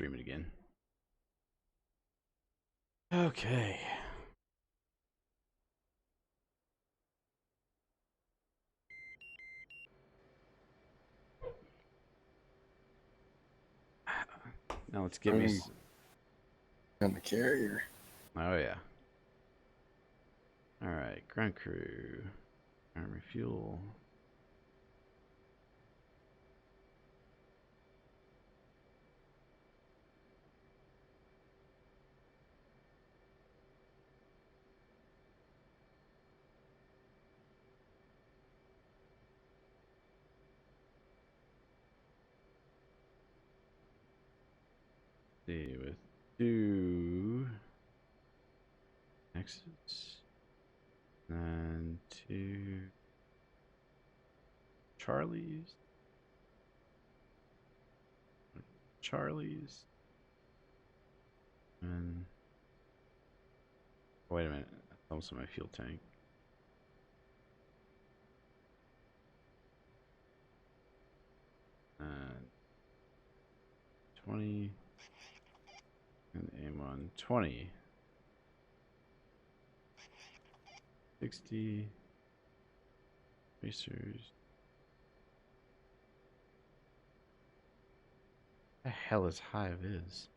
stream it again. Okay. Now let's get me on the carrier. Oh yeah. All right, ground crew, Air Refuel. See, with 2 exits and 2 Charlies. Charlies. And wait a minute, that's also my fuel tank. And 20 and aim on 20. 60 racers. What the hell is Hive is?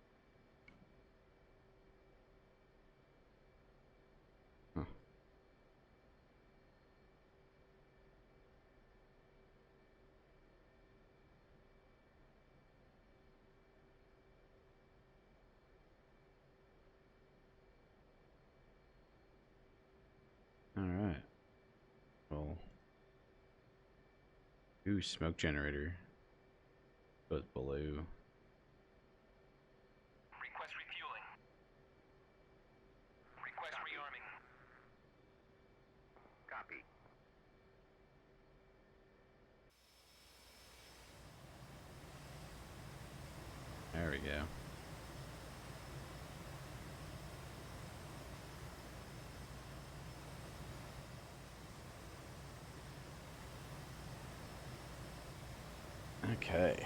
Huh. All right. Well, ooh, smoke generator. But below. Request refueling. Request rearming. Copy. There we go. Okay.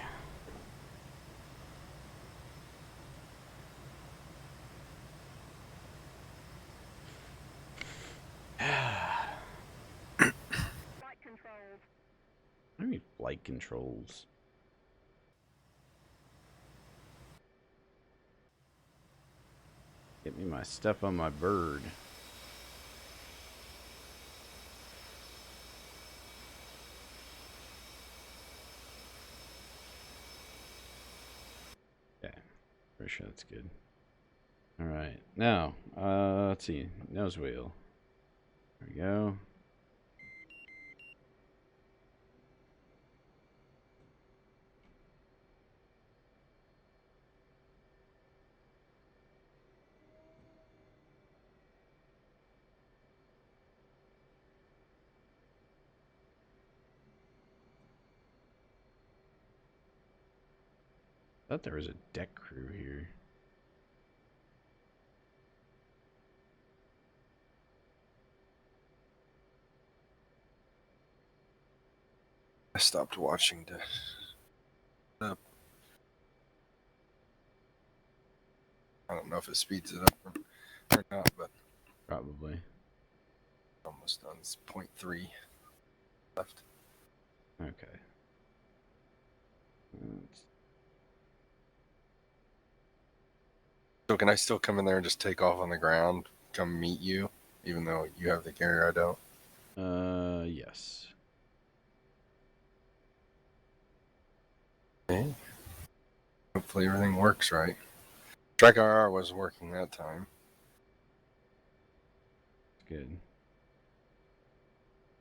Flight controls. What do you mean flight controls? Get me my stuff on my bird. Yeah, pretty sure that's good. All right, now let's see, nose wheel. There we go. Thought there was a deck crew here. I stopped watching I don't know if it speeds it up or not, but Probably. almost done. It's 0.3 left. Okay. So can I still come in there and just take off on the ground, come meet you, even though you have the carrier? I don't. Yes. Okay. Hopefully everything works right. Track IR was working that time. Good.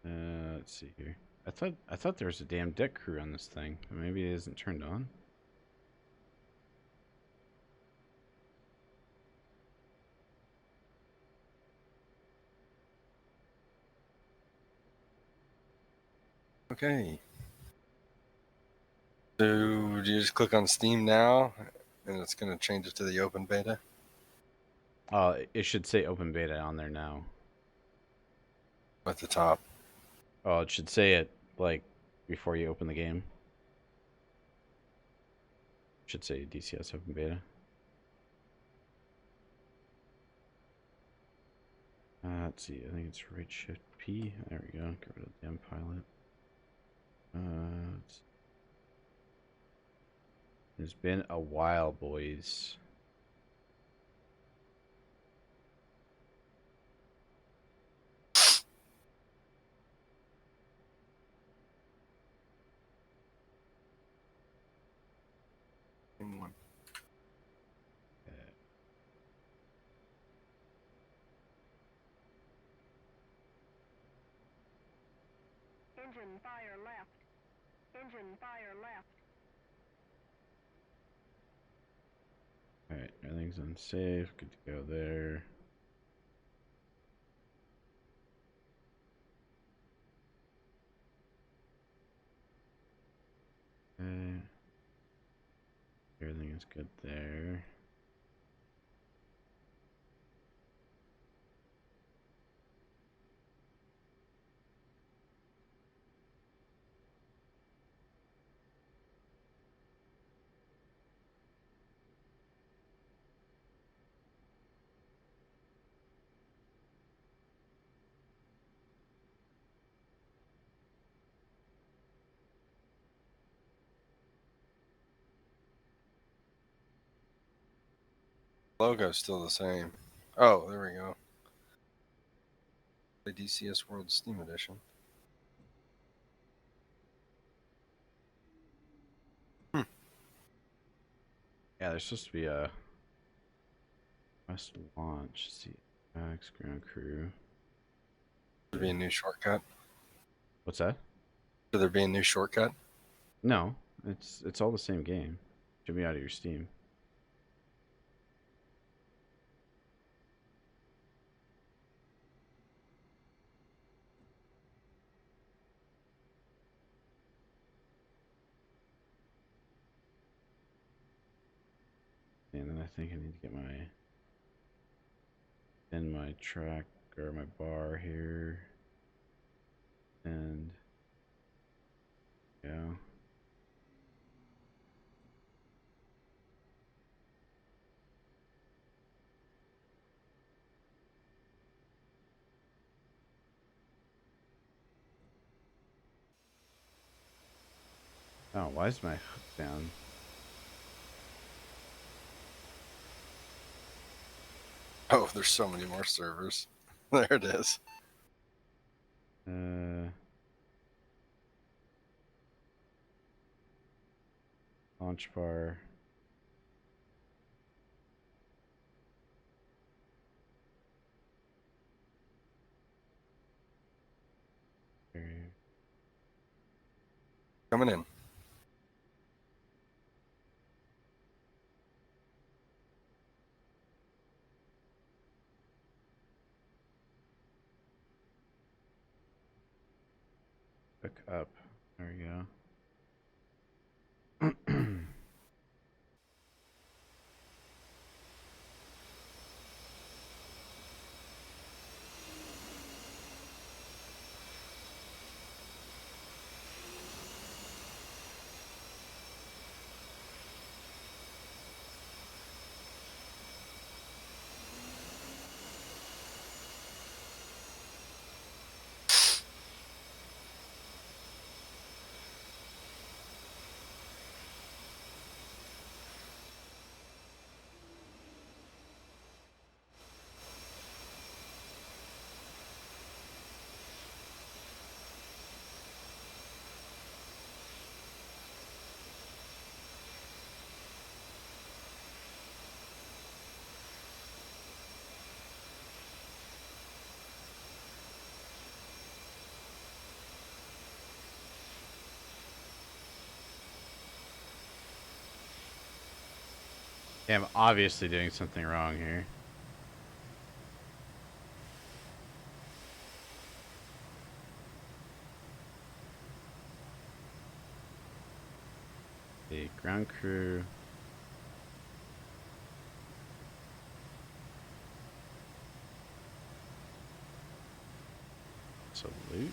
Let's see here. I thought there was a damn deck crew on this thing. Maybe it isn't turned on. Okay. So do you just click on Steam now, and it's going to change it to the open beta? It should say open beta on there now. At the top. Oh, it should say it like before you open the game. Should say DCS open beta. Let's see. I think it's right shift P. There we go. Get rid of the damn pilot. It's been a while, boys. One. Engine fire left. Engine fire left. Alright, everything's unsafe. Good to go there. Okay. Everything is good there. Logo's still the same. Oh, there we go. The DCS World Steam Edition. Yeah, there's supposed to be a West launch. Let's see, Max ground crew. Should be a new shortcut. What's that? Should there be a new shortcut? No, it's all the same game. Should be out of your Steam. And then I think I need to get my track or my bar here. And yeah. Oh, why is my hook down? Oh, there's so many more servers. There it is. Launch bar. There. Coming in. Hook up. There we go. Yeah, I'm obviously doing something wrong here. The ground crew. Salute.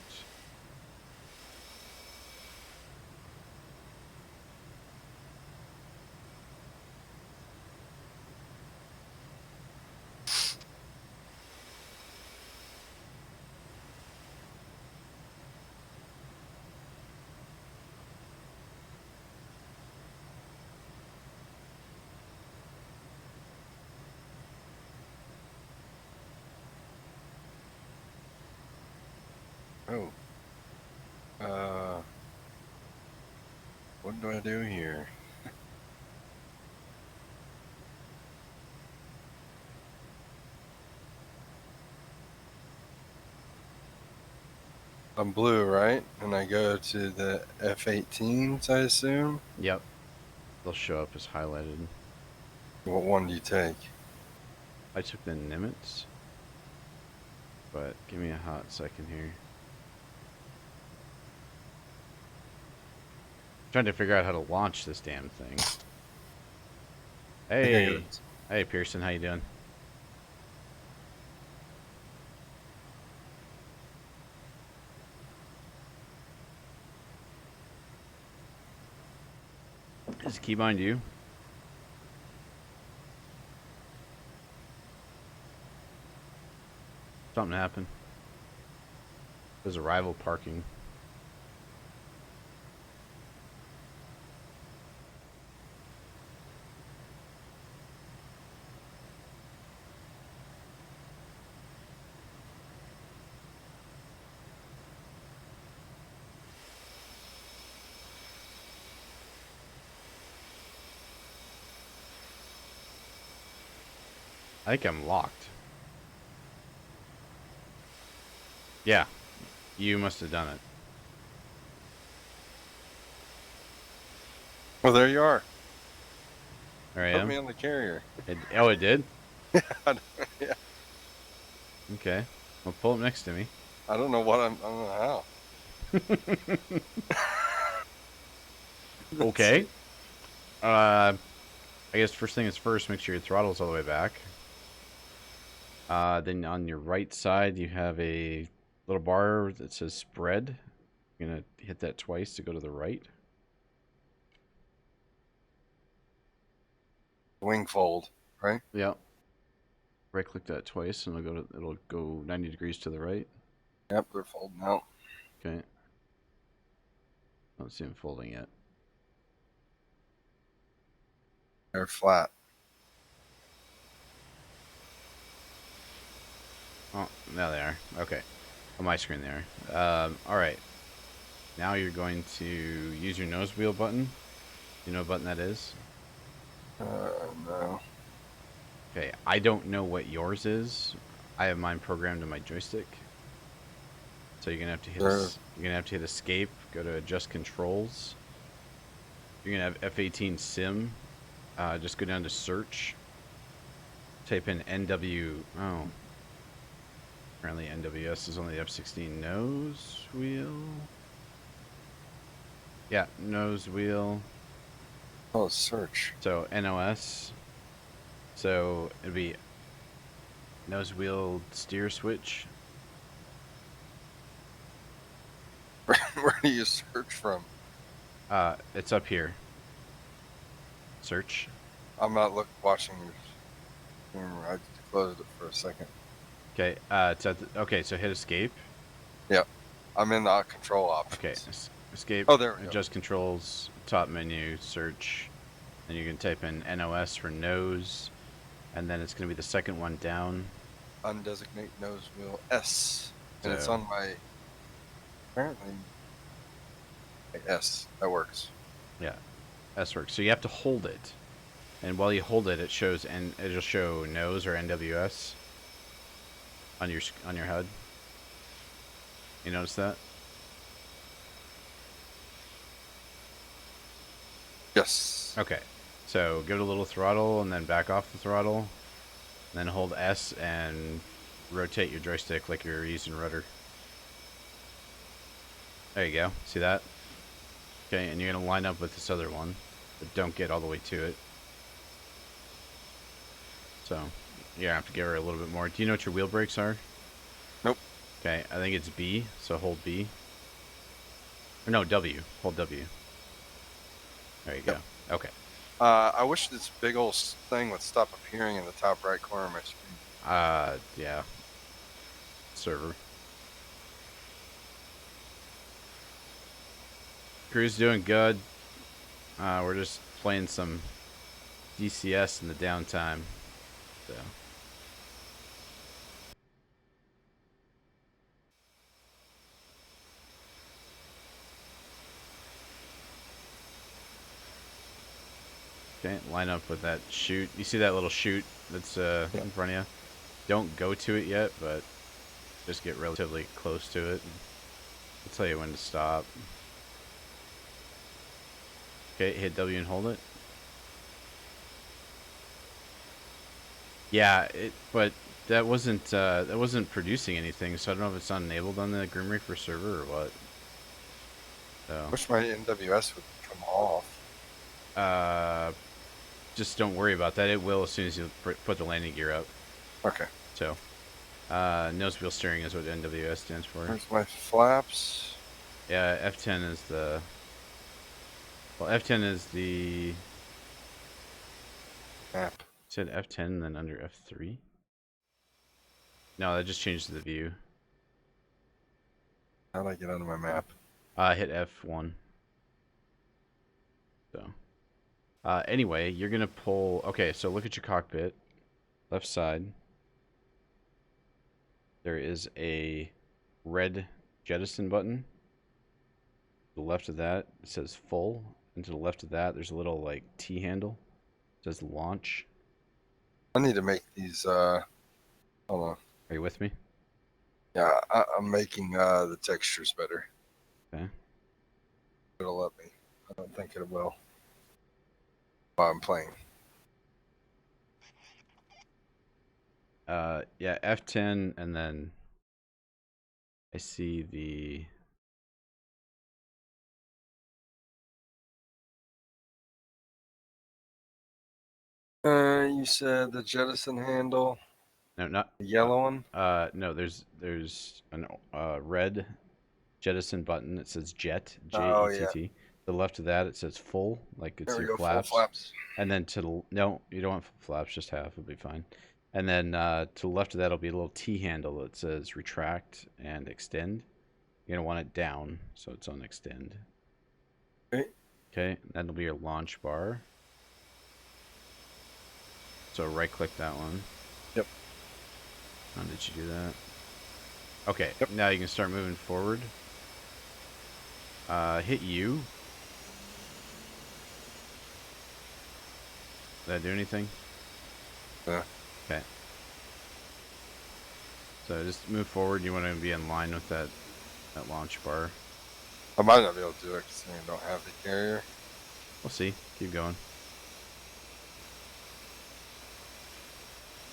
Oh. What do I do here? I'm blue, right? And I go to the F-18s, I assume? Yep. They'll show up as highlighted. What one do you take? I took the Nimitz, but give me a hot second here. Trying to figure out how to launch this damn thing. I think I Hey, got hey Pearson, how you doing? Is the key behind you? Something happened. There's a rival parking. I think I'm locked. Yeah, you must have done it. Well, there you are. There I Put am. me on the carrier. Oh, it did? Yeah. Okay. Well, pull up next to me. I don't know what I don't know how. Let's Okay. see. I guess first thing is first, make sure your throttle's all the way back. Then on your right side, you have a little bar that says spread. You're going to hit that twice to go to the right. Wing fold, right? Yep. Right click that twice and it'll go 90 degrees to the right. Yep, they're folding out. Okay. Don't see them folding yet. They're flat. Oh, now they are. Okay. On my screen there. All right. Now you're going to use your nose wheel button. You know what button that is? No. Okay. I don't know what yours is. I have mine programmed in my joystick. So you're gonna have to hit They're you're gonna have to hit escape. Go to adjust controls. You're gonna have F-18 sim. Just go down to search. Type in NW. Oh. Apparently NWS is only the F-16 nose wheel. Yeah, nose wheel. oh search. So NOS. So it'd be nose wheel steer switch. Where do you search from? It's up here. Search. I'm not watching your camera. I just closed it for a second. Okay. Okay. So hit escape. Yep. I'm in the control Okay. options. Escape. Oh, there we go. Adjust controls. Top menu. Search. And you can type in NOS for nose, and then it's gonna be the second one down. Undesignate nose wheel S. And it's So- on my apparently S. That works. Yeah, S works. So you have to hold it, and while you hold it, it shows and it'll show nose or NWS on your HUD. You notice that? Yes. Okay. So give it a little throttle and then back off the throttle, and then hold S and rotate your joystick like you're using rudder. There you go. See that? Okay, and you're gonna line up with this other one, but don't get all the way to it. So you're gonna have to give her a little bit more. Do you know what your wheel brakes are? Nope. Okay, I think it's B, so hold B. Or no, W. Hold W. There you Yep. go. Okay. I wish this big old thing would stop appearing in the top right corner of my screen. Yeah. Server. Crew's doing good. We're just playing some DCS in the downtime. So. Okay, line up with that chute. You see that little chute that's in front of you? Don't go to it yet, but just get relatively close to it. I'll tell you when to stop. Okay, hit W and hold it. Yeah, but that wasn't producing anything, so I don't know if it's not enabled on the Grim Reaper server or what. So Wish my NWS would come off. just don't worry about that. It will as soon as you put the landing gear up. Okay. So nose wheel steering is what NWS stands for. Where's my flaps? Yeah, F10 is the. Well, F10 is the. Map. Said F10, then under F3. No, that just changed the view. How do I get onto my map? Hit F1. So. Anyway, you're gonna pull. Okay, so look at your cockpit, left side. There is a red jettison button. To the left of that, it says full, and to the left of that, there's a little like T handle. It says launch. I need to make these. Hold on. Are you with me? Yeah, I'm making the textures better. Okay. It'll let me. I don't think it will. While I'm playing. Yeah, F10, and then I see the. You said the jettison handle, No, not the yellow one. No. There's an red jettison button. It says jet, Oh Jett. yeah. To the left of that, it says full, like it's There we your go. flaps. Full flaps. And then to the no, you don't want full flaps, just half. It'll be fine. And then to the left of that will be a little T handle that says retract and extend. You're gonna want it down, so it's on extend. Okay. Okay, that'll be your launch bar. So right click that one. Yep. How did you do that? Okay, Yep. now you can start moving forward. Hit U. Did that do anything? Yeah. Okay. So just move forward. You want to be in line with that launch bar. I might not be able to do it because I don't have the carrier. We'll see. Keep going.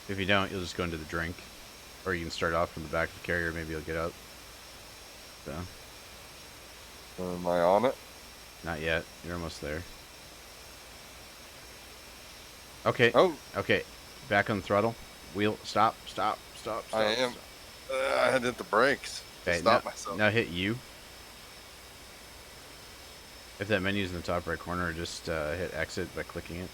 If you don't, you'll just go into the drink. Or you can start off from the back of the carrier. Maybe you'll get up. So, Am I on it? not yet. You're almost there. Okay. Oh, Okay. Back on the throttle. Wheel. Stop. Stop. Stop. Stop. I am. Stop. I had to hit the brakes to Okay. stop Now, myself. now hit U. If that menu's in the top right corner, just hit exit by clicking it.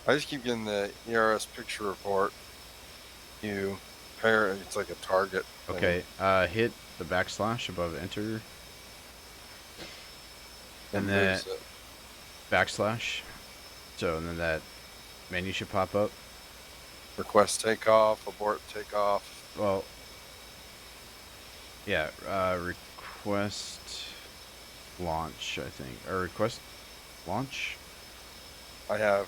I just keep getting the ERS picture report. You pair. It's like a target. thing. Okay. Hit the backslash above enter. And then moves it. backslash. So, and then that menu should pop up. Request takeoff. Abort takeoff. Well, yeah, request launch, I think. Or request launch? I have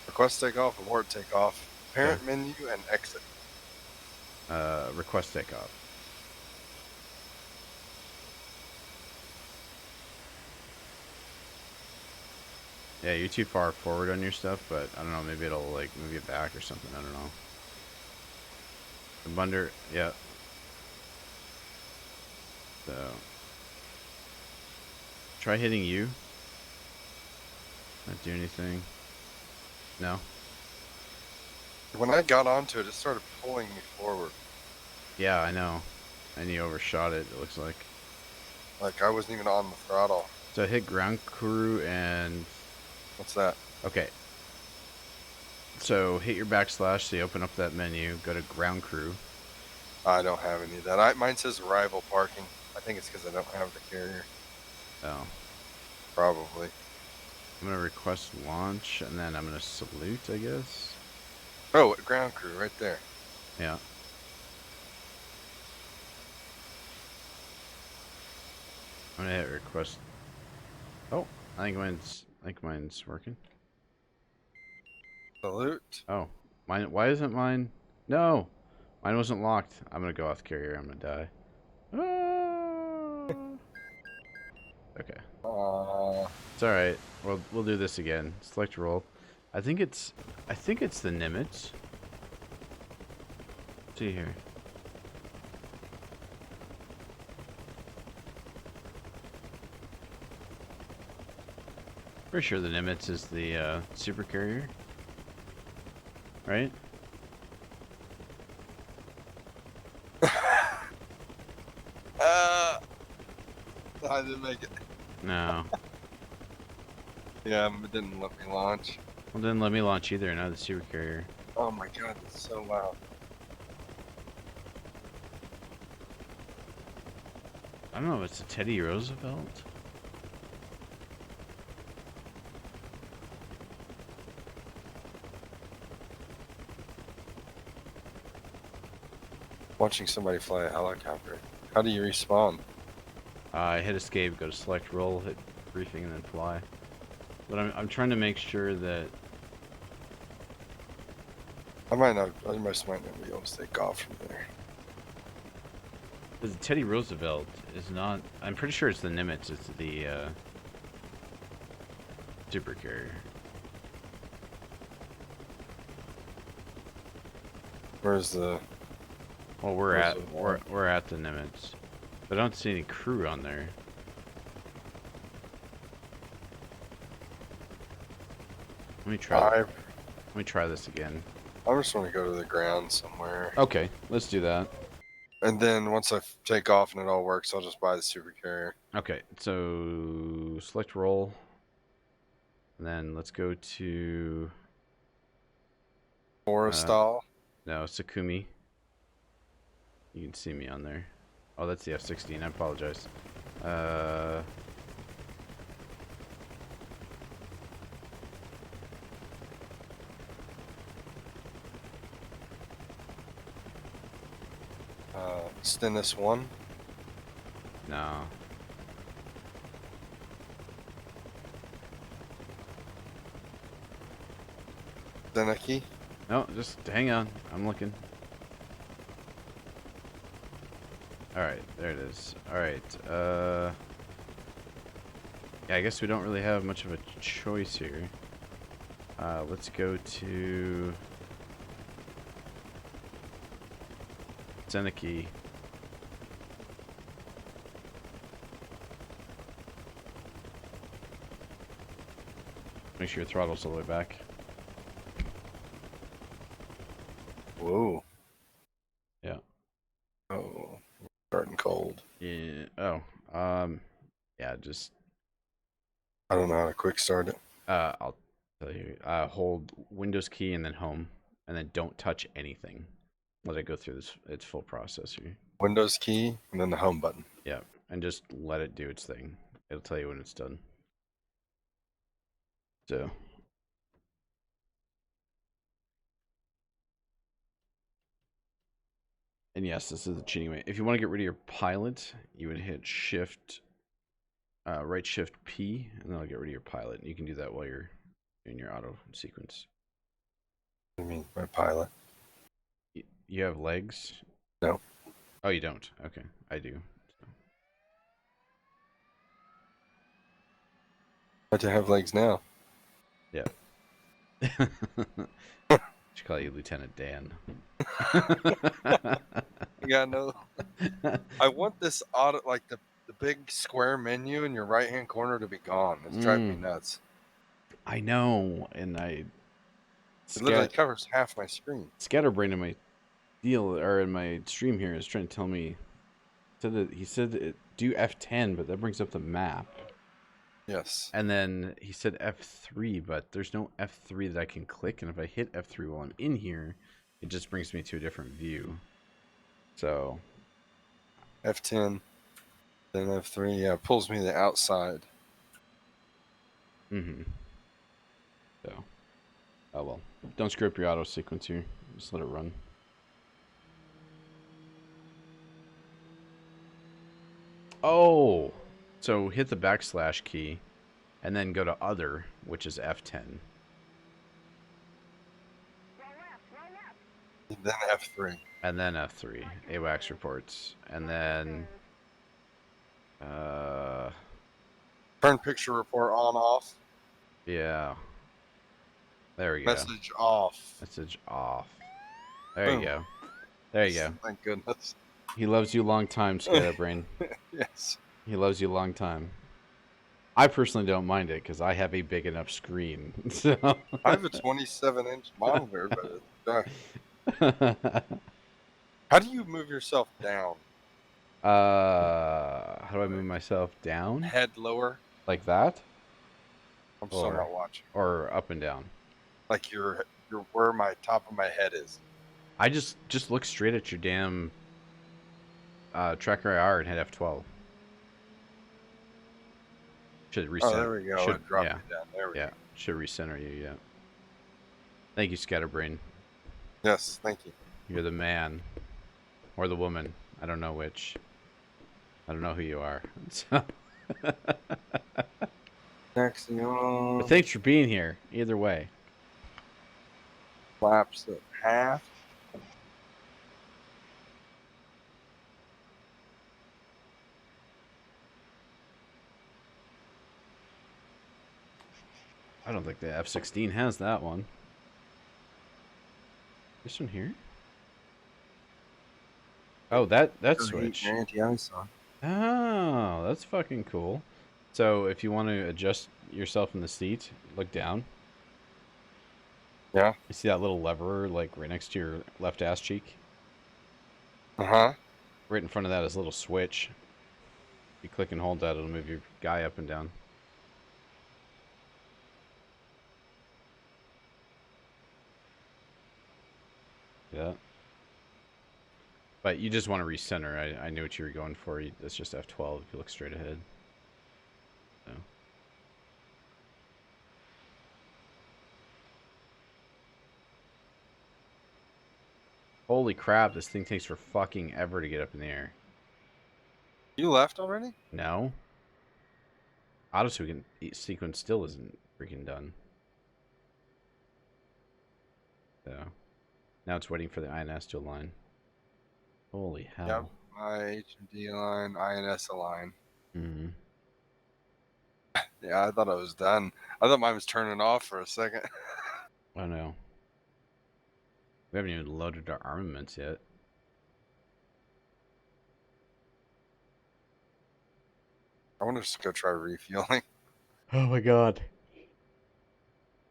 request takeoff. Abort takeoff. Parent menu and exit. Request takeoff. Yeah, you're too far forward on your stuff, but I don't know, maybe it'll like move you back or something, I don't know. The bunder, yeah. So, try hitting U. Not do anything. No? When I got onto it, it started pulling me forward. Yeah, I know. And you overshot it, it looks like. Like I wasn't even on the throttle. So hit ground crew and... What's that? Okay. So hit your backslash so you open up that menu, go to ground crew. I don't have any of that. Mine says arrival parking. I think it's because I don't have the carrier. Oh. Probably. I'm going to request launch, and then I'm going to salute, I guess. Oh, ground crew right there. I'm gonna hit request. Oh, I think mine's working. Salute. Oh, mine. Why isn't mine? No, mine wasn't locked. I'm gonna go off carrier. I'm gonna die. Ah! Okay, it's all right. We'll do this again. Select roll. I think it's the Nimitz. Let's see here. Pretty sure the Nimitz is the super carrier, right? I didn't make it. No. Yeah, it didn't let me launch. Well, didn't let me launch either. Now the super carrier. Oh my god, it's so loud. I don't know if it's a Teddy Roosevelt. Watching somebody fly a helicopter. How do you respawn? Hit escape, go to select roll, hit briefing, and then fly. But I'm trying to make sure that I just might not be able to take off from there. the Teddy Roosevelt is not. I'm pretty sure it's the Nimitz. It's the super carrier. Where's the... Well, we're at the Nimitz, but I don't see any crew on there. Let me try. Let me try this again. I just want to go to the ground somewhere. Okay, let's do that. And then once I take off and it all works, I'll just buy the super carrier. Okay, so select roll, and then let's go to Forrestal. no, Sakumi. You can see me on there. Oh, that's the F-16. I apologize. Stennis 1. No. Zeneki. No, just hang on. I'm looking. Alright, there it is. Alright, yeah, I guess we don't really have much of a choice here. Let's go to Zeneki. Make sure your throttle's all the way back. Whoa. Yeah. Oh, starting cold. Yeah. Oh. Yeah. Just. I don't know how to quick start it. I'll tell you. Hold Windows key and then home, and then don't touch anything. Let it go through its full process here. Windows key and then the home button. Yeah, and just let it do its thing. It'll tell you when it's done. So. And yes, this is the cheating way. If you want to get rid of your pilot, you would hit Shift, right Shift P, and that'll get rid of your pilot. You can do that while you're doing your auto sequence. I mean, my pilot. You have legs? No. Oh, you don't? Okay, I do. So. But to have legs now. Yeah. Should call you Lieutenant Dan. Yeah, no. I want this auto, like the big square menu in your right hand corner to be gone. It's driving me nuts. I know, and it literally covers half my screen. Scatterbrain in my deal or in my stream here is trying to tell me. He said do F10, but that brings up the map. Yes. And then he said F3, but there's no F3 that I can click, and if I hit F3 while I'm in here, it just brings me to a different view. So F10, then F3, yeah, it pulls me to the outside. So, oh well. Don't screw up your auto sequence here. Just let it run. Oh, So hit the backslash key, and then go to other, which is F10. Roll left, roll left. Then F3. And then F3, AWACS reports. And then, Turn picture report on off. yeah. There we go. Message off. Message off. There Boom. you go. There you go. Thank goodness. He loves you long time, Scatterbrain. Yes. He loves you long time. I personally don't mind it because I have a big enough screen. So I have a 27-inch monitor, but how do you move yourself down? how do I move myself down? Head lower. Like that? I'm still not watching. Or up and down? Like you're where my top of my head is. I just look straight at your damn tracker IR and hit F12. Should reset. Oh, there we go. Should, It dropped yeah, it down. There we yeah. go. Should recenter you. Yeah. Thank you, Scatterbrain. Yes, thank you. You're the man, or the woman. I don't know which. I don't know who you are. So. Next, But thanks for being here. Either way. flaps at half. I don't think the F-16 has that one. This one here? Oh, that switch. Anti-ice on. Oh, that's fucking cool. So if you want to adjust yourself in the seat, look down. Yeah. You see that little lever, like right next to your left ass cheek? Uh-huh. Right in front of that is a little switch. If you click and hold that, it'll move your guy up and down. Yeah. But you just want to recenter. I knew what you were going for. That's just F12 if you look straight ahead. So. Holy crap, this thing takes for fucking ever to get up in the air. You left already? No. Auto sequence still isn't freaking done. So. Now it's waiting for the INS to align. Holy hell. Yep. IHD line, INS align. Mm-hmm. Yeah, I thought I was done. I thought mine was turning off for a second. Oh no. We haven't even loaded our armaments yet. I want to just go try refueling. Oh my god.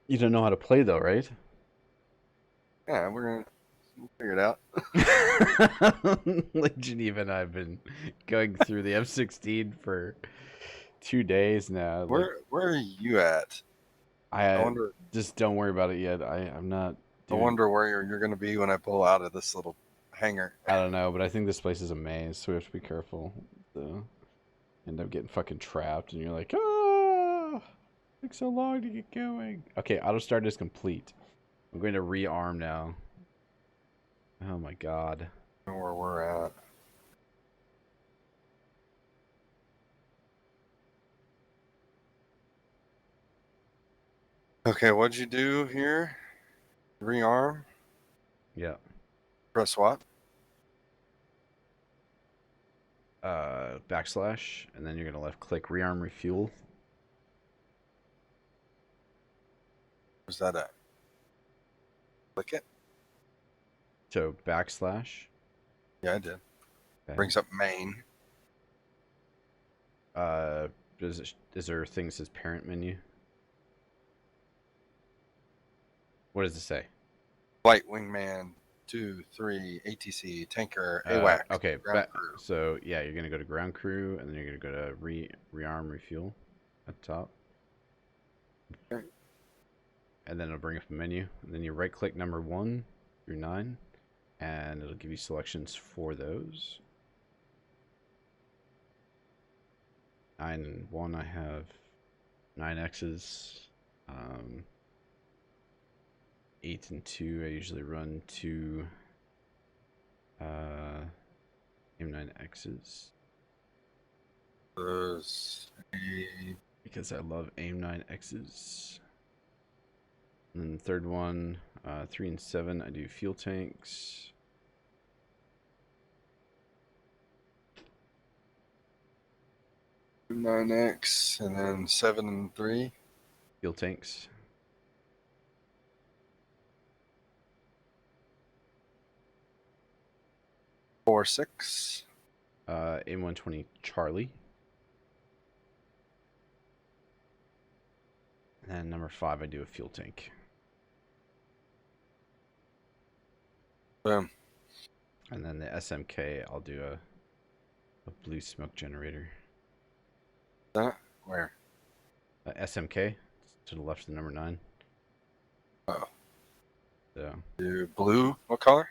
You don't know how to play though, right? Yeah, we'll figure it out. Like Geneva and I have been going through the F-16 for 2 days now. Where are you at? I wonder. just don't worry about it yet. I'm not. I wonder where you're going to be when I pull out of this little hangar. I don't know, but I think this place is a maze, so we have to be careful. So end up getting fucking trapped, and you're like, ah, takes so long to get going. Okay, auto start is complete. I'm going to rearm now. Oh my god. I don't know where we're at. Okay, what'd you do here? Rearm? Yeah. Press what? Backslash, and then you're gonna left click rearm refuel. Where's that at? Click it? So backslash. Yeah, I did. Okay. Brings up main. Is there a thing that says parent menu? What does it say? Flight wingman 2, 3, ATC, tanker, AWACS. Okay, ground crew. so yeah, you're gonna go to ground crew, and then you're gonna go to rearm refuel at the top. Okay. And then it'll bring up a menu, and then you right click number 1 through 9, and it'll give you selections for those. 9 and 1, I have 9X's. 8 and 2, I usually run 2 M9X's. There's a because I love AIM 9Xs. And then the third one, 3 and 7, I do fuel tanks. nine X, and then 7 and 3. Fuel tanks. Four, 6. AIM 120 Charlie. And then number 5, I do a fuel tank. Boom. And then the SMK, I'll do a blue smoke generator. That where? SMK, to the left of the number 9. Oh. So, Do blue. What color?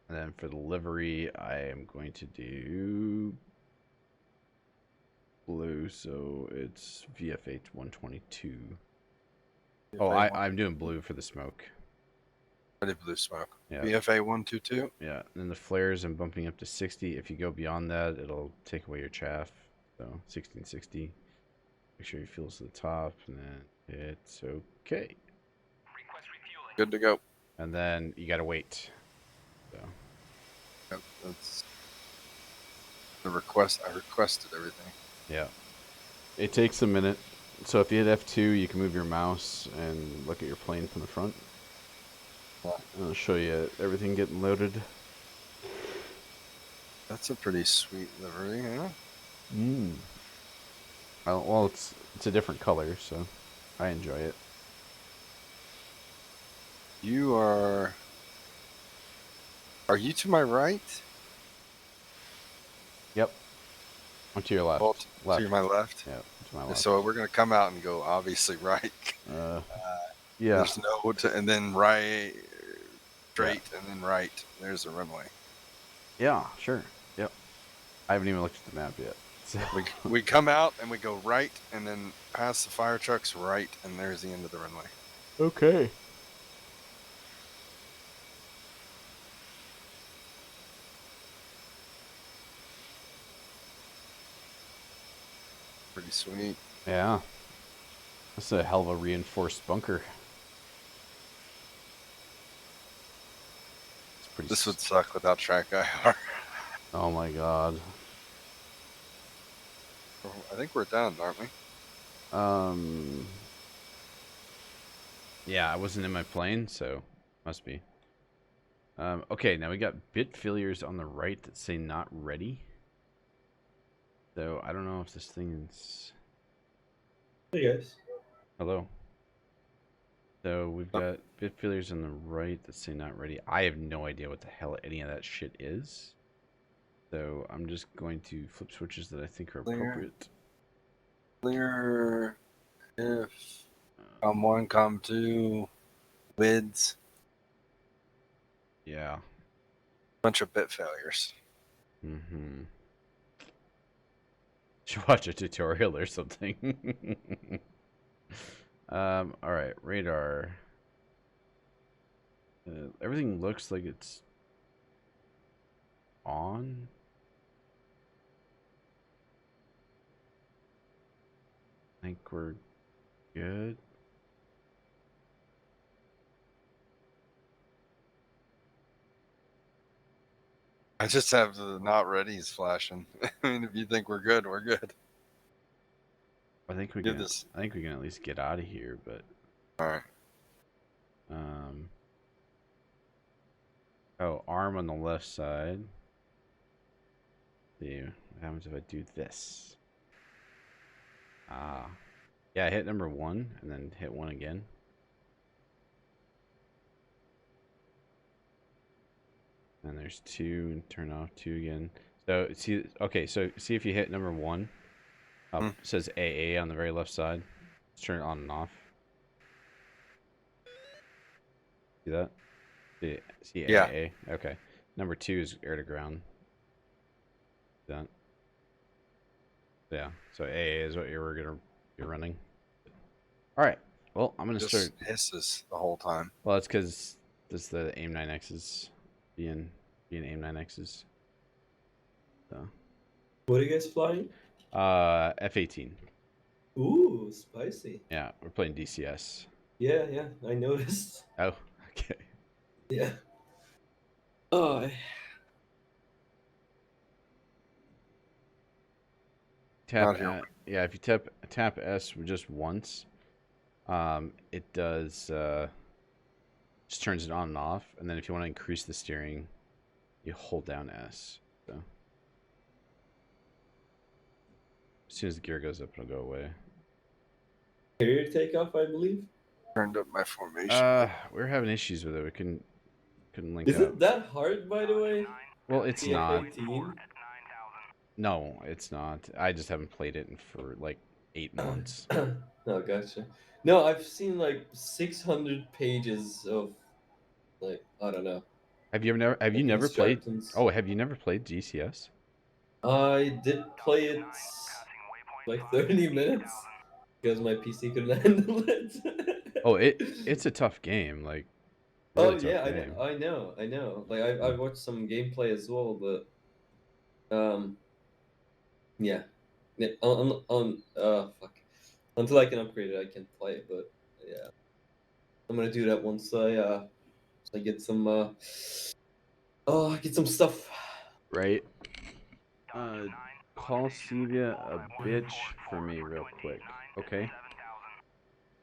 and then for the livery, I am going to do blue, so it's VF8 122. Oh, I'm doing blue for the smoke. I did blue smoke. Yeah. BFA 122. Yeah, and then the flares, I'm bumping up to 60. If you go beyond that, it'll take away your chaff. So 1660. Make sure your fuel's to the top, and then it's okay. Good to go. And then you gotta wait. So Yep, that's the request. I requested everything. yeah, it takes a minute. So if you hit F2, you can move your mouse and look at your plane from the front. And I'll show you everything getting loaded. That's a pretty sweet livery, huh? Well, it's a different color, so I enjoy it. You are. Are you to my right? Yep. Or to your left. Well, Left. to my left. Yeah, to my left. So we're gonna come out and go obviously right. Yeah. There's no and then right, straight, and then right. There's the runway. Yeah, sure. Yep. I haven't even looked at the map yet. So. We come out and we go right, and then past the fire trucks right, and there's the end of the runway. Okay. Pretty sweet. Yeah. That's a hell of a reinforced bunker. It's pretty. This would suck without track IR. Oh my god. I think we're done, aren't we? Yeah, I wasn't in my plane, so must be. Okay, now we got bit failures on the right that say not ready. So I don't know if this thing is. Hey guys. Hello. So we've got bit failures on the right that say not ready. I have no idea what the hell any of that shit is. So I'm just going to flip switches that I think are appropriate. Clear if com 1, com 2, lids, Yeah. bunch of bit failures. Mm-hmm. Should watch a tutorial or something. All right, radar. Everything looks like it's on. I think we're good. I just have the not ready's flashing. I mean, if you think we're good, we're good. I think we Give can. this. I think we can at least get out of here, but. All right. Oh, arm on the left side. See what happens if I do this. Ah. Yeah, I hit number 1 and then hit 1 again. And there's 2 and turn off 2 again. So see, okay, so see if you hit number 1. It says AA on the very left side. Let's turn it on and off. See that? See Yeah. AA? Okay. Number 2 is air to ground. See that? Yeah. So AA is what you're gonna be running. All right. Well, I'm gonna Just start. hisses the whole time. Well, it's because this the AIM 9X's being AIM 9X's. So. What are you guys flying? F-18. Ooh, spicy. Yeah, we're playing DCS. Yeah, I noticed. Oh, okay. Yeah. Oh, Not here. Yeah, if you tap S just once, it does just turns it on and off, and then if you want to increase the steering, you hold down S. So as soon as the gear goes up, it'll go away. carrier takeoff, I believe. Turned up my formation. We're having issues with it. We couldn't link Is up. it that hard, by the way? Well, it's The not. F-18? No, it's not. I just haven't played it for like 8 months. No, gotcha. No, I've seen like 600 pages of, like, I don't know, Have you like never played? instructions. Oh, have you never played DCS? I did play it like 30 minutes because my PC couldn't handle it. Oh, it's a tough game. Like, Oh really tough yeah, game. I know. Like I watched some gameplay as well, but yeah, fuck. Until I can upgrade it, I can play it. But yeah, I'm gonna do that once I get some get some stuff. Right? Call Sevia a bitch for me real quick, okay?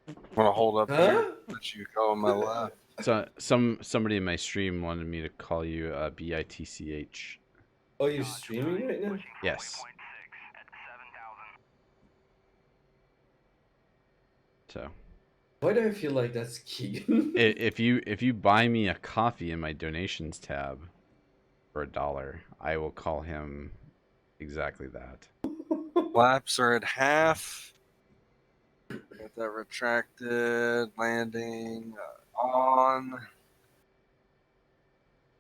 I'm gonna hold up here. Huh? Let you go on my left. So somebody in my stream wanted me to call you bitch. Oh, you're streaming right now? Yes. So Why do I feel like that's Keegan? if you buy me a coffee in my donations tab for $1, I will call him exactly that. Flaps are at half. Get that retracted. Landing on.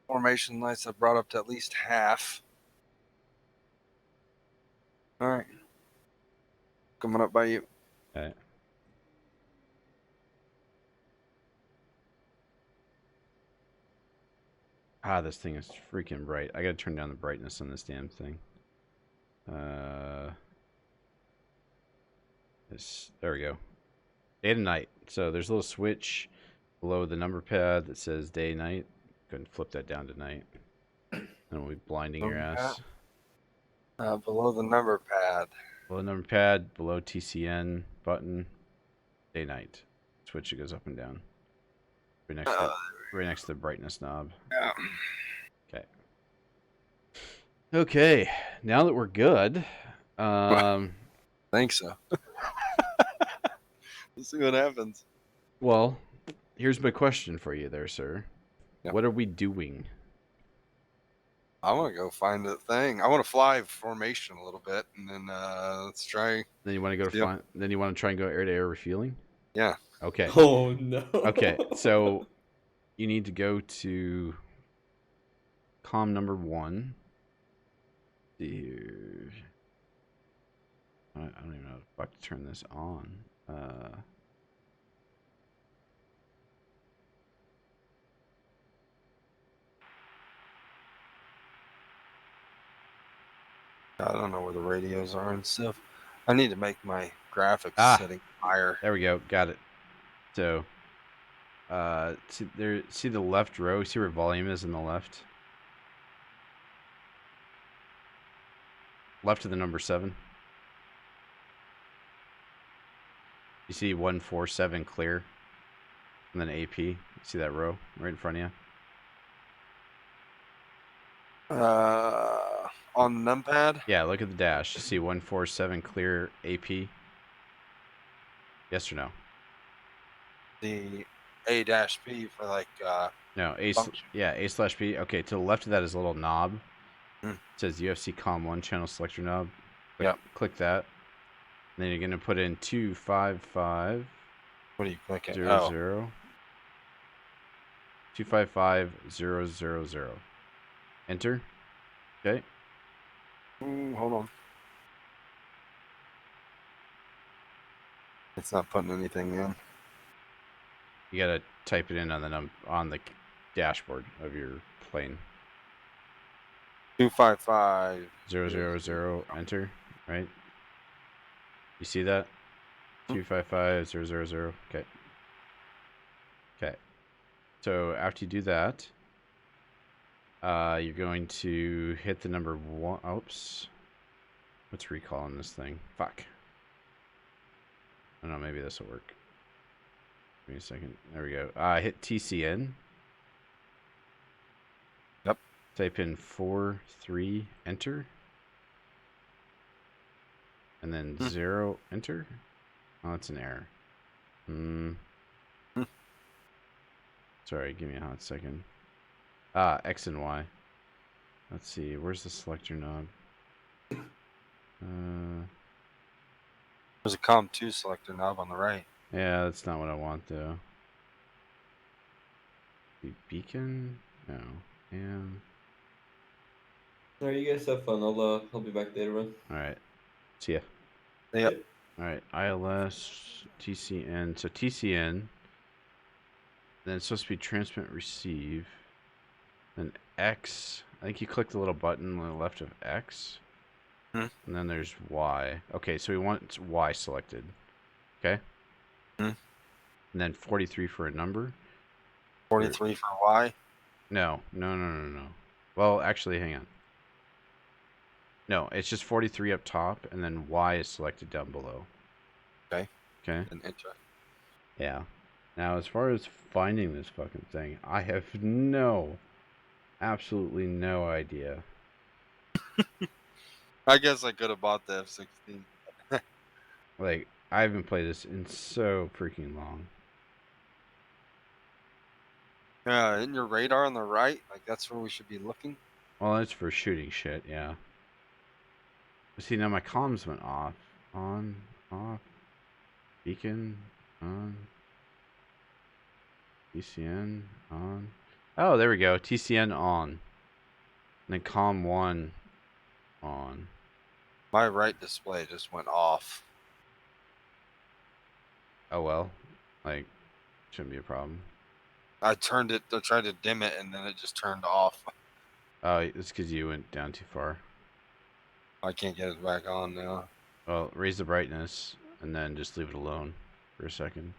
Formation lights are brought up to at least half. All right. Coming up by you. Okay. Ah, this thing is freaking bright. I gotta turn down the brightness on this damn thing. There we go. Day and night. So there's a little switch below the number pad that says day night. Go ahead and flip that down to night. And we'll be blinding your ass. Below the number pad. Below number pad, below TCN button, day night. Switch, it goes up and down. Right next to the brightness knob. Yeah. Okay. Okay. Now that we're good, Think so. Let's see what happens. well, here's my question for you there, sir. Yep. What are we doing? I want to go find the thing. I want to fly formation a little bit, and then let's try. Then you want to go to Yep. fly, then you want to try and go air to air refueling? Yeah. Okay. Oh no. Okay. So you need to go to comm number 1. See here. I don't even know if I have to turn this on. I don't know where the radios are and stuff. I need to make my graphics setting higher. There we go. Got it. So, see the left row. See where volume is in the left. Left of the number 7. You see 147 clear, and then AP. You see that row right in front of you? On the numpad? Yeah, look at the dash. You see 147 clear AP? Yes or no? The A-P for like No, A function. yeah, A/P. Okay, to the left of that is a little knob. Hmm. It says UFC COM 1 channel selector knob. Yep. Click that. And then you're going to put in 255. What are you clicking? 00. 255000. Enter. Okay. Hold on. It's not putting anything in. You gotta type it in on the dashboard of your plane. 255 000. Enter. Right. You see that? 255000. Okay. Okay. So after you do that, you're going to hit the number 1. Oops. What's recall on this thing? Fuck. I don't know, maybe this will work. Give me a second. There we go. Hit TCN. Yep. Type in 43, enter. And then 0, enter. Oh, that's an error. Sorry, give me a hot second. X and Y. Let's see, where's the selector knob? There's a COM2 selector knob on the right. Yeah, that's not what I want though. The beacon? No. And Alright, you guys have fun. I'll be back later on. alright. See ya. Yep. Alright, ILS, TCN. So TCN. Then it's supposed to be transmit receive. Then X. I think you click the little button on the left of X. And then there's Y. Okay, so we want Y selected. Okay? And then 43 for a number. 43 for Y. No. Well, actually, hang on. No, it's just 43 up top, and then Y is selected down below. Okay. Okay? And enter. Yeah. Now, as far as finding this fucking thing, I have absolutely no idea. I guess I could have bought the F-16. Like, I haven't played this in so freaking long. Isn't your radar on the right? Like, that's where we should be looking? Well, that's for shooting shit, yeah. But see, now my comms went off. On, off, beacon, on, TCN, on. Oh, there we go. TCN on. And then comm 1 on. My right display just went off. Oh, well. Like, shouldn't be a problem. I tried to dim it, and then it just turned off. Oh, it's because you went down too far. I can't get it back on now. Well, raise the brightness, and then just leave it alone for a second.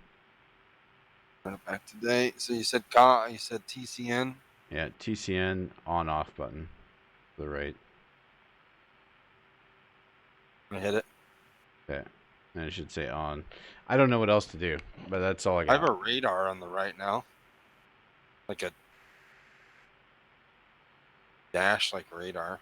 Turn it back to date. So you said TCN? Yeah, TCN on-off button to the right. I hit it. Okay. And it should say on. I don't know what else to do, but that's all I I got. have a radar on the right now. Like a dash like radar.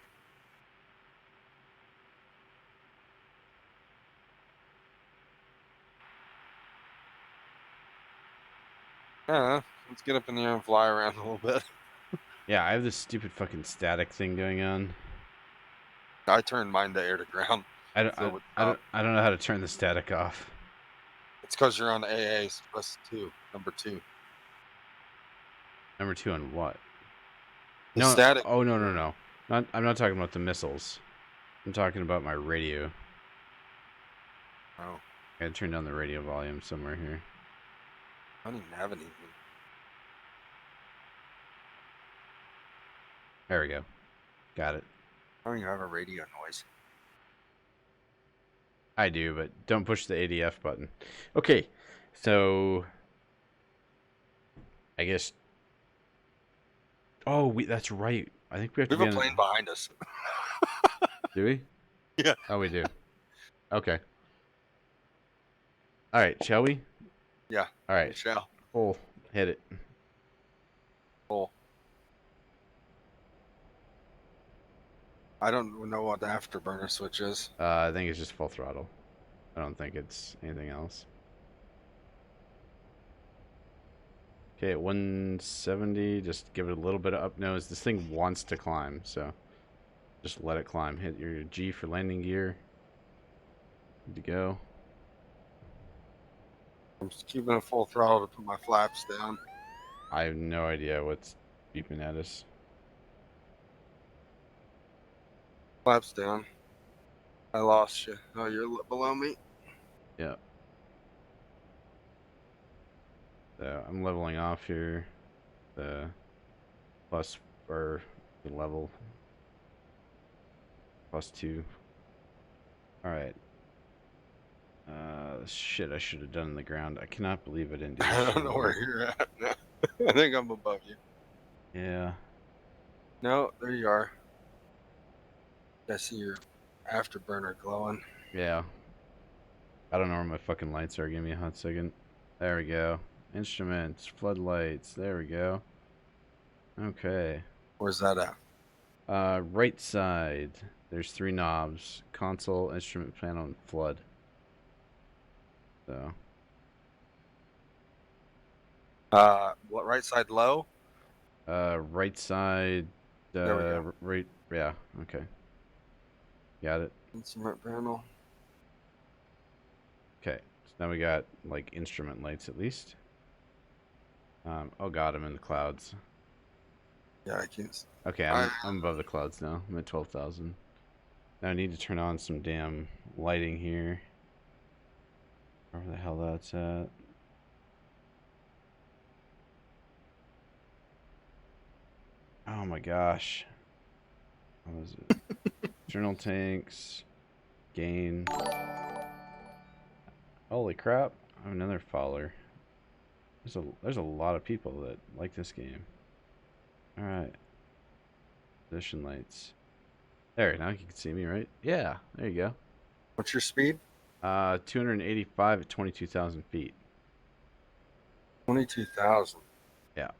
Yeah, let's get up in the air and fly around a little bit. Yeah, I have this stupid fucking static thing going on. I turned mine to air to ground. I don't know how to turn the static off. It's because you're on AA plus 2, number 2. Number 2 on what? The No. static. Oh, no. I'm not talking about the missiles. I'm talking about my radio. Oh, I gotta turn down the radio volume somewhere here. I don't even have anything. There we go. Got it. I don't even have a radio noise. I do, but don't push the ADF button. Okay, so I guess. Oh, that's right. I think we have We to have be a on. plane behind us. Do we? Yeah. Oh, we do. Okay. All right, shall we? Yeah. All right. Shall. Oh, hit it. Cool. I don't know what the afterburner switch is. I think it's just full throttle. I don't think it's anything else. Okay, at 170, just give it a little bit of up nose. This thing wants to climb, so just let it climb. Hit your G for landing gear. Good to go. I'm just keeping it full throttle to put my flaps down. I have no idea what's beeping at us. Flaps down. I lost you. Oh, you're below me? Yeah. So I'm leveling off here. The plus or the level +2. All right. Shit, I should have done on the ground. I cannot believe I didn't do this. I shit don't know on the where ground. you're at now. I think I'm above you. Yeah. No, there you are. I see your afterburner glowing. Yeah. I don't know where my fucking lights are. Give me a hot second. There we go. Instruments, floodlights. There we go. Okay. Where's that at? Right side. There's 3 knobs: console, instrument panel, and flood. So. What, right side low? Right side. There we go. Right. Yeah. Okay. Got it. Instrument panel. Okay. So now we got like instrument lights at least. Oh god, I'm in the clouds. Yeah, I can't. Okay, I'm above the clouds now. I'm at 12,000. Now I need to turn on some damn lighting here. Wherever the hell that's at. Oh my gosh. What was it? Journal tanks. Gain. Holy crap. I have another follower. There's a lot of people that like this game. Alright. Position lights. There, now you can see me, right? Yeah, there you go. What's your speed? 285 at 22,000 feet. 22,000. Yeah.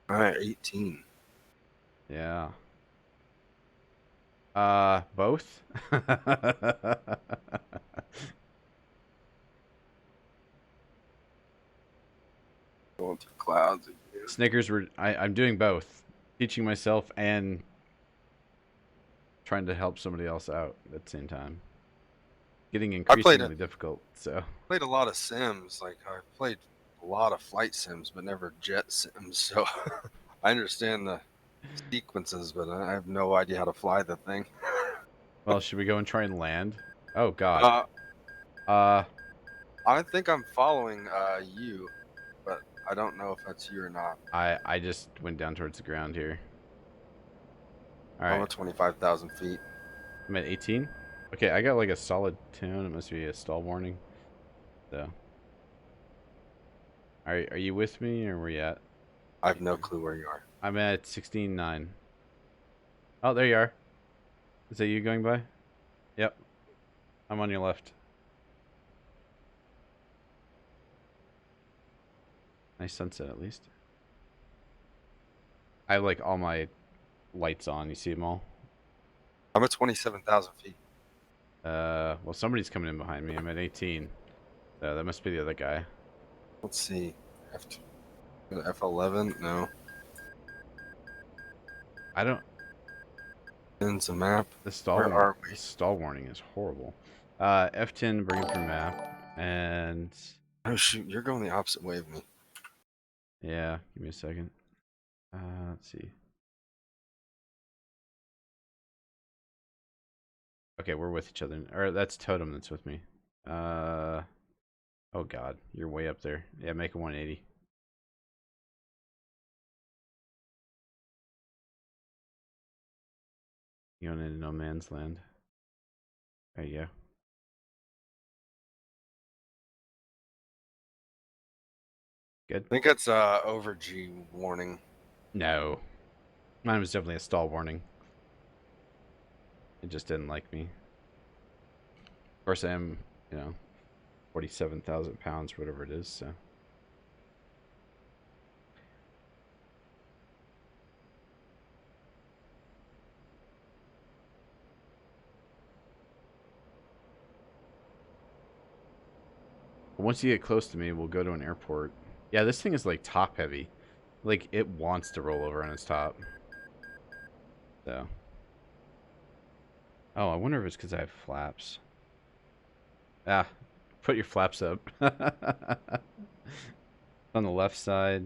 All right, 18. Yeah. Both? Going through clouds again. Snickers I'm doing both. Teaching myself and trying to help somebody else out at the same time. Getting increasingly difficult, so. Played a lot of Sims. Like, I played a lot of flight sims, but never jet sims. So I understand the sequences, but I have no idea how to fly the thing. Well, should we go and try and land? Oh god. I think I'm following you, but I don't know if that's you or not. I just went down towards the ground here. I'm Alright. at 25,000 feet. I'm at 18. Okay, I got like a solid tune. It must be a stall warning. So. Are you with me or where you at? I have no clue where you are. I'm at 16.9. Oh, there you are. Is that you going by? Yep. I'm on your left. Nice sunset at least. I have like all my lights on. You see them all? I'm at 27,000 feet. Well, somebody's coming in behind me. I'm at 18. That must be the other guy. Let's see. F11? No. I don't. Ends a map. The stall Where are we? The stall warning is horrible. F10 bring up your map, and Oh shoot, you're going the opposite way of me. yeah, give me a second. Let's see. Okay, we're with each other. Or that's Totem that's with me. Oh god, you're way up there. Yeah, make a 180. Going into no man's land. There you go. Good. I think that's over G warning. No. Mine was definitely a stall warning. It just didn't like me. Of course I am, 47,000 pounds, whatever it is, so. Once you get close to me, we'll go to an airport. Yeah, this thing is like top heavy. Like it wants to roll over on its top. So. Oh, I wonder if it's because I have flaps. Ah, put your flaps up. On the left side.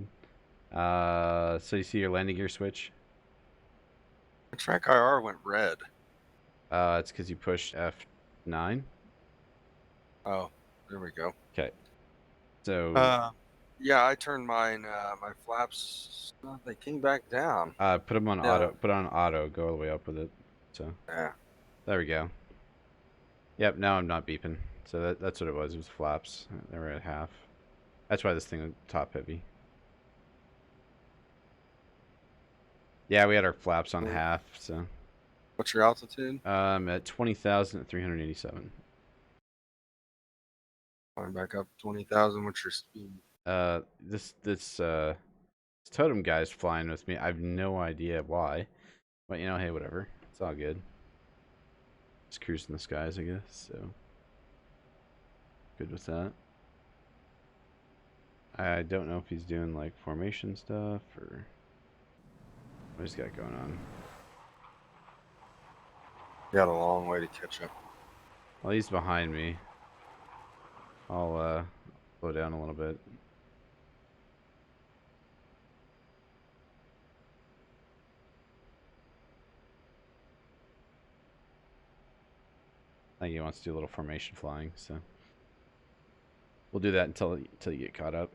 So you see your landing gear switch? The track IR went red. It's because you pushed F9. Oh, there we go. Okay. So. Yeah, I turned mine. My flaps. They came back down. Put them on Yeah. auto. Put on auto. Go all the way up with it. So. Yeah. There we go. Yep. Now I'm not beeping. So that's what it was. It was flaps. They were at half. That's why this thing was top heavy. Yeah, we had our flaps on half. So. What's your altitude? At 20,387. Going back up 20,000. What's your speed? This totem guy's flying with me. I have no idea why, but you know, hey, whatever. It's all good. Just cruising the skies, I guess. So good with that. I don't know if he's doing like formation stuff or what he's got going on. Got a long way to catch up. Well, he's behind me. I'll slow down a little bit. I think he wants to do a little formation flying, so we'll do that until you get caught up.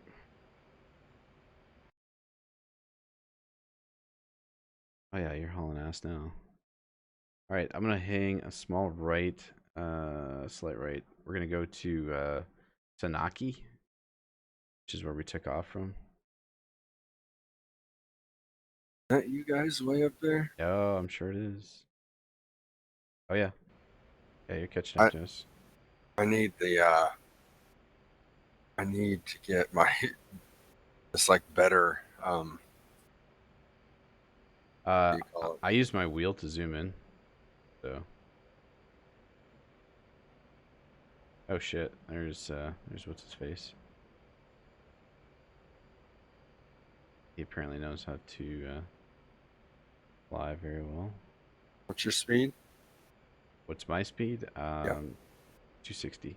Oh yeah, you're hauling ass now. All right, I'm gonna hang a small right, slight right. We're gonna go to Sanaki, which is where we took off from. That you guys way up there? Oh, I'm sure it is. Oh yeah, yeah, you're catching up to us. I need the I need to get my it's like better what do you call it? I use my wheel to zoom in, so. Oh shit, there's what's his face. He apparently knows how to fly very well. What's your speed? What's my speed? Yeah. 260,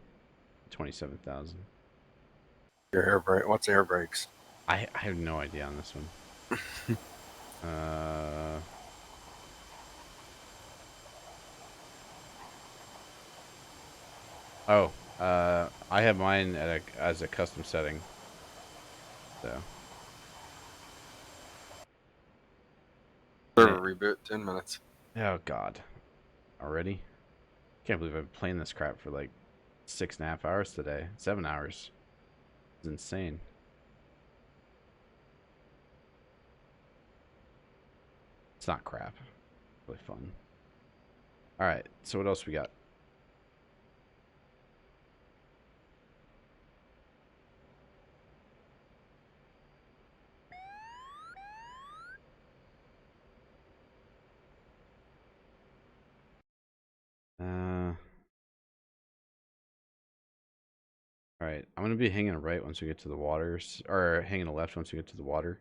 27,000. Your air brake. What's air brakes? I have no idea on this one. Oh, I have mine at as a custom setting. So. Server reboot. 10 minutes. Oh god, already? Can't believe I've been playing this crap for like 6.5 hours today. 7 hours. It's insane. It's not crap. Really fun. All right. So what else we got? All right. I'm gonna be hanging a right once we get to the waters, or hanging a left once we get to the water.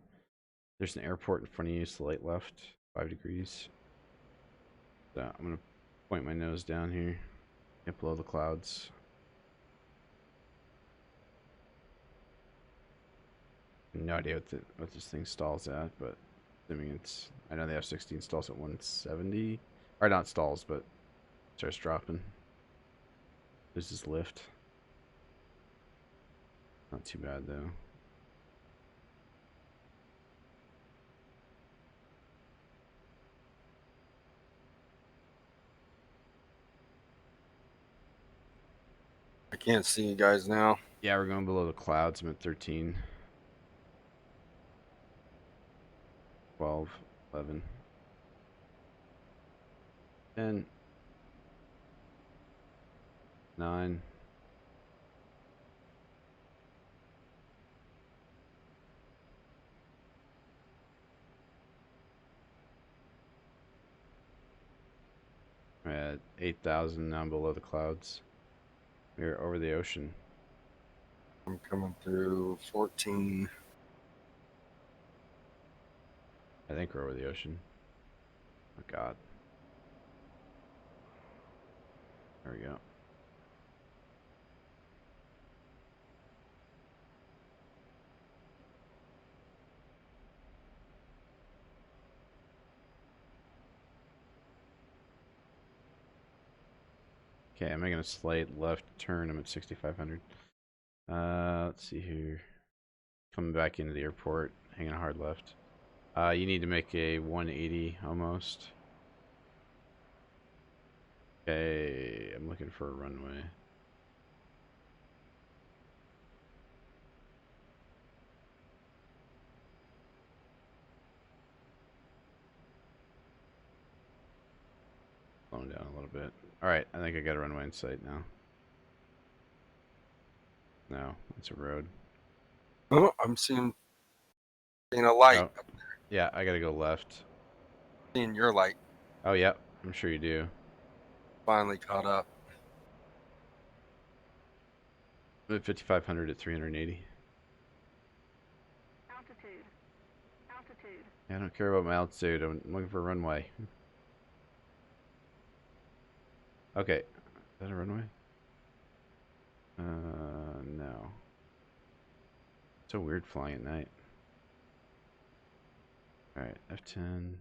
There's an airport in front of you. Slight left, 5 degrees. So I'm gonna point my nose down here, get below the clouds. No idea what this thing stalls at, but assuming it's, I know the F-16 stalls at 170, or not stalls, but starts dropping. There's this lift. Not too bad though. I can't see you guys now. Yeah, we're going below the clouds. I'm at 13, 12, 11, 10, 9. We're at 8,000 now below the clouds. We're over the ocean. I'm coming through 14. I think we're over the ocean. Oh god. There we go. Okay, I'm making a slight left turn. I'm at 6,500. Let's see here. Coming back into the airport, hanging a hard left. You need to make a 180 almost. Okay, I'm looking for a runway. slowing down a little bit. All right, I think I got a runway in sight now. No, it's a road. Oh, I'm seeing a light. Oh, yeah, I gotta go left. Seeing your light. Oh, yeah, I'm sure you do. Finally caught up. I'm at 5,500 at 380. Altitude. Altitude. Yeah, I don't care about my altitude. I'm looking for a runway. Okay, is that a runway? No. It's so weird flying at night. Alright, F10.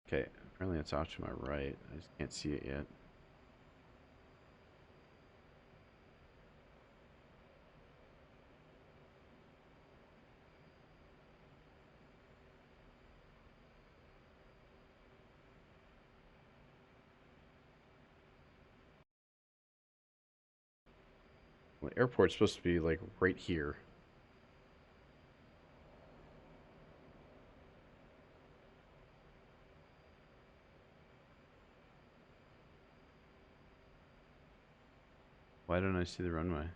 Okay, apparently it's off to my right. I just can't see it yet. Well, the airport's supposed to be like right here. Why don't I see the runway?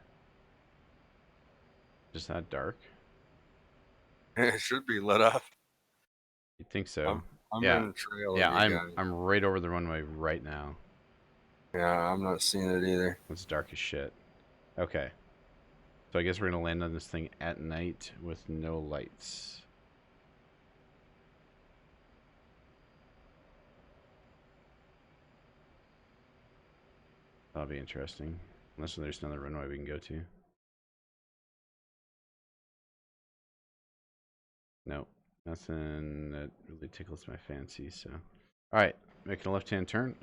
Just that dark? It should be lit up. You'd think so. I'm Yeah. in trail Yeah, of you guys. I'm right over the runway right now. Yeah, I'm not seeing it either. It's dark as shit. Okay. So I guess we're gonna land on this thing at night with no lights. That'll be interesting. Unless there's another runway we can go to. Nope. Nothing that really tickles my fancy, so. Alright, making a left-hand turn.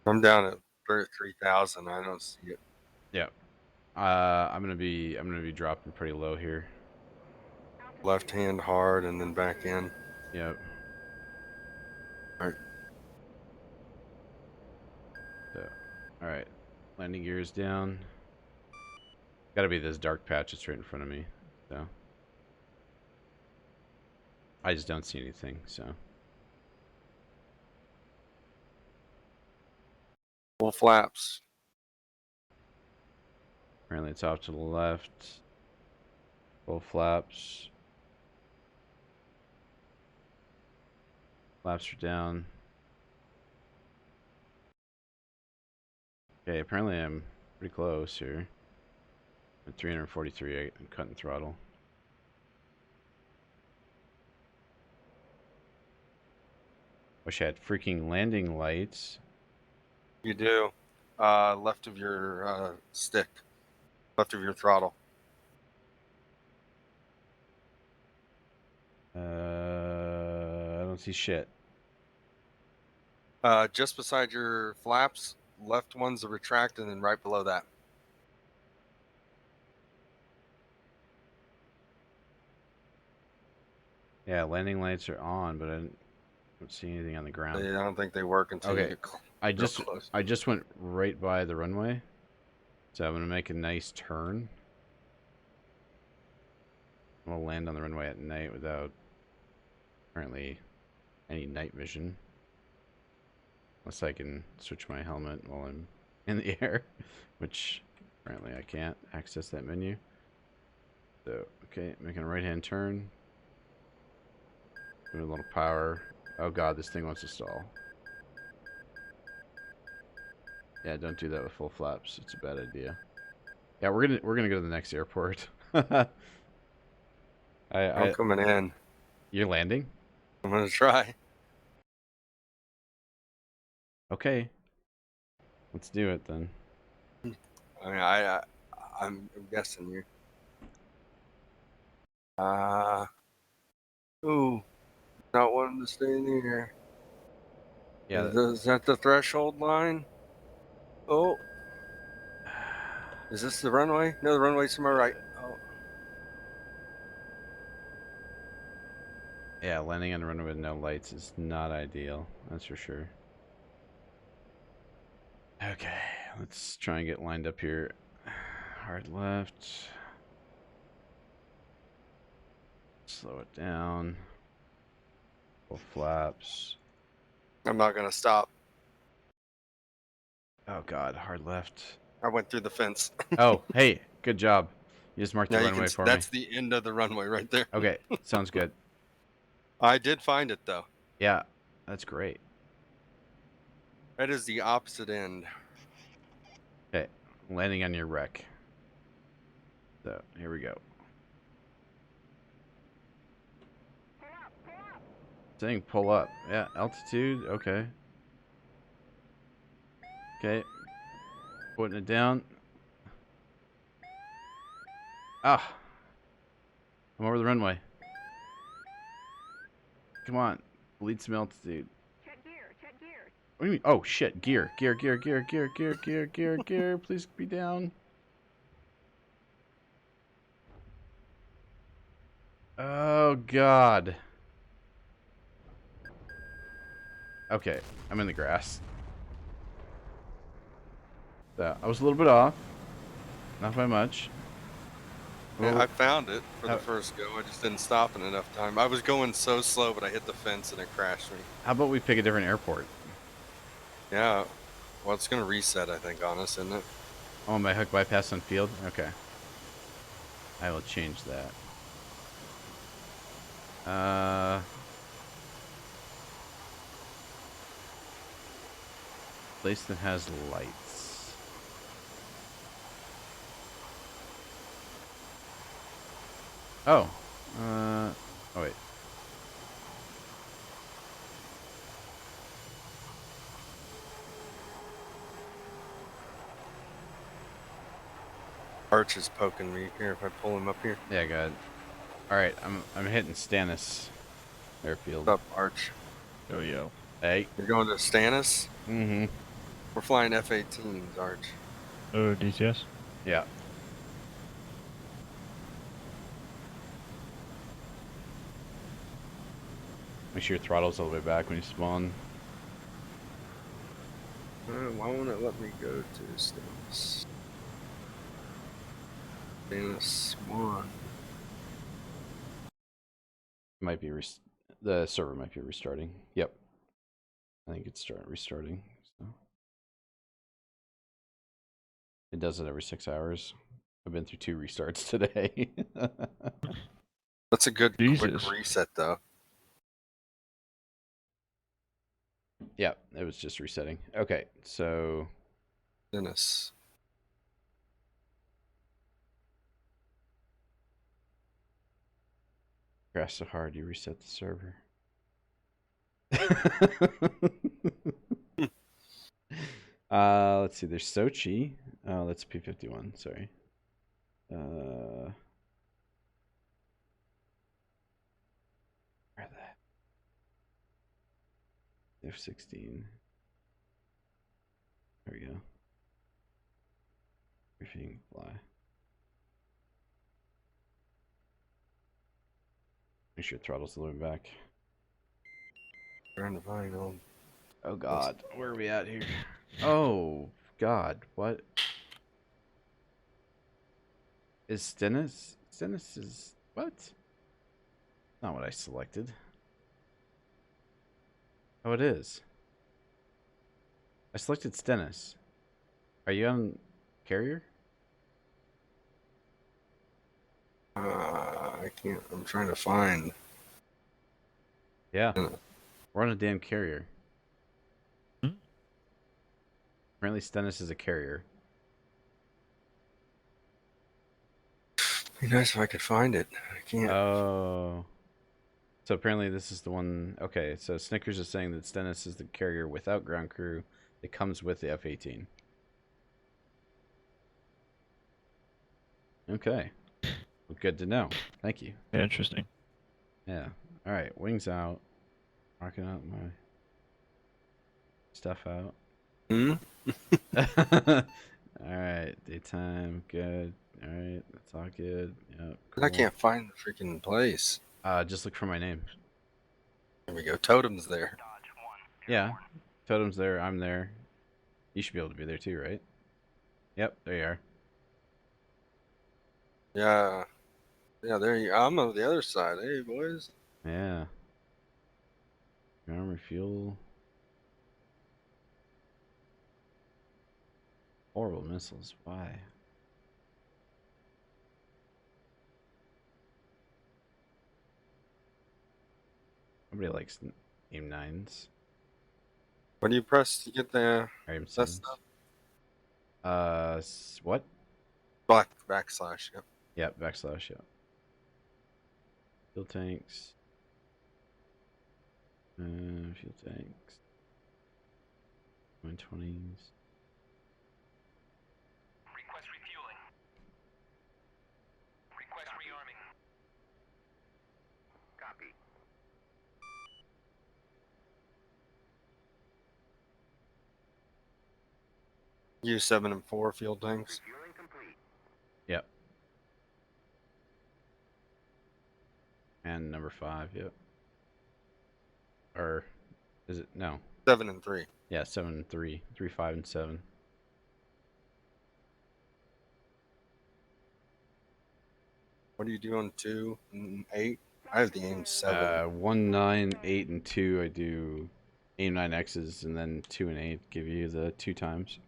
I'm down at 3,000. I don't see it. Yep. I'm gonna be dropping pretty low here. Left hand hard and then back in. Yep. All right. So, alright. Landing gears down. Gotta be this dark patch that's right in front of me. So I just don't see anything, so. Full flaps. Apparently it's off to the left. Full flaps. Flaps are down. Okay, apparently I'm pretty close here. At 343, I'm cutting throttle. Wish I had freaking landing lights. You do. Left of your stick. Left of your throttle. I don't see shit. Just beside your flaps. Left one's a retract, and then right below that. Yeah, landing lights are on, but I don't see anything on the ground. I don't think they work until you Okay, get close. I just went right by the runway, so I'm gonna make a nice turn. We'll land on the runway at night without apparently any night vision, unless I can switch my helmet while I'm in the air, which apparently I can't access that menu. So okay, making a right-hand turn. Doing a little power. Oh god, this thing wants to stall. Yeah, don't do that with full flaps. It's a bad idea. Yeah, we're gonna go to the next airport. I'm coming in. You're landing? I'm gonna try. Okay. Let's do it then. I mean, I'm guessing you. Ooh, not wanting to stay in the air. Yeah. Is that the threshold line? Oh, is this the runway? No, the runway's to my right. Oh, Yeah, landing on a runway with no lights is not ideal. That's for sure. Okay, let's try and get lined up here. Hard left. slow it down. Full flaps. I'm not gonna stop. Oh god, hard left. I went through the fence. Oh, hey, good job. You just marked the Now you can. runway for me. That's the end of the runway right there. Okay, sounds good. I did find it though. Yeah, that's great. That is the opposite end. Okay, landing on your wreck. So, here we go. Saying pull up. Yeah, altitude, okay. Okay. Putting it down. Ah! I'm over the runway. Come on. Bleed some altitude. Check gear, check gear. What do you mean? Oh, shit. Gear. Gear, gear, gear, gear, gear, gear, gear, gear. Please be down. Oh, God. Okay. I'm in the grass. So, I was a little bit off. Not by much. Yeah, I found it for the first go. I just didn't stop in enough time. I was going so slow, but I hit the fence and it crashed me. How about we pick a different airport? Yeah. Well, it's gonna reset, I think, on us, isn't it? Oh, my hook bypass on field? Okay. I will change that. Place that has lights. Oh. Oh, wait. Arch is poking me here if I pull him up here. Yeah, good. Alright, I'm hitting Stannis Airfield. What's up, Arch? Oh, yo. Hey. You're going to Stannis? Mm-hmm. We're flying F-18s, Arch. Oh, DCS? Yeah. Make sure your throttle's all the way back when you spawn. Why won't it let me go to Stannis? Stannis 1. Might be the server might be restarting. Yep. I think it's restarting. So. It does it every 6 hours. I've been through 2 restarts today. That's a good Jesus. quick reset, though. Yeah, it was just resetting. Okay, so Dennis. crash so hard you reset the server. Let's see. There's Sochi. Oh, that's P-51. Sorry. Where the F-16. There we go. Everything fly. Make sure throttle's a little bit back. Trying to find them. Oh God, where are we at here? Oh God, what? Is Stennis? Stennis is what? Not what I selected. Oh, it is. I selected Stennis. Are you on carrier? I can't. I'm trying to find. Yeah. We're on a damn carrier. Hmm? Apparently Stennis is a carrier. Be nice if I could find it. I can't. Oh. So apparently this is the one. Okay, so Snickers is saying that Stennis is the carrier without ground crew that comes with the F-18. Okay. Well, good to know. Thank you. Yeah, interesting. Yeah. All right. Wings out. Marking out my stuff out. Hmm? All right. Daytime. Good. All right. That's all good. Yep. I Cool. can't find the freaking place. Just look for my name. There we go. Totem's there. Yeah. Totem's there. I'm there. You should be able to be there too, right? Yep. There you are. Yeah. Yeah, there you. I'm on the other side. Hey, boys. Yeah. Ground refuel. Horrible missiles. Why? Nobody likes aim 9s. What do you press to get the Or aim that 7s. stuff? What? Backslash. Yep. Yeah, backslash, yeah. Fuel tanks. Fuel tanks. 120s. Request refueling. Request rearming. Copy. U7 and 4 field tanks. Refueling complete. Yep. And number 5, yep. Or is it? No. 7 and 3. Yeah, 7 and 3. 3, 5, and 7. What are you doing? 2 and 8. I have the aim 7. 1, 9, 8, and 2. I do aim 9Xs, and then 2 and 8 give you the 2 times.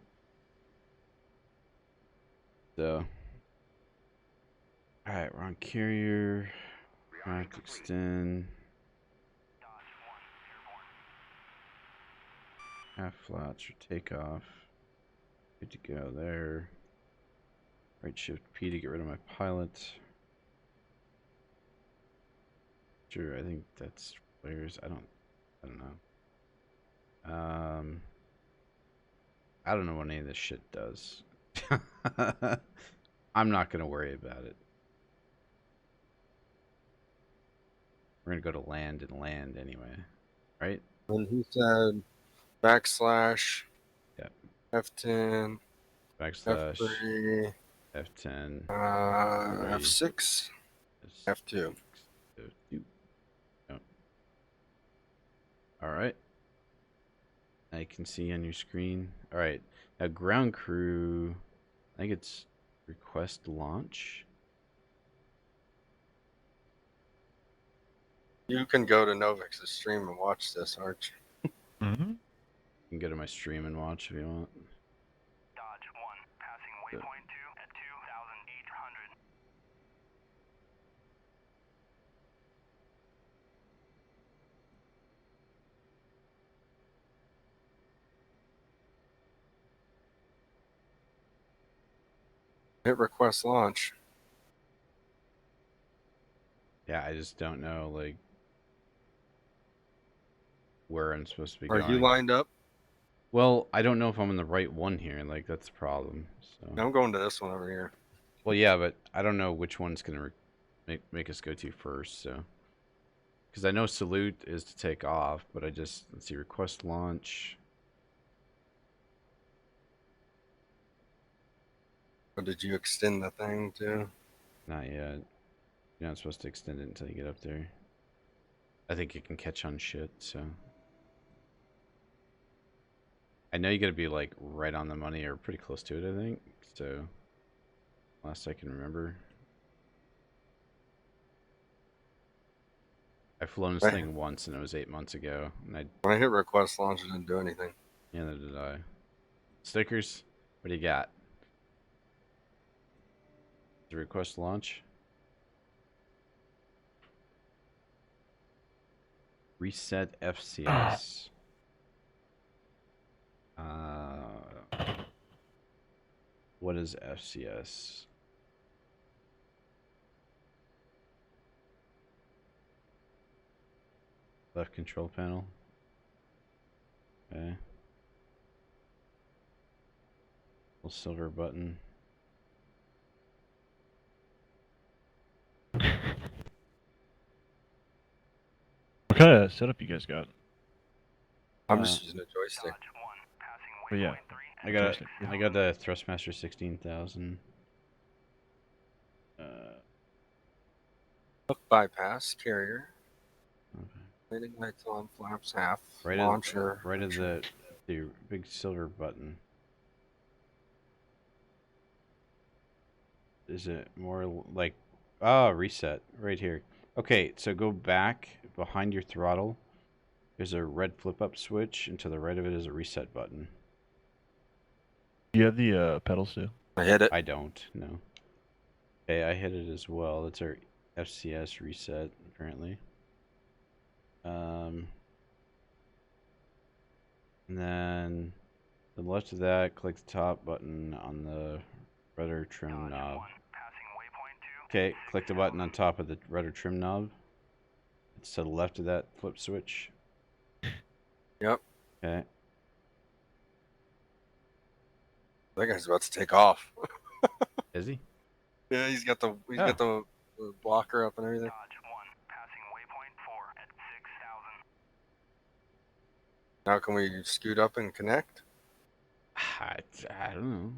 So, alright, we're on carrier. Rack extend. Half flats for takeoff. Good to go there. Right shift P to get rid of my pilot. Sure, I think that's flares. I don't know. I don't know what any of this shit does. I'm not gonna worry about it. We're gonna go to land and land anyway, right? And he said backslash. Yeah. F10. Backslash F3. F10. F6. F2. F2. Yep. All right. I can see on your screen. All right. Now ground crew. I think it's request launch. You can go to Novix's stream and watch this, Arch. Mm-hmm. You can go to my stream and watch if you want. Dodge 1. Passing waypoint 2 at 2,800. Hit request launch. Yeah, I just don't know like where I'm supposed to be Are going. you lined up? Well, I don't know if I'm in the right one here. Like that's the problem. So. I'm going to this one over here. Well, yeah, but I don't know which one's gonna make us go to first. So, because I know salute is to take off, but let's see, request launch. Or did you extend the thing too? Not yet. You're not supposed to extend it until you get up there. I think it can catch on shit. So. I know you gotta be like right on the money or pretty close to it, I think. So, last I can remember. I've flown this Right. thing once and it was 8 months ago. And When I hit request launch, it didn't do anything. neither did I. Stickers? What do you got? The request launch? Reset FCS. What is FCS? Left control panel. Okay. Little silver button. What kind of setup you guys got? I'm just using a joystick. Dodge 1. Passing Oh, yeah. waypoint 3 at I got the Thrustmaster 16,000. Hook bypass carrier. Okay. Landing lights on, flaps half. Right Launcher. of the big silver button. Is it more like Oh, reset right here. Okay, so go back behind your throttle. There's a red flip up switch, and to the right of it is a reset button. You have the pedals too. I hit it. I don't, no. Okay, I hit it as well. That's our FCS reset, apparently. And then to the left of that, click the top button on the rudder trim knob. Okay, click the button on top of the rudder trim knob. It's to the left of that flip switch. Yep. Okay. That guy's about to take off. Is he? Yeah, he's got the the blocker up and everything. Dodge 1, passing waypoint 4 at 6,000. Now can we scoot up and connect? I don't know.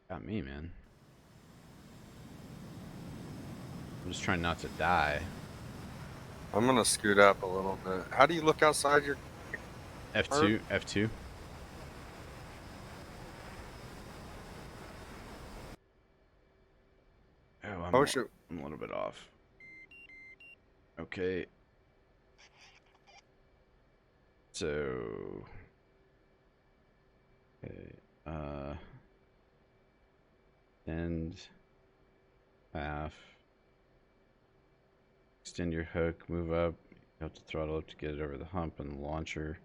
Got me, man. I'm just trying not to die. I'm gonna scoot up a little bit. How do you look outside your? F2, F2. Oh, Oh shoot! I'm a little bit off. Okay. So. Okay. End. Half. Extend your hook. Move up. You have to throttle up to get it over the hump and the launcher.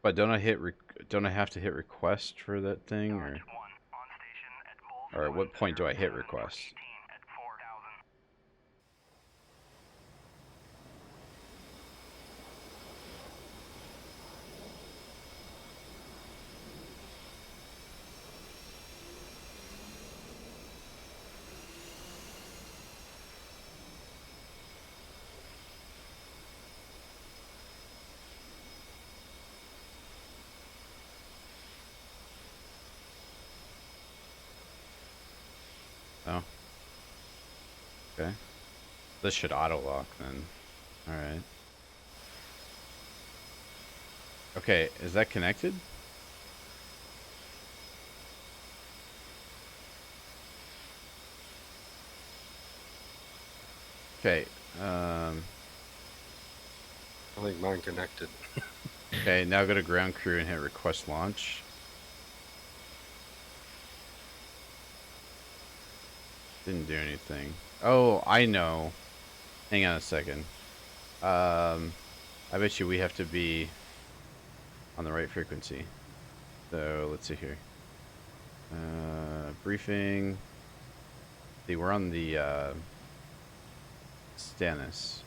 But don't I have to hit request for that thing, or? Dodge 1, on station at Or at what point do I hit request? 18 at 4,000. Oh. Okay. This should auto lock then. Alright. Okay, is that connected? Okay. I think mine connected. Okay, now go to ground crew and hit request launch. Didn't do anything. Oh, I know. Hang on a second. I bet you we have to be on the right frequency. So let's see here. Briefing. See, we're on the Stannis.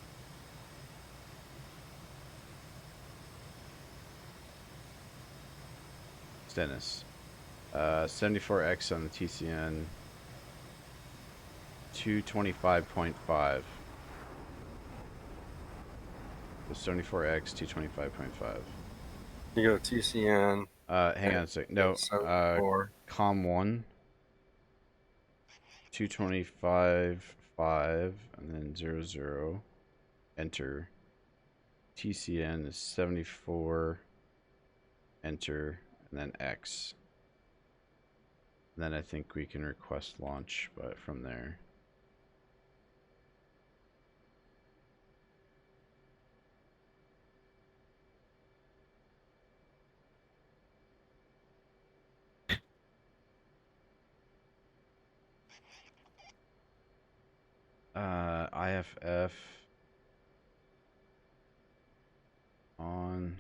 Stennis. 74X on the TCN. 225.5. So 74X, 225.5. You go TCN. Hang on a sec. No, 74. COM 1. 225.5, and then 00. Enter. TCN is 74. Enter, and then X. And then I think we can request launch, but from there. IFF on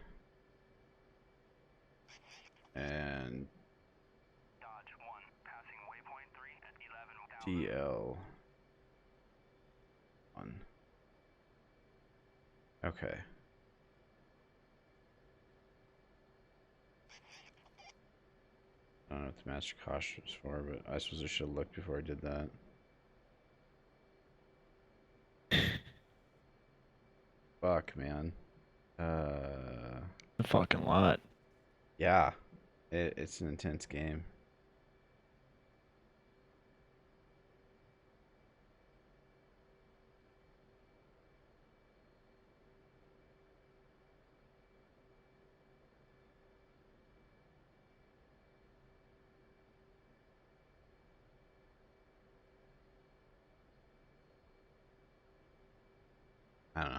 and Dodge 1, passing waypoint 3 at 11,000. DL on. Okay. I don't know what the master caution was for, but I suppose I should have looked before I did that. Fuck, man. A fucking lot. Yeah. It's an intense game. I don't know.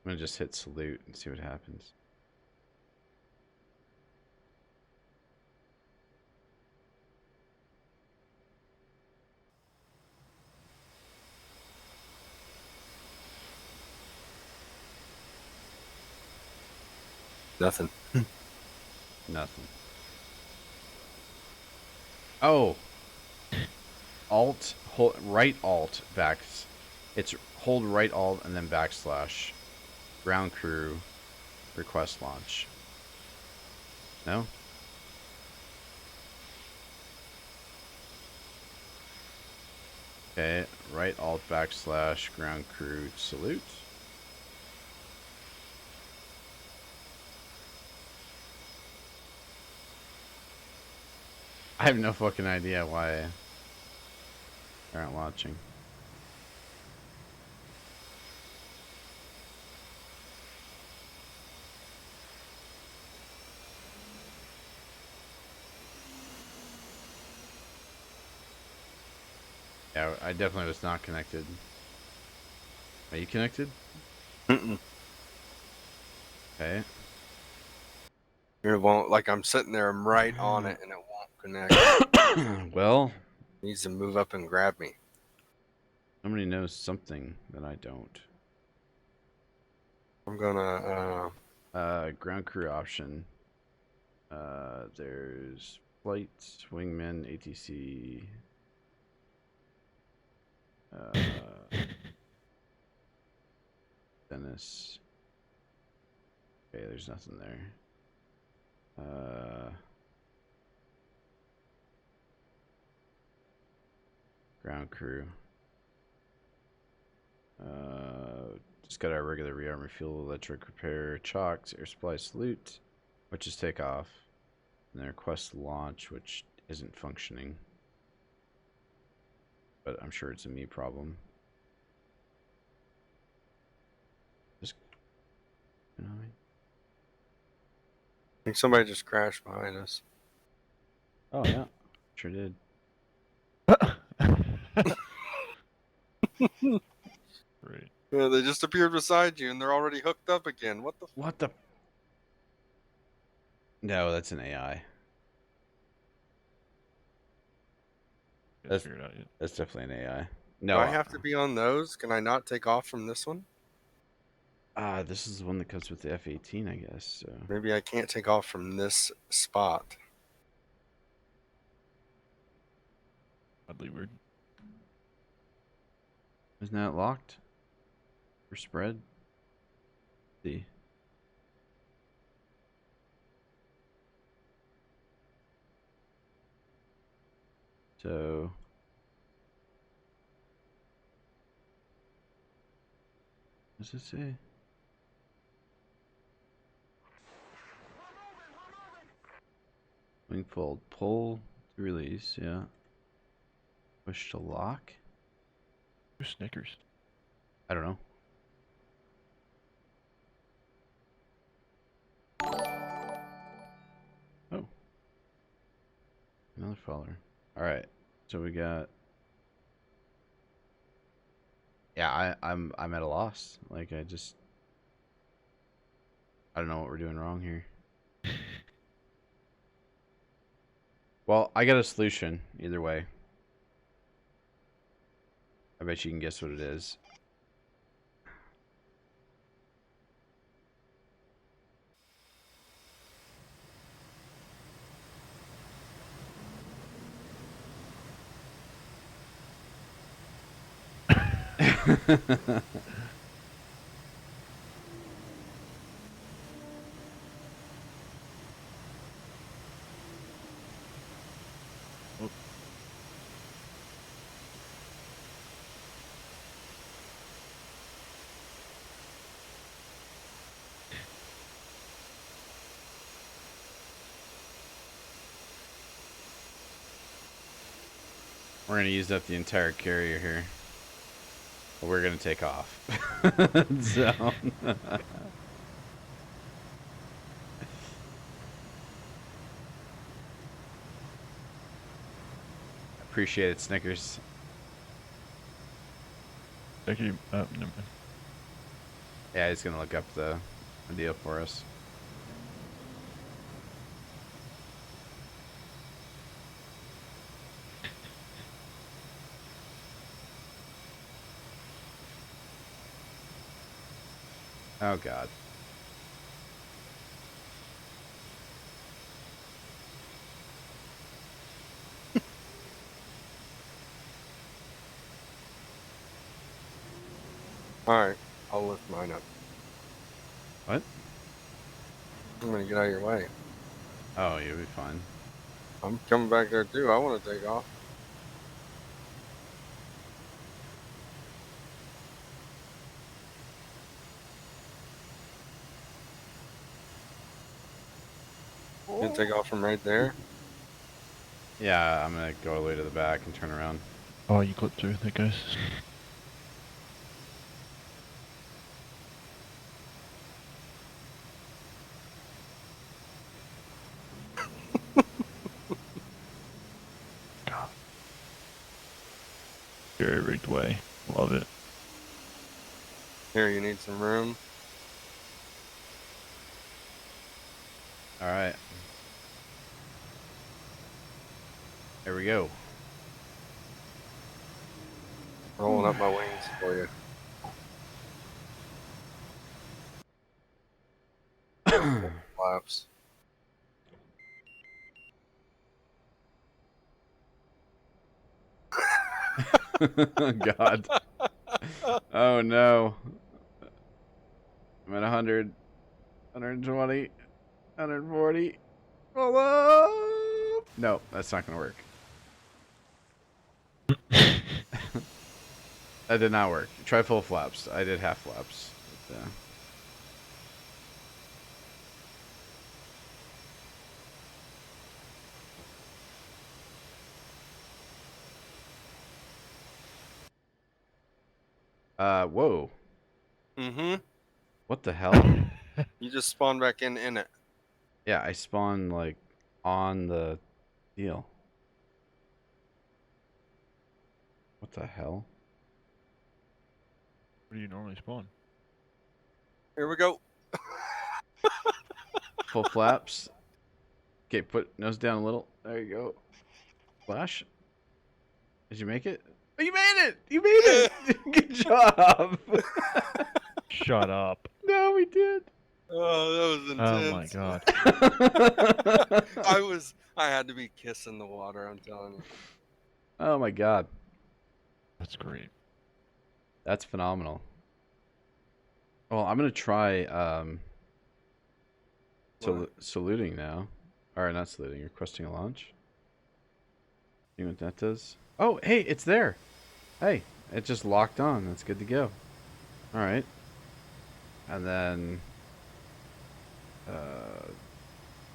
I'm gonna just hit salute and see what happens. Nothing. Nothing. Oh. Alt, hold, right alt, backs. It's hold right alt and then backslash. Ground crew, request launch. No? Okay, right alt backslash ground crew salute. I have no fucking idea why they aren't launching. Yeah, I definitely was not connected. Are you connected? Mm-mm. Okay. It won't. Like I'm sitting there, I'm right on it, and it won't connect. Well, It needs to move up and grab me. somebody knows something that I don't. I'm gonna. Ground crew option. There's flight, wingman, ATC. Dennis. Okay, there's nothing there. Ground crew. Just got our regular rearm refuel, electric repair, chocks, air supply salute, which is takeoff, and then request launch, which isn't functioning. But I'm sure it's a me problem. Just, you know what I mean? I think somebody just crashed behind us. Oh yeah, sure did. Right. Yeah, they just appeared beside you, and they're already hooked up again. What the? What the? No, that's an AI. Gotta figure it out yet. That's definitely an AI. Do No, I have to be on those? Can I not take off from this one? this is the one that comes with the F-18, I guess. So. Maybe I can't take off from this spot. Oddly weird. Isn't that locked? For spread? See. So. What does it say? Wing fold. Pull to release, yeah. Push to lock? Who's Snickers? I don't know. Oh. Another follower. Alright. So we got. Yeah, I'm at a loss. Like I don't know what we're doing wrong here. Well, I got a solution either way. I bet you can guess what it is. Oh. We're gonna use up the entire carrier here. But we're gonna take off. So appreciate it, Snickers. Actually, never mind. Yeah, he's gonna look up the deal for us. Oh God. All right, I'll lift mine up. What? I'm gonna get out of your way. Oh, you'll be fine. I'm coming back there too. I want to take off. You gonna take off from right there? Yeah, I'm gonna go all the way to the back and turn around. Oh, you clipped through. That goes. God. Very rigged way. Love it. Here, you need some room. All right. There we go. Rolling up my wings for you. Flaps. God. Oh no. I'm at 100, 120, 140. Roll up. No, that's not gonna work. That did not work. Try full flaps. I did half flaps. But, whoa. Mm-hmm. What the hell? You just spawned back in it. Yeah, I spawned like on the deal. What the hell? Where do you normally spawn? Here we go. Full flaps. Okay, put nose down a little. There you go. Flash. Did you make it? Oh, you made it! You made it! Good job! Shut up. No, we did. Oh, that was Oh my intense. god. I had to be kissing the water, I'm telling you. Oh my god. That's great. That's phenomenal. Well, I'm gonna try What? saluting now. Or not saluting, requesting a launch. See what that does. Oh, hey, it's there. Hey, it just locked on. That's good to go. Alright. And then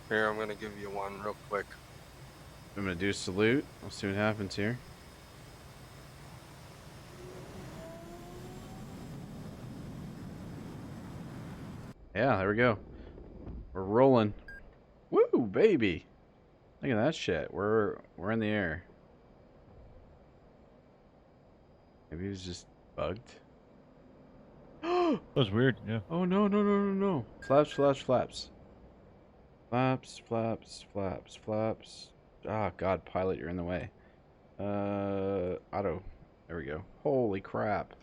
Here, I'm gonna give you one real quick. I'm gonna do salute. We'll see what happens here. Yeah, there we go. We're rolling. Woo, baby. Look at that shit. We're in the air. Maybe it was just bugged. That was weird, yeah. Oh no no no no no. Flaps, flaps, flaps. Flaps, flaps, flaps, flaps. Ah, God, pilot, you're in the way. Auto. There we go. Holy crap.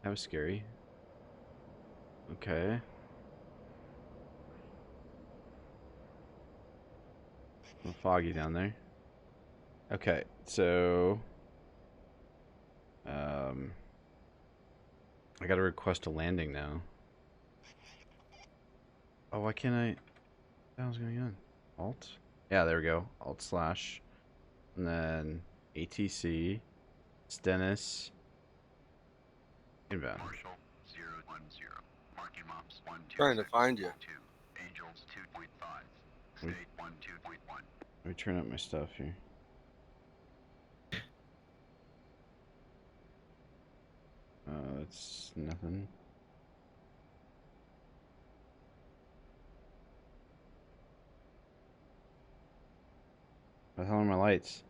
That was scary. Okay. A little foggy down there. Okay, so I gotta request a landing now. Oh, why can't I? What the hell's going on? Alt? Yeah, there we go. Alt slash. And then ATC. Stennis. Inbound. Marshall 010. Marking maps 1 2 Trying to find you. 2. Angels 2.5. Wait. State 1 2.1. Let me turn up my stuff here. That's nothing. What the hell are my lights?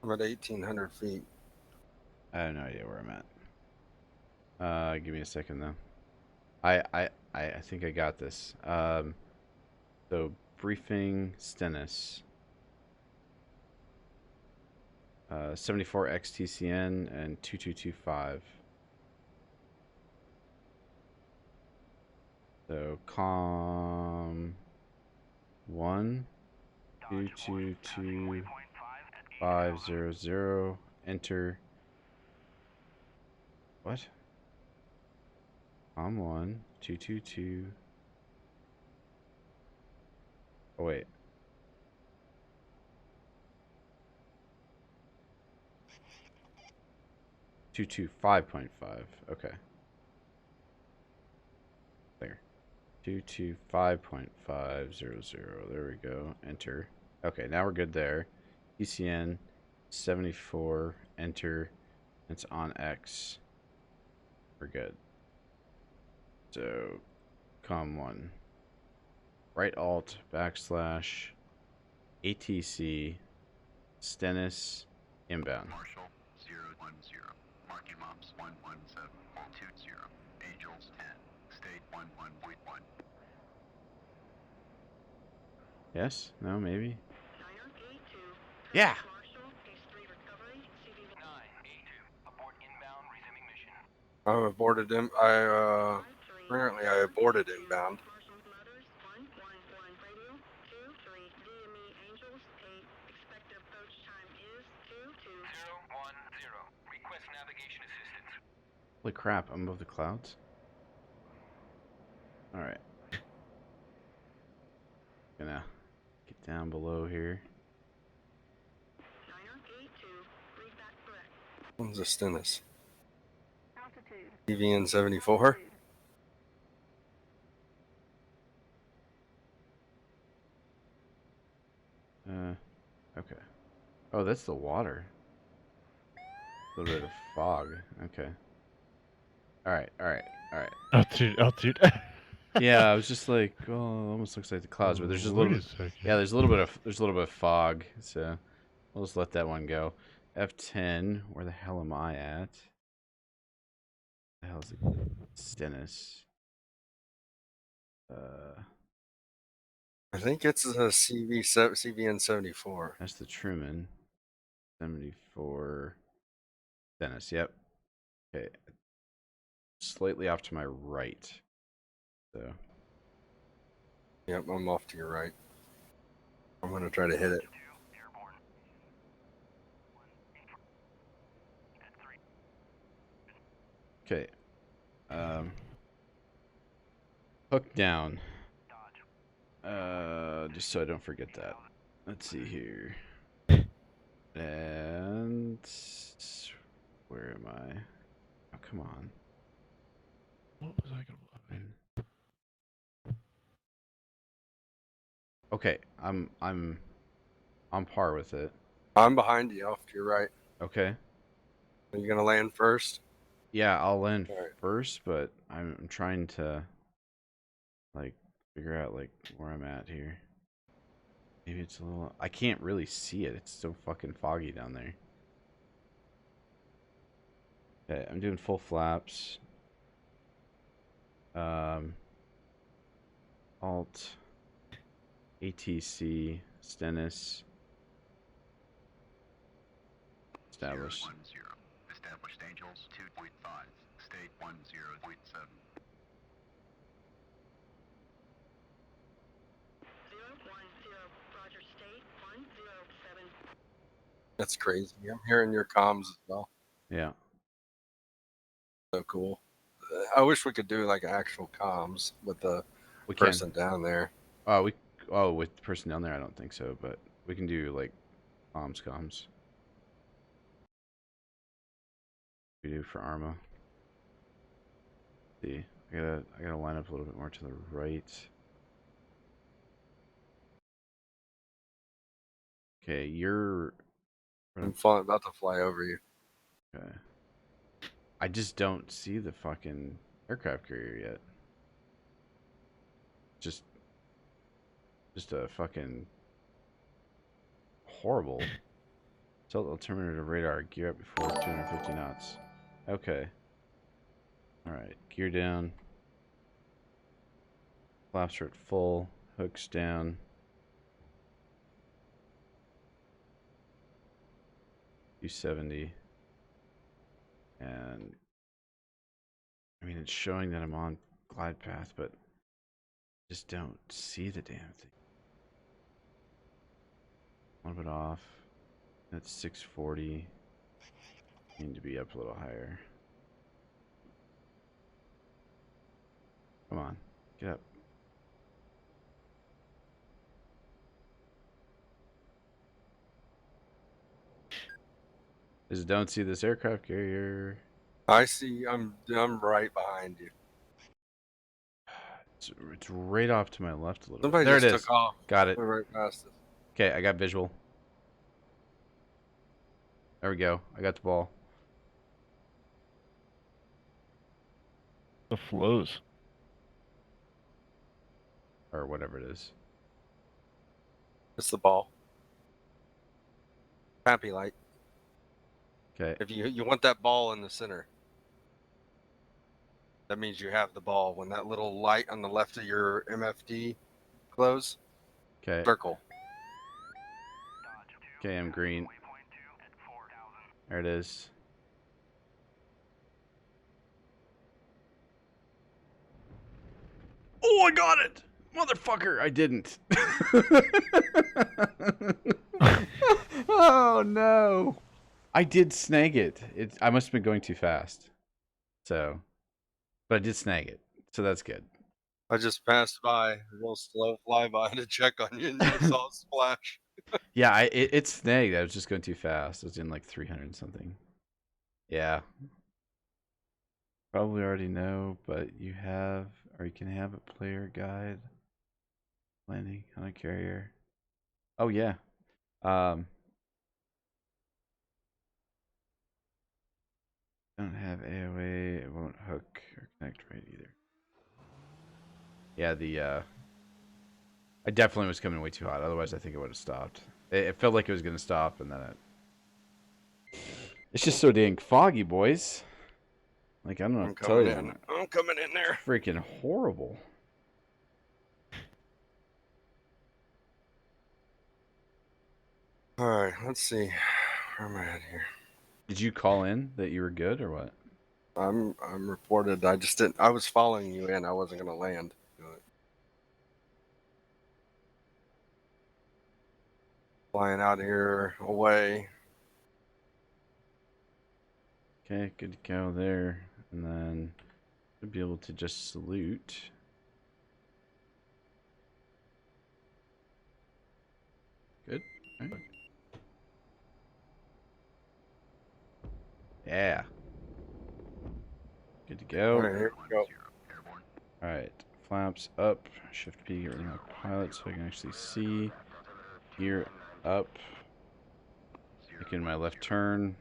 I'm at 1,800 feet. I have no idea where I'm at. Give me a second though. I think I got this. So briefing Stennis. 74 XTCN and 2225. So com 1 222500 enter. What? Com 1 222. Oh wait. Two two 5.5. Okay. There. 225.500. There we go. Enter. Okay, now we're good there. ECN 74. Enter. It's on X. We're good. So, com1. Right alt backslash ATC Stennis inbound. Marshall 010. Marking Moms 117.20. Angels 10. State 11.1. Yes? No? Maybe? Niner A2. Yeah! Marshall, Phase 3 recovery, CV 9 A2. Abort inbound. Resuming mission. I aborted him. Apparently I aborted inbound. Marshall's Mothers 111 radio 23 DME Angels 8. Expected approach time is 22. 010. Request navigation assistance. Holy crap, I'm above the clouds? Alright. Gonna get down below here. Niner A2. Read back correct. When's the Stennis? Altitude. TVN 74. Okay. Oh, that's the water. A little bit of fog. Okay. Alright. Altitude, altitude. Yeah, I was just like, oh, it almost looks like the clouds, but there's just a little Wait bit. second. Yeah, there's a little bit of fog, so we'll just let that one go. F10. Where the hell am I at? The hell is it? Stennis. I think it's a CVN 74. That's the Truman. 74. Stennis. Yep. Okay. Slightly off to my right. So. Yep, I'm off to your right. I'm gonna try to hit it. Airborne. At 3. Okay. Hook down. Just so I don't forget that. Let's see here. And where am I? Oh, come on. What was I gonna Okay, I'm on par with it. I'm behind you, off to your right. Okay. Are you gonna land first? Yeah, I'll land Alright. first, but I'm trying to like figure out like where I'm at here. Maybe it's a little. I can't really see it. It's so fucking foggy down there. Okay, I'm doing full flaps. Alt ATC Stennis established. 010. Established Angels 2.5. State 10.7. 010. Roger state 107. That's crazy. I'm hearing your comms as well. Yeah. So cool. I wish we could do like actual comms with the We can. person down there. With the person down there, I don't think so, but we can do like comms. We do for Arma. See, I gotta line up a little bit more to the right. Okay, you're. I'm about to fly over you. Okay. I just don't see the fucking aircraft carrier yet. Just a fucking horrible Tilt altimeter radar. Gear up before 250 knots. Okay. Alright. Gear down. Flaps are at full. Hooks down. $270. And I mean, it's showing that I'm on glide path, but I just don't see the damn thing. A little bit off. That's 640. Need to be up a little higher. Come on, get up. Just don't see this aircraft carrier. I see. I'm right behind you. It's right off to my left a little Somebody bit. There just it is. took off. Got it. We're right past us. Okay, I got visual. There we go. I got the ball. The flows. Or whatever it is. It's the ball. Happy light. Okay. If you want that ball in the center, that means you have the ball. When that little light on the left of your MFD glows, Okay. circle. Okay, I'm green. There it is. Oh, I got it! Motherfucker, I didn't. Oh, no. I did snag it. I must have been going too fast. So, but I did snag it. So that's good. I just passed by, a real slow flyby to check on you, and I saw a splash. Yeah, it snagged. I was just going too fast. I was in like 300 and something. Yeah. Probably already know, but you have, or you can have a player guide. Landing on a carrier. Oh, yeah. Don't have AOA. It won't hook or connect right either. Yeah, I definitely was coming way too hot. Otherwise, I think it would have stopped. It felt like it was going to stop, and then it's just so dang foggy, boys. Like, I don't know I'm what to tell coming you. in. I'm coming in there. Freaking horrible. All right, let's see. Where am I at here? Did you call in that you were good or what? I'm reported. I just didn't. I was following you in. I wasn't gonna land. Flying out here away. Okay, good to go there. And then should be able to just salute. Good. All right. Yeah. Good to go. All right, here we go. Alright. Flaps up. Shift P, get rid of my pilot so I can actually see. Gear up. Making my left turn.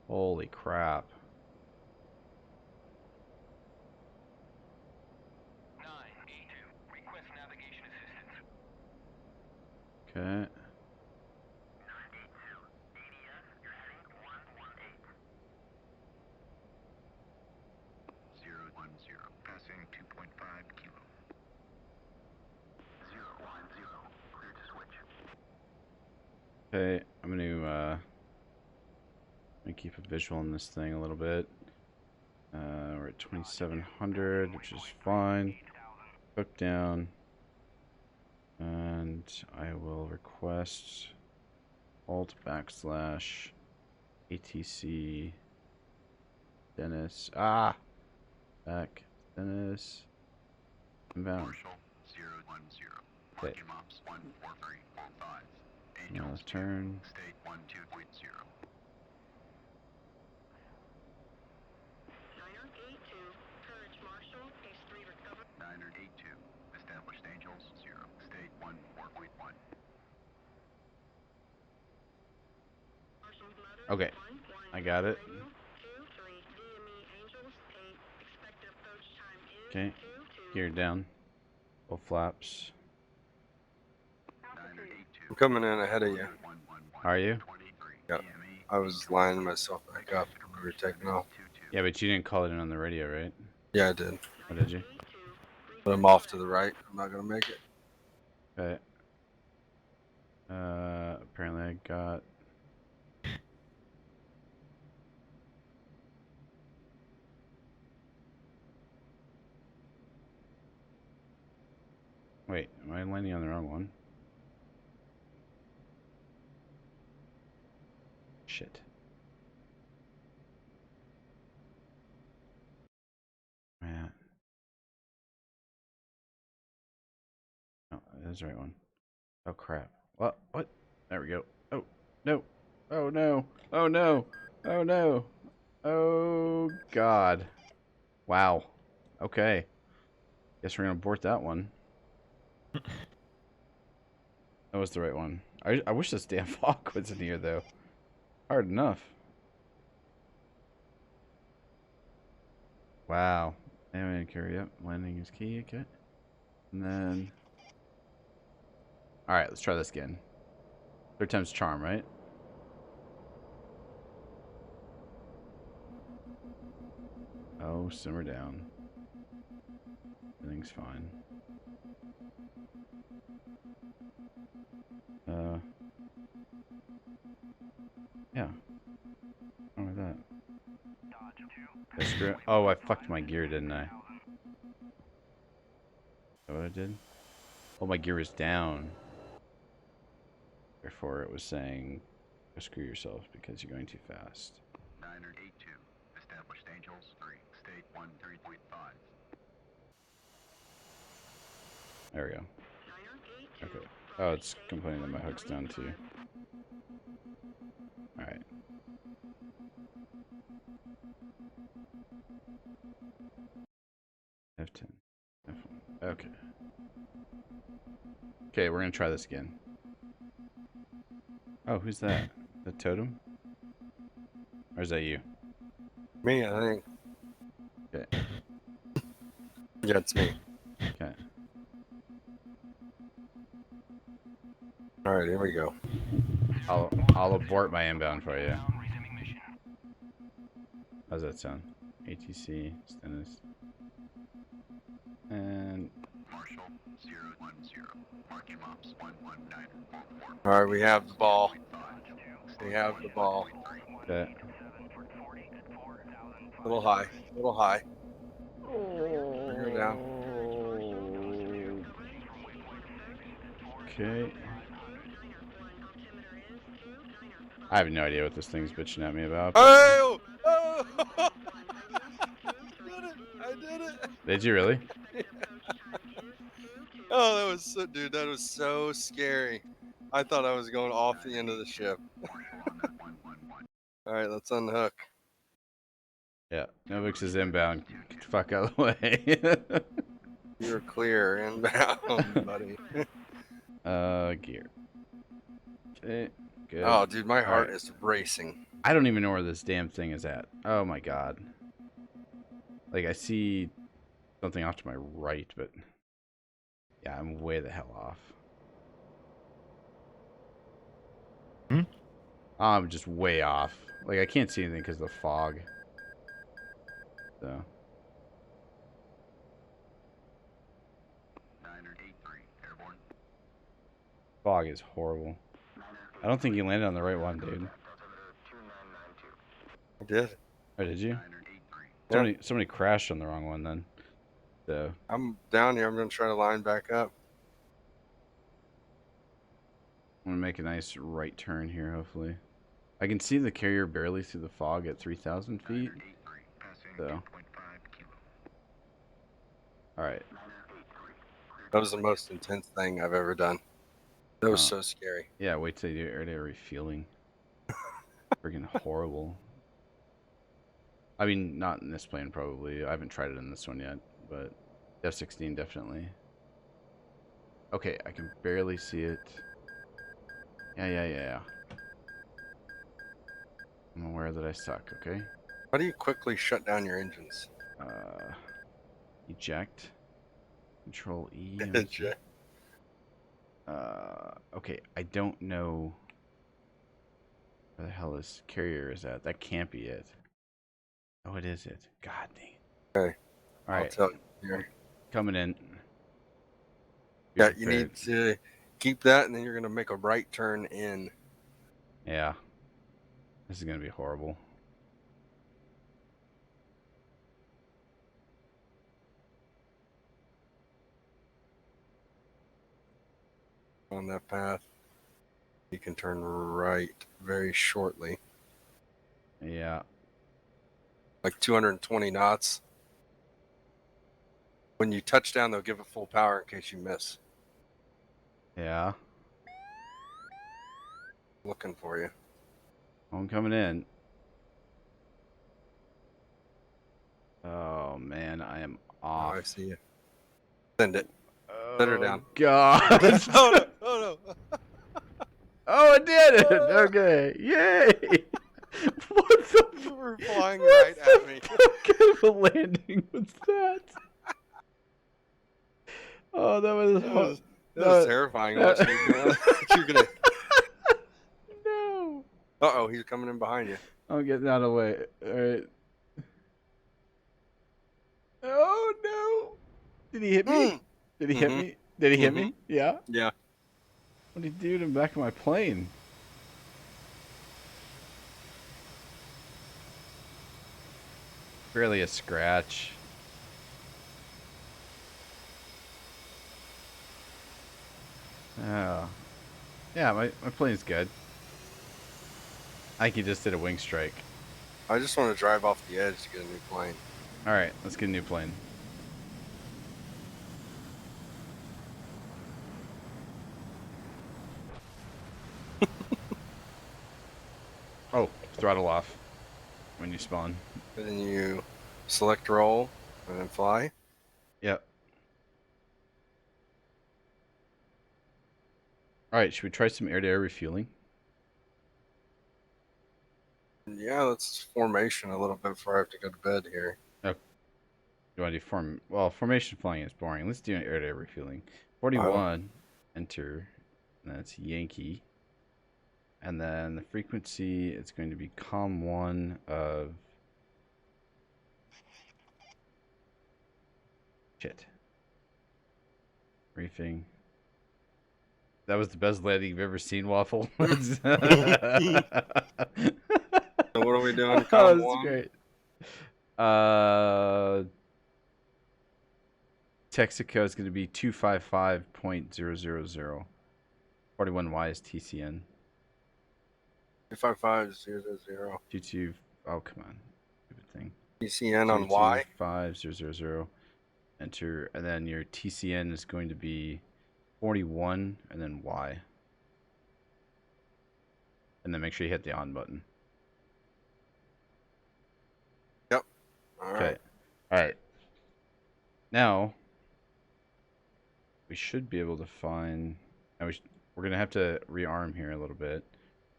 Holy crap. Okay. Passing 2.5 kilo. 010, clear to switch. Okay, I'm gonna keep a visual on this thing a little bit. We're at 2700, which is fine. Hook down. And I will request alt / ATC Dennis. Ah! Back. Dennis. Inbound. Marshall 010. Okay. Marking mops 14345. Now Angels turn. state 12.0. 982, Courage Marshall, Phase 3 recovered. 982. Established Angels 0. State 14.1. Marshall's mother, Okay. 1-1, I got it. radio, 2-3, DME Angels, 8, expected approach time is Okay. 2-2. Gear down. Full flaps. 982. I'm coming in ahead of you. Are you? Yep. I was lining myself back up when we were taking off. Yeah, but you didn't call it in on the radio, right? Yeah, I did. Or did you? But I'm off to the right. I'm not gonna make it. Okay. Apparently I got... Wait, am I landing on the wrong one? Shit. Man. Oh, that's the right one. Oh, crap. What? What? There we go. Oh, no. Oh, no. Oh, no. Oh, no. Oh, God. Wow. Okay. Guess we're gonna abort that one. That was the right one. I wish this damn fog was in here, though. Hard enough. Wow. Anyway, carry up. Landing is key. Okay. And then... Alright, let's try this again. Third time's charm, right? Oh, simmer down. Everything's fine. Yeah. Oh, like that. Did I screw it? Oh, I fucked my gear, didn't I? Is that what I did? Oh, my gear is down. Therefore, it was saying, go screw yourself because you're going too fast. 982. Established Angels 3. State 13.5. There we go. Okay. Oh, it's complaining that my hook's down too. Alright. F10. F1. Okay. Okay, we're gonna try this again. Oh, who's that? The totem? Or is that you? Me, I think. Okay. Yeah, it's me. Okay. All right, here we go. I'll abort my inbound for you. How's that sound? ATC, Stennis. And Marshall 010. Marking ops 11944. All right, we have the ball. We have the ball. that. A little high. A little high. Bring her down. Okay. I have no idea what this thing's bitching at me about. Oh! Oh! I did it! Did you really? Oh, that was so, dude. That was so scary. I thought I was going off the end of the ship. All right, let's unhook. Yeah. Novix is inbound. Get the fuck out of the way. You're clear inbound, buddy. Gear. Okay. Good. Oh, dude, my heart Alright. is racing. I don't even know where this damn thing is at. Oh my god. Like, I see something off to my right, but... Yeah, I'm way the hell off. Hmm? I'm just way off. Like, I can't see anything because of the fog. So... 983. Airborne. Fog is horrible. I don't think you landed on the right one, dude. I did. Oh, did you? 983. Somebody crashed on the wrong one then. So... I'm down here. I'm going to try to line back up. I'm gonna make a nice right turn here, hopefully. I can see the carrier barely through the fog at 3,000 feet. 983. Passing So. 8.5 kilo. Alright. That was the most intense thing I've ever done. That was Oh. so scary. Yeah, wait till you do air-to-air refueling. Freaking horrible. I mean, not in this plane, probably. I haven't tried it in this one yet, but F-16 definitely. Okay, I can barely see it. Yeah. I'm aware that I suck, okay? How do you quickly shut down your engines? Eject. Control E. Eject. Okay, I don't know where the hell this carrier is at. That can't be it. Oh, it is it. God dang it. Okay, All I'll right, tell you here. coming in. Be Yeah, you need prepared. to keep that, and then you're gonna make a right turn in. Yeah. This is gonna be horrible. On that path. You can turn right very shortly, Yeah. like 220 knots. When you touch down, they'll give it full power in case you miss. Yeah. Looking for you. I'm coming in. Oh man, I am Oh, off. I see you. Send it. Set her down. God. Oh no! Oh no! Oh, I did it! Okay. Yay! What the You were flying what right the at me. fuck kind of a landing was that? Oh, that was That was terrifying watching you go. You're gonna. No. Uh oh, he's coming in behind you. I'm getting out of the way. All right. Oh no! Did he hit me? Did he hit me? Did he hit me? Yeah. Yeah. What did he do to the back of my plane? Barely a scratch. Oh. Yeah, my plane's good. I think he just did a wing strike. I just want to drive off the edge to get a new plane. Alright, let's get a new plane. Oh, throttle off when you spawn. And then you select roll and then fly. Yep. Alright, should we try some air-to-air refueling? Yeah, let's formation a little bit before I have to go to bed here. Oh, you want to do formation flying is boring. Let's do an air-to-air refueling. 41, enter, and that's Yankee. And then the frequency, it's going to be COM1 of... Shit. Briefing. That was the best landing you've ever seen, Waffle. So what are we doing? Oh, COM that's 1? great. Texaco is going to be 255.000. 41Y is TCN. 255.000. 22. Oh, come on. Stupid thing. TCN on Y. 255.000. Enter. And then your TCN is going to be 41 and then Y. And then make sure you hit the on button. Yep. All right. Okay. All right. Now, we should be able to find... We're going to have to rearm here a little bit.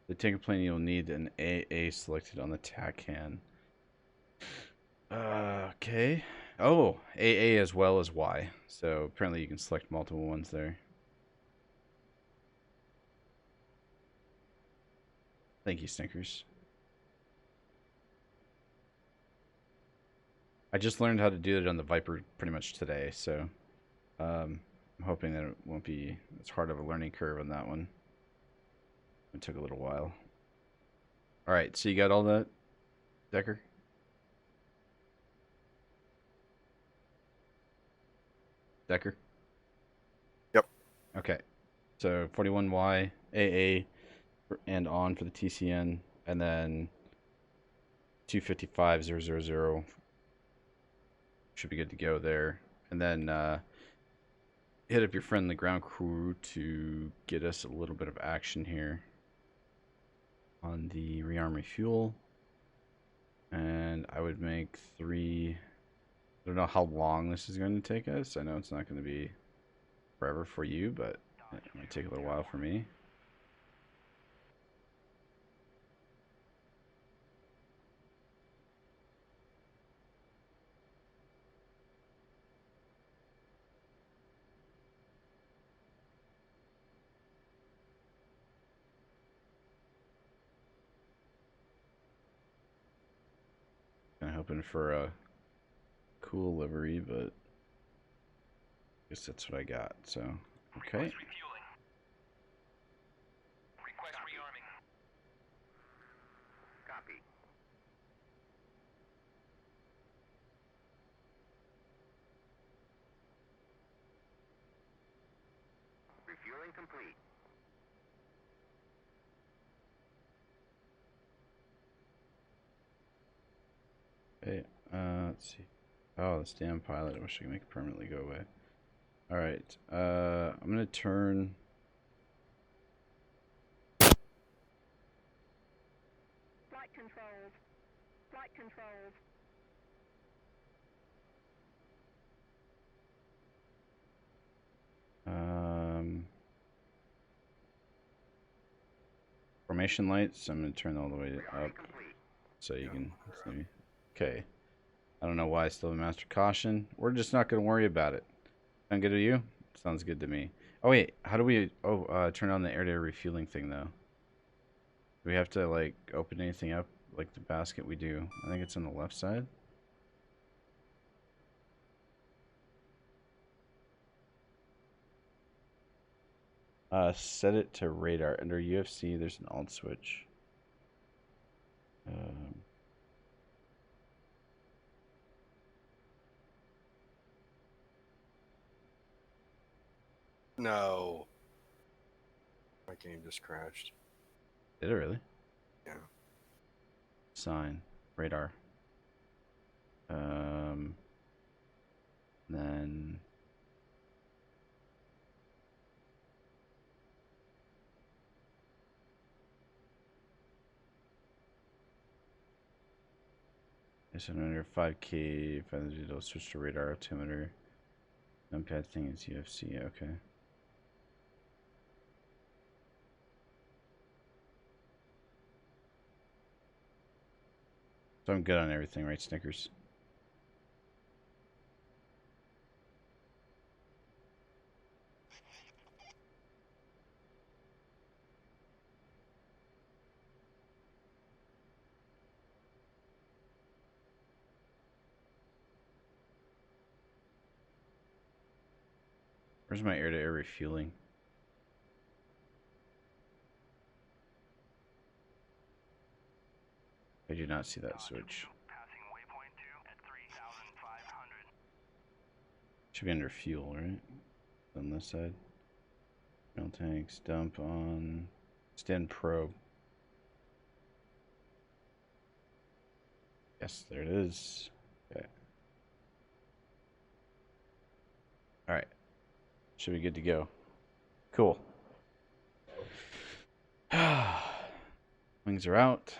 The tanker plane, you'll need an AA selected on the TACAN. Okay. Oh, AA as well as Y. So apparently you can select multiple ones there. Thank you, Snickers. I just learned how to do it on the Viper pretty much today, so I'm hoping that it won't be as hard of a learning curve on that one. It took a little while. All right, so you got all that, Decker? Decker? Yep. Okay. So 41Y, AA, and on for the TCN, and then 255.000 should be good to go there. And then hit up your friend the ground crew to get us a little bit of action here on the rearm refuel. And I would make 3. I don't know how long this is going to take us. I know it's not going to be forever for you, but it might take a little while for me. hoping for a cool livery, but I guess that's what I got. So, okay. Request refueling. Request rearming. Copy. Refueling complete. Okay, let's see. Oh, this damn pilot. I wish I could make it permanently go away. Alright, I'm gonna turn... Flight controls. Flight controls. Formation lights, I'm gonna turn all the way up so you can see me. Okay. I don't know why I still have master caution. We're just not gonna worry about it. Sound good to you? Sounds good to me. Oh wait, how do we turn on the air-to-air refueling thing though? Do we have to like open anything up like the basket we do? I think it's on the left side. Set it to radar. Under UFC, there's an alt switch. No. My game just crashed. Did it really? Yeah. Sign. Radar. Then... It's under 5K, 500 digital switch to radar altimeter. Numpad thing is UFC, okay. So I'm good on everything, right, Snickers? Where's my air-to-air refueling? I do not see that switch. Passing waypoint 2 at 3,500. Should be under fuel, right? On this side. Fuel tanks, dump on... Stand probe. Yes, there it is. Okay. Alright. Should be good to go. Cool. Wings are out.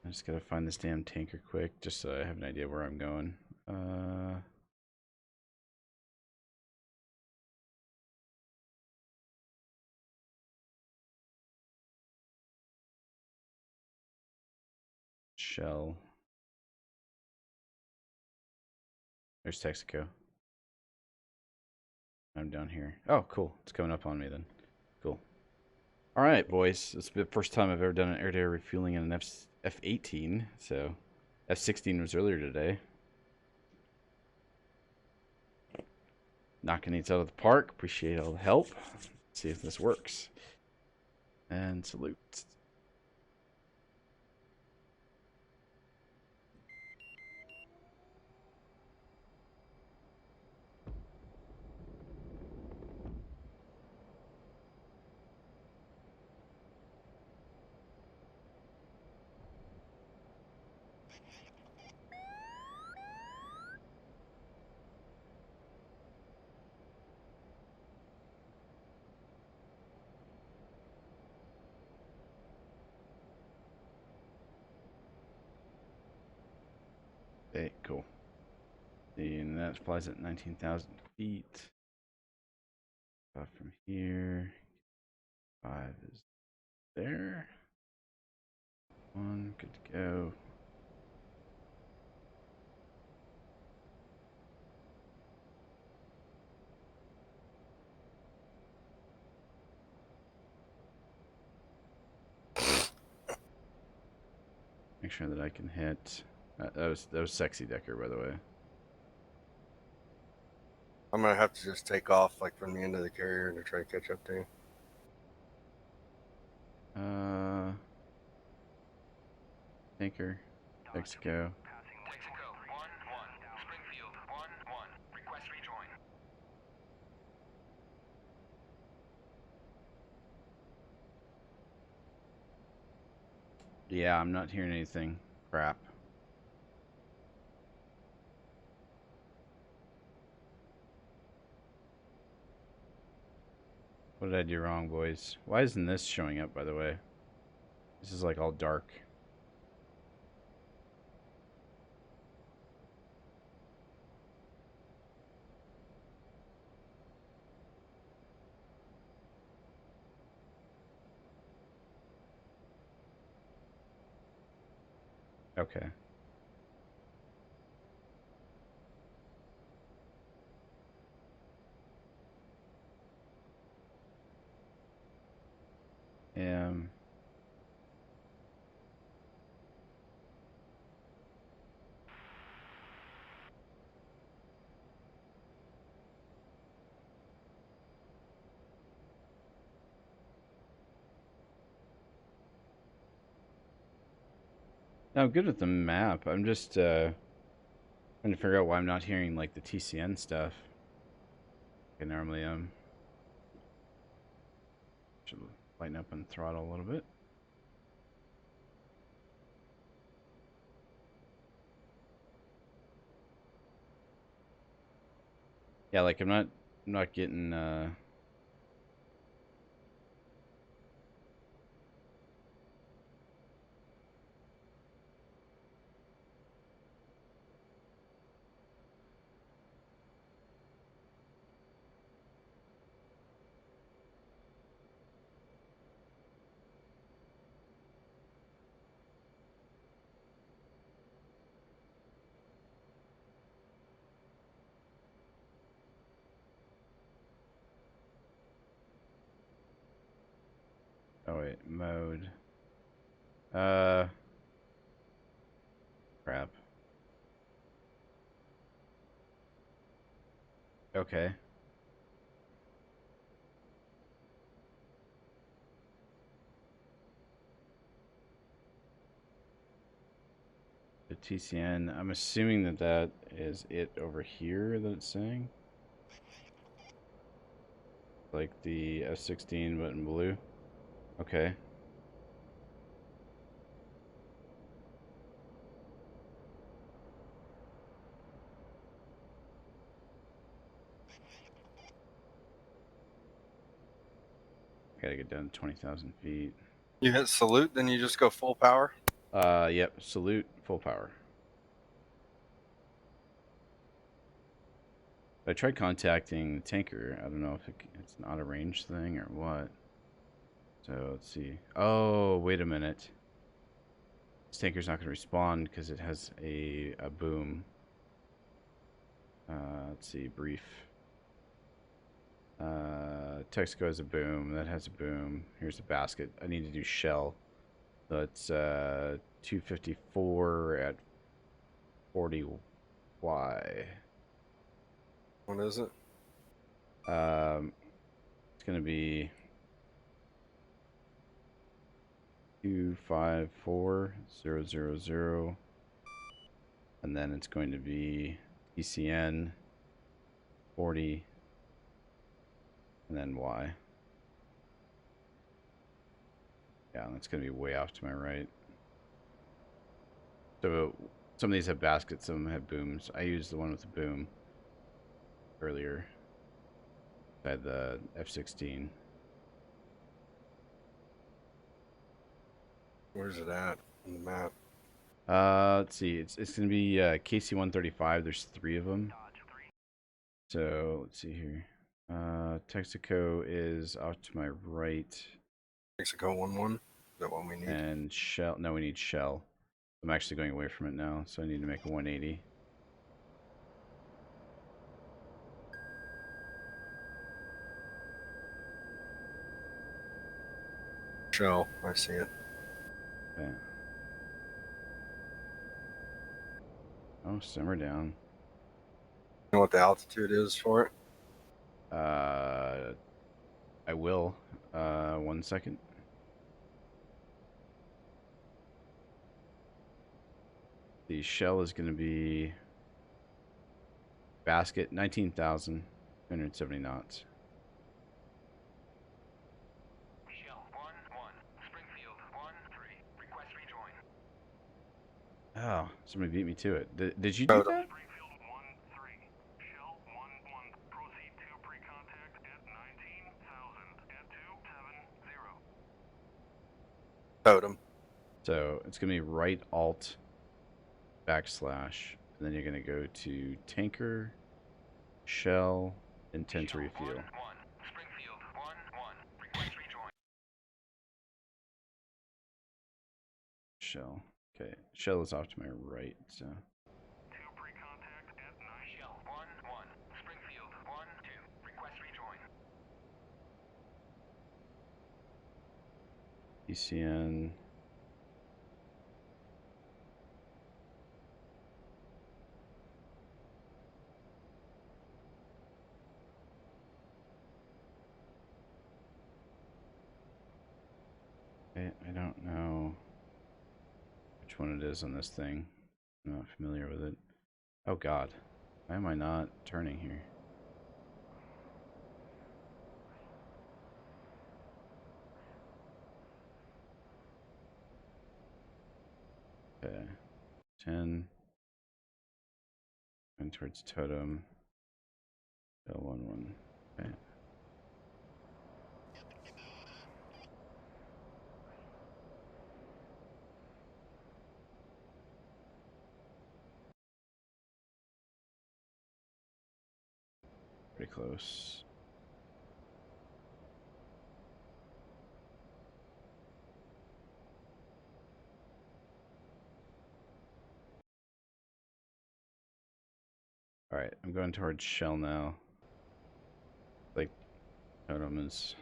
I just gotta find this damn tanker quick, just so I have an idea where I'm going. Shell. There's Texaco. I'm down here. Oh, cool. It's coming up on me then. Cool. All right, boys. This is the first time I've ever done an air-to-air refueling in an F-18. So F-16 was earlier today. Knocking these out of the park. Appreciate all the help. Let's see if this works. And salute. Okay, cool. And that flies at 19,000 feet. Off from here. 5 is there. 1, good to go. Make sure that I can hit. That was sexy Decker, by the way. I'm gonna have to just take off like from the end of the carrier to try to catch up to you. Tanker, Mexico. Mexico 1-1. Springfield 1-1. Request rejoin. Yeah, I'm not hearing anything. Crap. What did I do wrong, boys? Why isn't this showing up, by the way? This is like all dark. Okay. Um. No, I'm good with the map. I'm just trying to figure out why I'm not hearing like the TCN stuff. I normally am. Should lighten up on the throttle a little bit. Yeah, like I'm not getting oh wait, mode. Crap. Okay. The TCN. I'm assuming that that is it over here that it's saying. Like the F-16 but in blue. Okay. Gotta get down to 20,000 feet. You hit salute, then you just go full power. Yep. Salute, full power. I tried contacting the tanker. I don't know if it's not a range thing or what. So let's see. Oh, wait a minute. This tanker's not going to respond because it has a boom. Let's see. Brief. Texaco has a boom. That has a boom. Here's a basket. I need to do shell. So it's 254 at 40Y. What is it? It's going to be 254000, and then it's going to be ECN 40, and then Y. Yeah, that's going to be way off to my right. So some of these have baskets, some of them have booms. I used the one with the boom earlier. I had the F-16. Where's it at on the map? Let's see. It's gonna be KC-135. There's 3 of them. So let's see here. Texaco is off to my right, Mexico 1-1. Is that what we need? and shell. No, we need shell. I'm actually going away from it now, so I need to make a 180. Shell. I see it. Okay. Oh, simmer down. You know what the altitude is for it? I will. 1 second. The shell is going to be basket 19,270 knots. Shell 1-1. Springfield 1-3. Request rejoin. Oh, somebody beat me to it. Did you do Totem. that? Springfield 1-3. Shell 1-1. Proceed to pre-contact at 19,000 at 270. Totem. So it's going to be right alt backslash, and then you're going to go to tanker, shell, intent to refuel. 1-1. Springfield 1-1. Request rejoin. Shell. Okay, shell is off to my right, so To pre-contact at 9. Shell 1-1. Springfield 1-2. Request rejoin. DCN. I don't know which one it is on this thing. I'm not familiar with it. Oh god. Why am I not turning here? Okay. 10. Going towards totem. L11. Okay. Pretty close. Alright, I'm going towards shell now. Like, totem is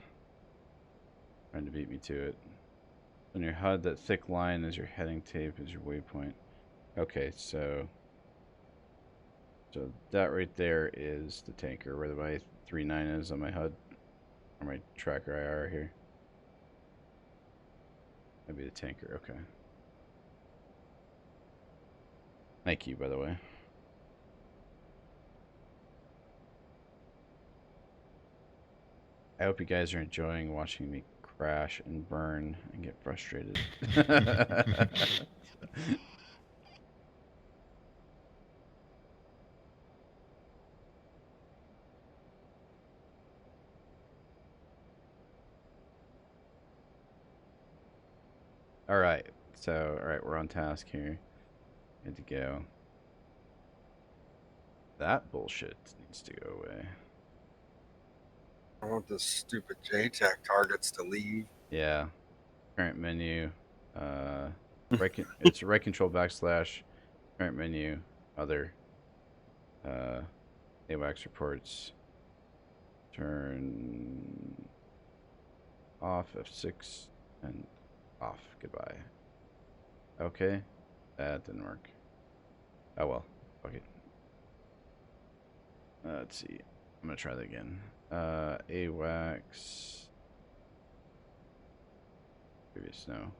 trying to beat me to it. On your HUD, that thick line is your heading tape, is your waypoint. Okay, so that right there is the tanker, where my 39 is on my HUD, or my tracker IR here. That'd be the tanker, okay. Thank you, by the way. I hope you guys are enjoying watching me crash and burn and get frustrated. Alright, so, alright, we're on task here. Good to go. That bullshit needs to go away. I want this stupid JTAC targets to leave. Yeah. Current menu. It's right control backslash. Current menu. Other. AWACS reports. Turn off F6 and off. Goodbye. Okay. That didn't work. Oh well. Fuck it. Let's see. I'm gonna try that again. AWACS. Previous no.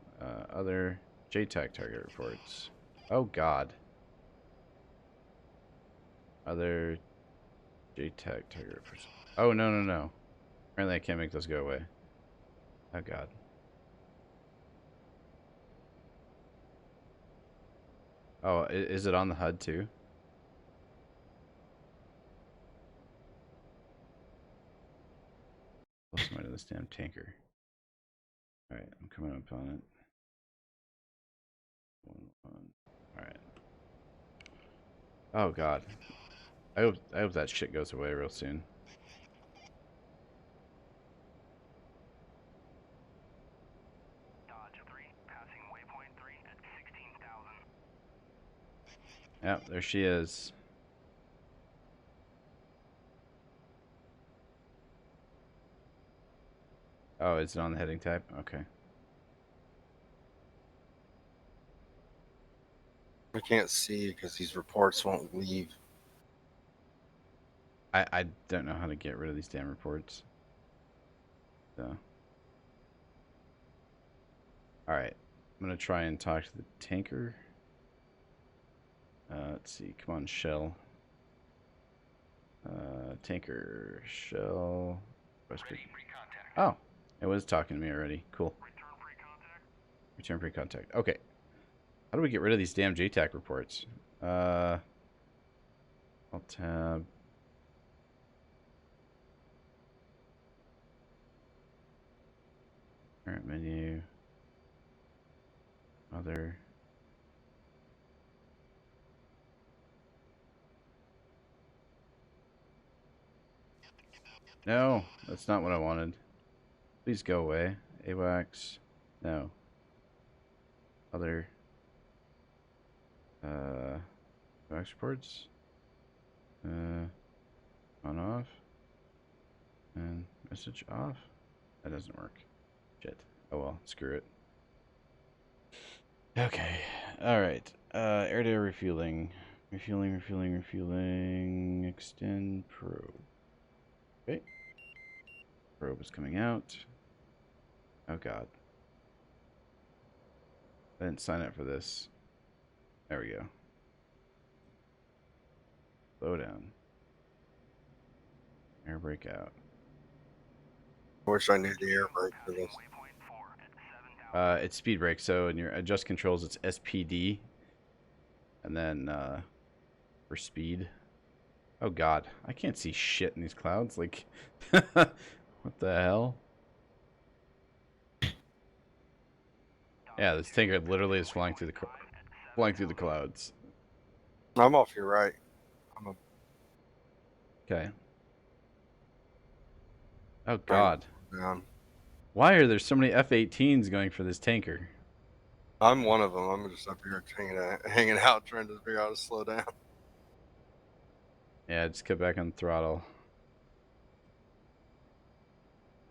Other JTAC target reports. Oh god. Other JTAC target reports. Oh no. Apparently I can't make those go away. Oh god. Oh, is it on the HUD too? What's the matter with this damn tanker? Alright, I'm coming up on it. 1-1. Alright. Oh god. I hope that shit goes away real soon. Dodge 3. Passing waypoint 3 at 16,000. Yep, there she is. Oh, is it on the heading type? Okay. I can't see because these reports won't leave. I don't know how to get rid of these damn reports. So. Alright. I'm gonna try and talk to the tanker. Let's see. Come on, Shell. Tanker, Shell. Oh, it was talking to me already. Cool. Return pre-contact. Okay. How do we get rid of these damn JTAC reports? Alt tab. Current menu. Other. No, that's not what I wanted. Please go away. AWACS. No. Other. AWACS reports. On off. And message off. That doesn't work. Shit. Oh well, screw it. Okay. Alright. Air-to-air refueling. Refueling. Extend probe. Okay. Probe is coming out. Oh god. I didn't sign up for this. There we go. Slow down. Air brake out. I wish I knew the air brake for this. It's speed brake, so in your adjust controls it's SPD. And then for speed. Oh god, I can't see shit in these clouds. Like, what the hell? Yeah, this tanker literally is flying through the clouds. I'm off your right. Okay. Oh god, Down. why are there so many F-18s going for this tanker? I'm one of them. I'm just up here hanging out, trying to figure out how to slow down. Yeah, just get back on the throttle.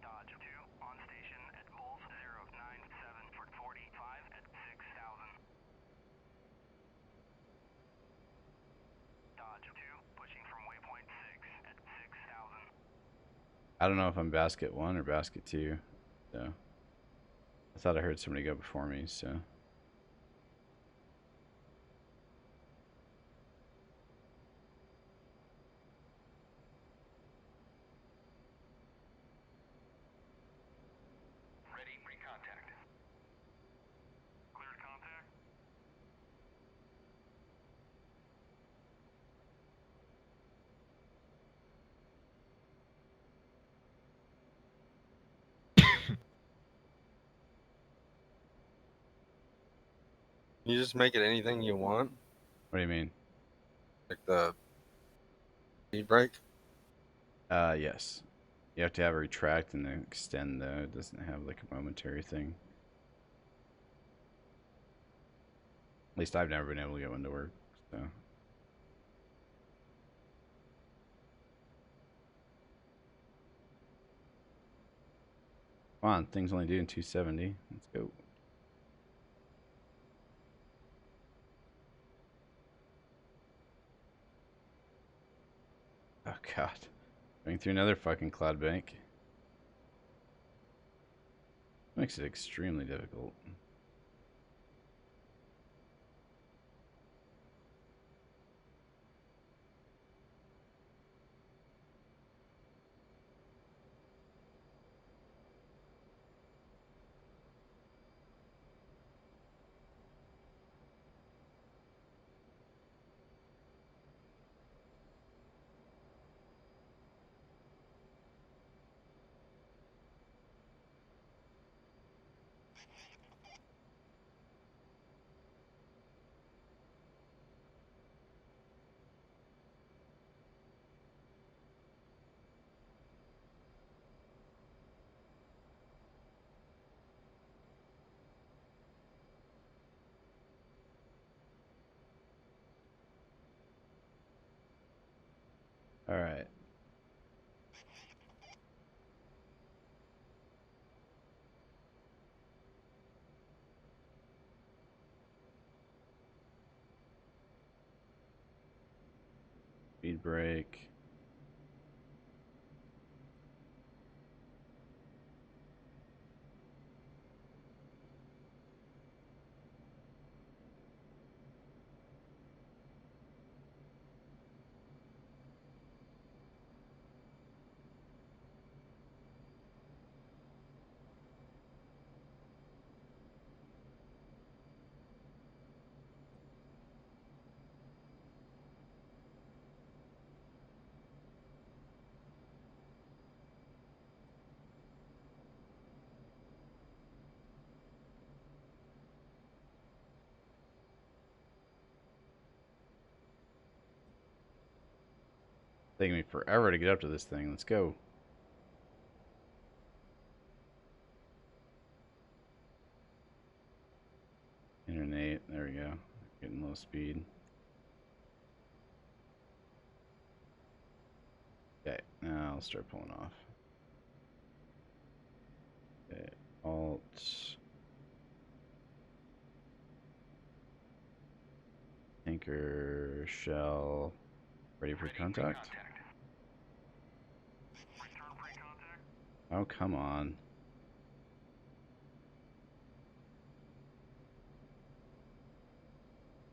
Dodge 2 on station at Bulls 097 for 45 at 6,000. Dodge 2 pushing from waypoint 6 at 6,000. I don't know if I'm basket 1 or basket 2, so I thought I heard somebody go before me, so. Ready, pre-contact. Cleared contact. You just make it anything you want, What do you mean? like the speed brake. Yes. You have to have a retract and then extend though. It doesn't have like a momentary thing. At least I've never been able to get one to work, so. Come on, thing's only doing 270. Let's go. Oh god. Going through another fucking cloud bank. Makes it extremely difficult. Alright. Speed brake. Taking me forever to get up to this thing. Let's go. Internet. There we go. Getting low speed. Okay, now I'll start pulling off. Okay, Alt. Anchor, shell. Ready for contact? Return pre-contact. Oh, come on.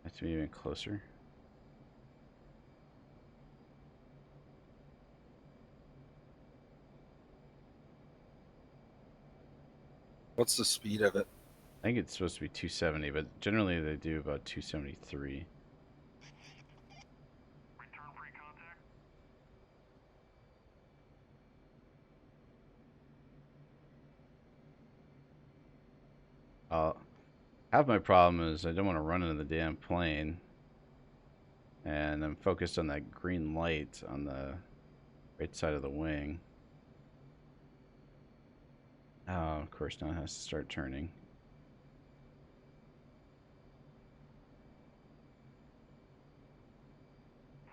Have to be even closer. What's the speed of it? I think it's supposed to be 270, but generally they do about 273. Return pre-contact. Half my problem is I don't want to run into the damn plane. And I'm focused on that green light on the right side of the wing. Oh, of course, now it has to start turning.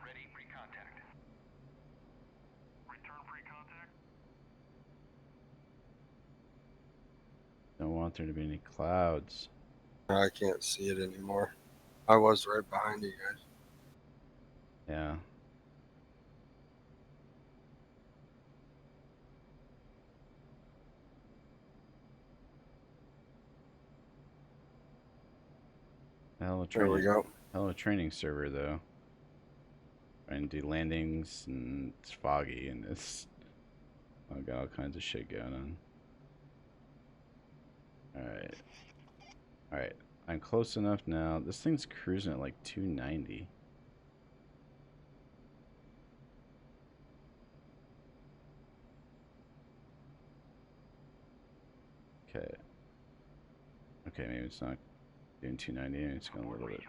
Ready pre-contact. Return pre-contact. Don't want there to be any clouds. I can't see it anymore. I was right behind you guys. Yeah. Hell of a There we training. go. Hell of a training server though. Trying to do landings and it's foggy and it's I've got all kinds of shit going on. Alright. Alright. I'm close enough now. This thing's cruising at like 290. Okay. Okay, maybe it's not doing 290. Maybe it's going a little bit.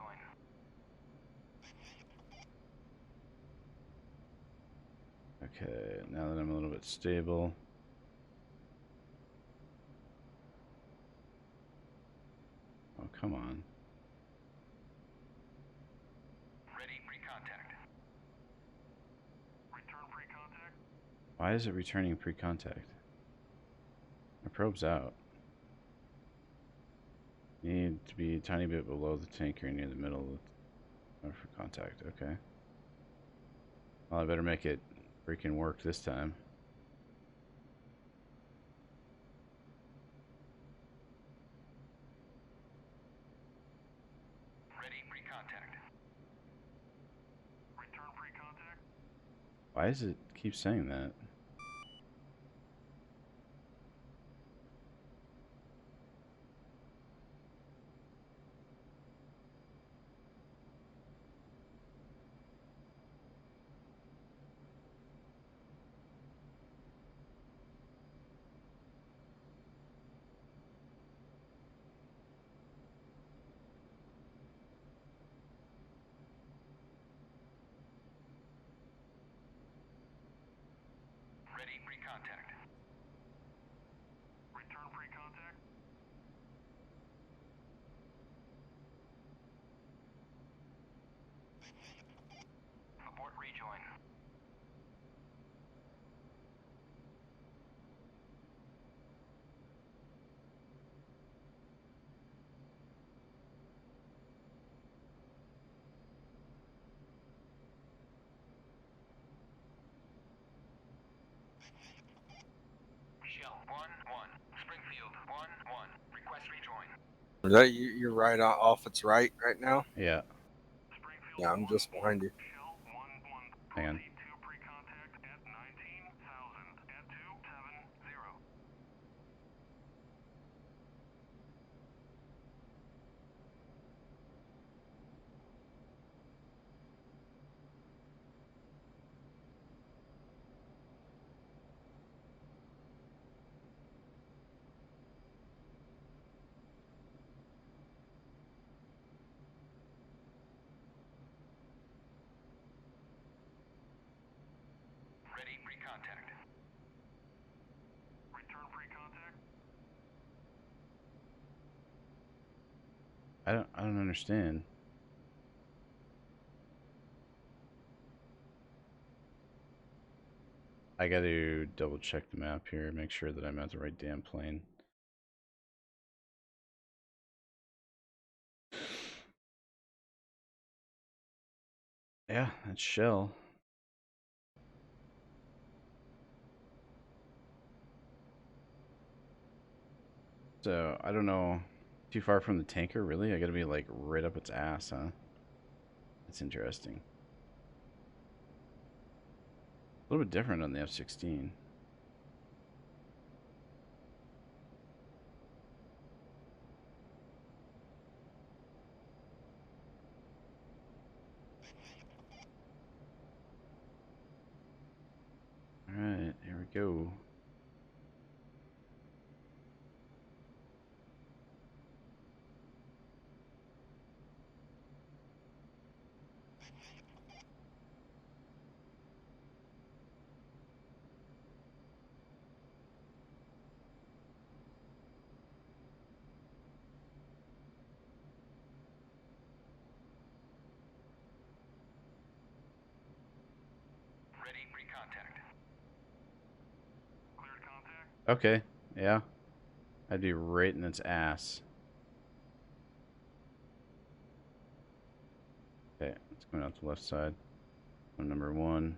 Okay, now that I'm a little bit stable. Oh, come on. Ready pre-contact. Return pre-contact. Why is it returning pre-contact? My probe's out. Need to be a tiny bit below the tanker near the middle for contact. Okay. Well, I better make it freaking work this time. Ready pre-contact. Return pre-contact. Why does it keep saying that? 1-1. Request rejoin. Is that you're right off its right now? Yeah. Springfield Yeah, I'm just behind you. Shell 1-1. Hang on. Proceed to pre-contact at 19,000 at 270. Ready pre-contact. Return pre-contact. I don't understand. I got to double check the map here, make sure that I'm at the right damn plane. Yeah, that's Shell. So, I don't know. Too far from the tanker, really? I gotta be like right up its ass, huh? That's interesting. A little bit different on the F-16. Alright, here we go. Ready pre-contact. Cleared contact. Okay, yeah. I'd be right in its ass. Okay, it's going out the left side. On number 1.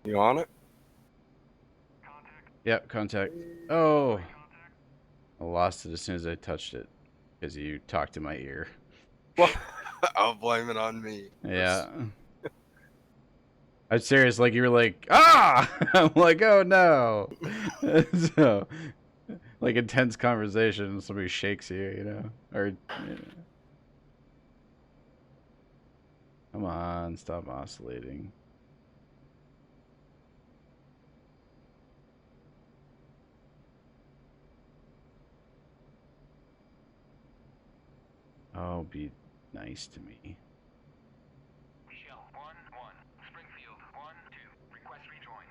You on it? Contact. Yep, contact. Oh! Contact. I lost it as soon as I touched it. Because you talked to my ear. Well, I'll blame it on me. Yeah. I'm serious, like you were like, ah! I'm like, oh no! So, like intense conversation, somebody shakes you, you know? Or, you know. Come on, stop oscillating. Oh, be nice to me. Shell 1-1. Springfield 1-2. Request rejoin.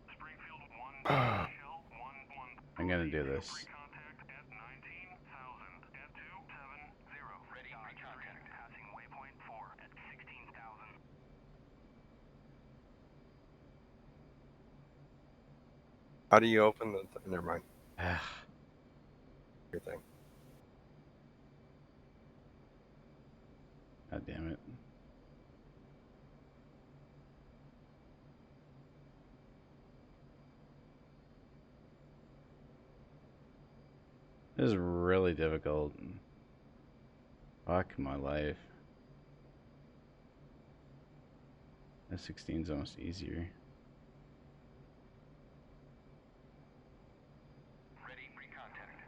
Springfield 1-2. Shell 1-1. I'm gonna do Proceed to this. pre-contact at 19,000 at 270. Ready pre-contact. Passing waypoint 4 at 16,000. How do you open the? Never mind. Ah, Your thing. God damn it. This is really difficult. Fuck my life. F-16's almost easier. Ready pre-contact.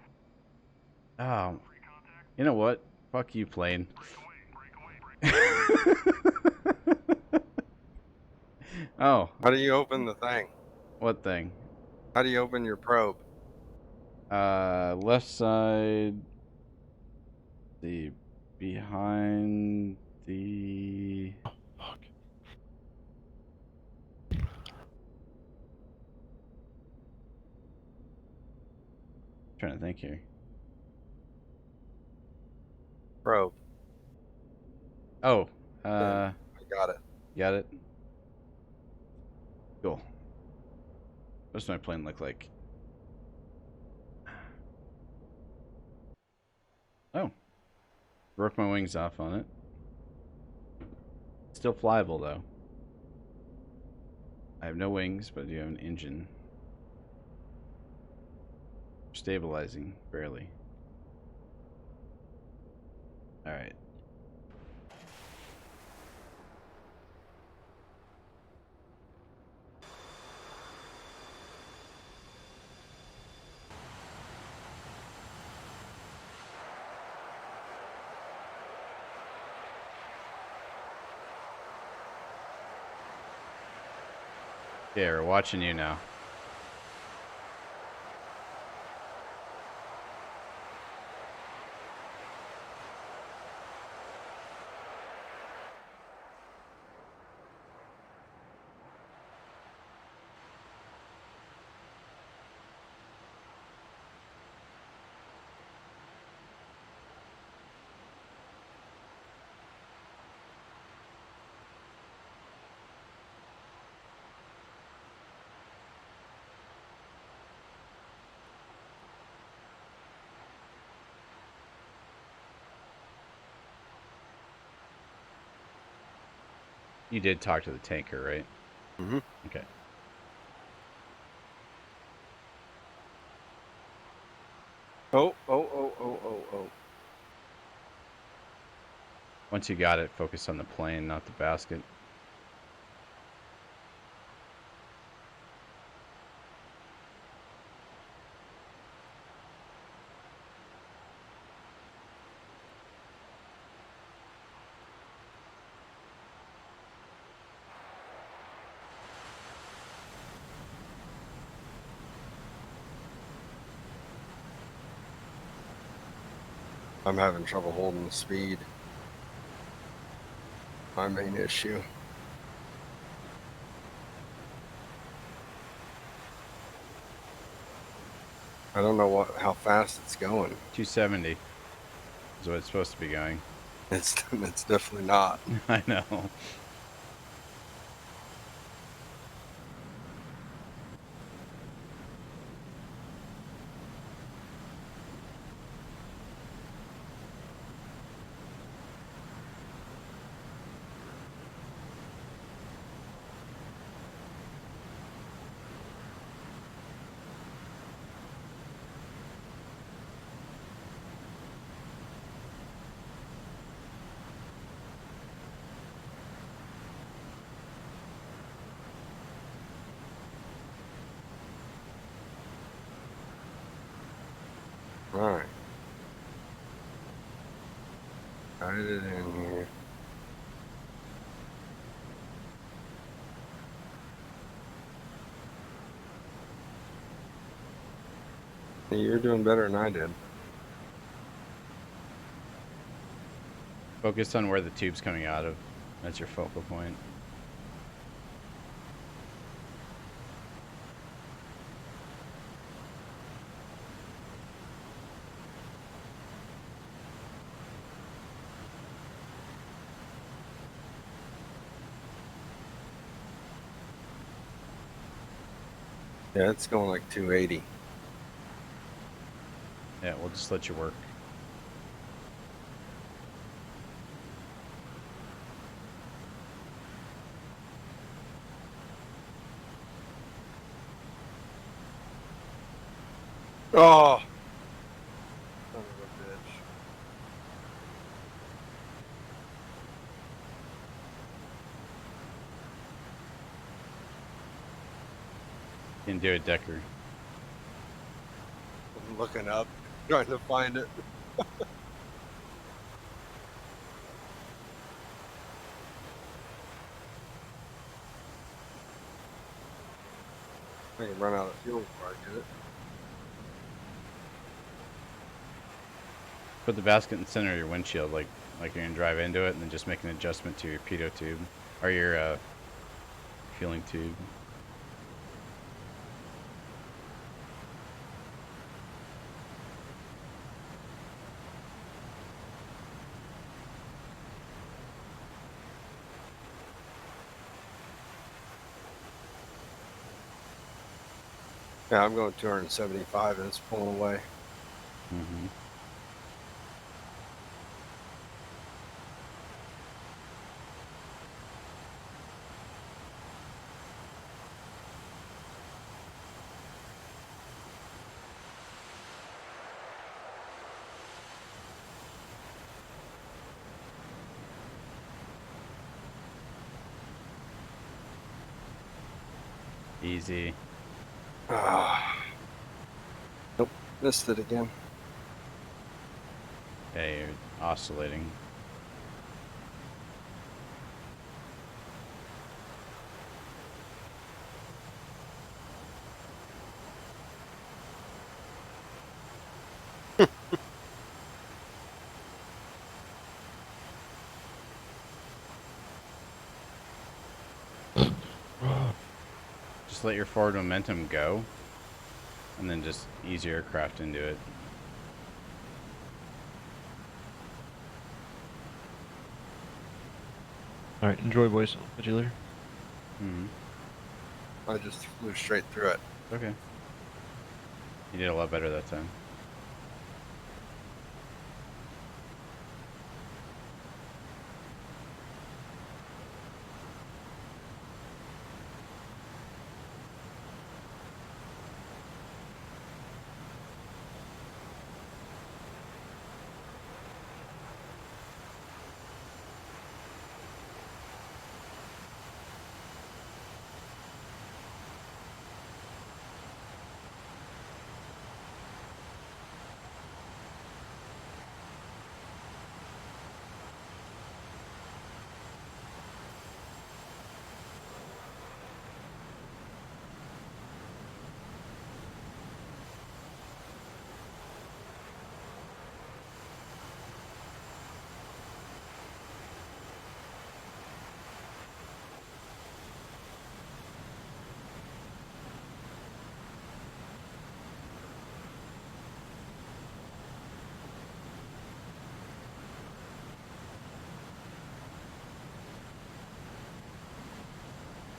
Oh, Pre-contact. you know what? Fuck you, plane. Break away. Break away. Break Oh, How do you open the thing? what thing? How do you open your probe? Left side. The behind the. Fuck. Trying to think here. Probe. Oh, I got it. got it. Cool. What does my plane look like? Oh, broke my wings off on it. Still flyable though. I have no wings, but I do have an engine. Stabilizing, barely. Alright. Yeah, we're watching you now. You did talk to the tanker, right? Mm-hmm. Okay. Oh. Once you got it, focus on the plane, not the basket. I'm having trouble holding the speed. My main issue. I don't know how fast it's going. 270 is what it's supposed to be going. It's definitely not. I know. All right. Got it in here. Hey, you're doing better than I did. Focus on where the tube's coming out of. That's your focal point. Yeah, it's going like 280. Yeah, we'll just let you work. Oh! Son of a bitch. You can do it, Decker. I'm looking up, trying to find it. I can run out of fuel before I get it. Put the basket in the center of your windshield, like you're gonna drive into it, and then just make an adjustment to your pitot tube or your fueling tube. Yeah, I'm going 275 and it's pulling away. Mm-hmm. Easy. Nope, missed it again. Okay, you're oscillating. Just let your forward momentum go, and then just ease your aircraft into it. All right, enjoy, boys. I'll catch you later. Mm-hmm. I just flew straight through it. Okay. You did a lot better that time.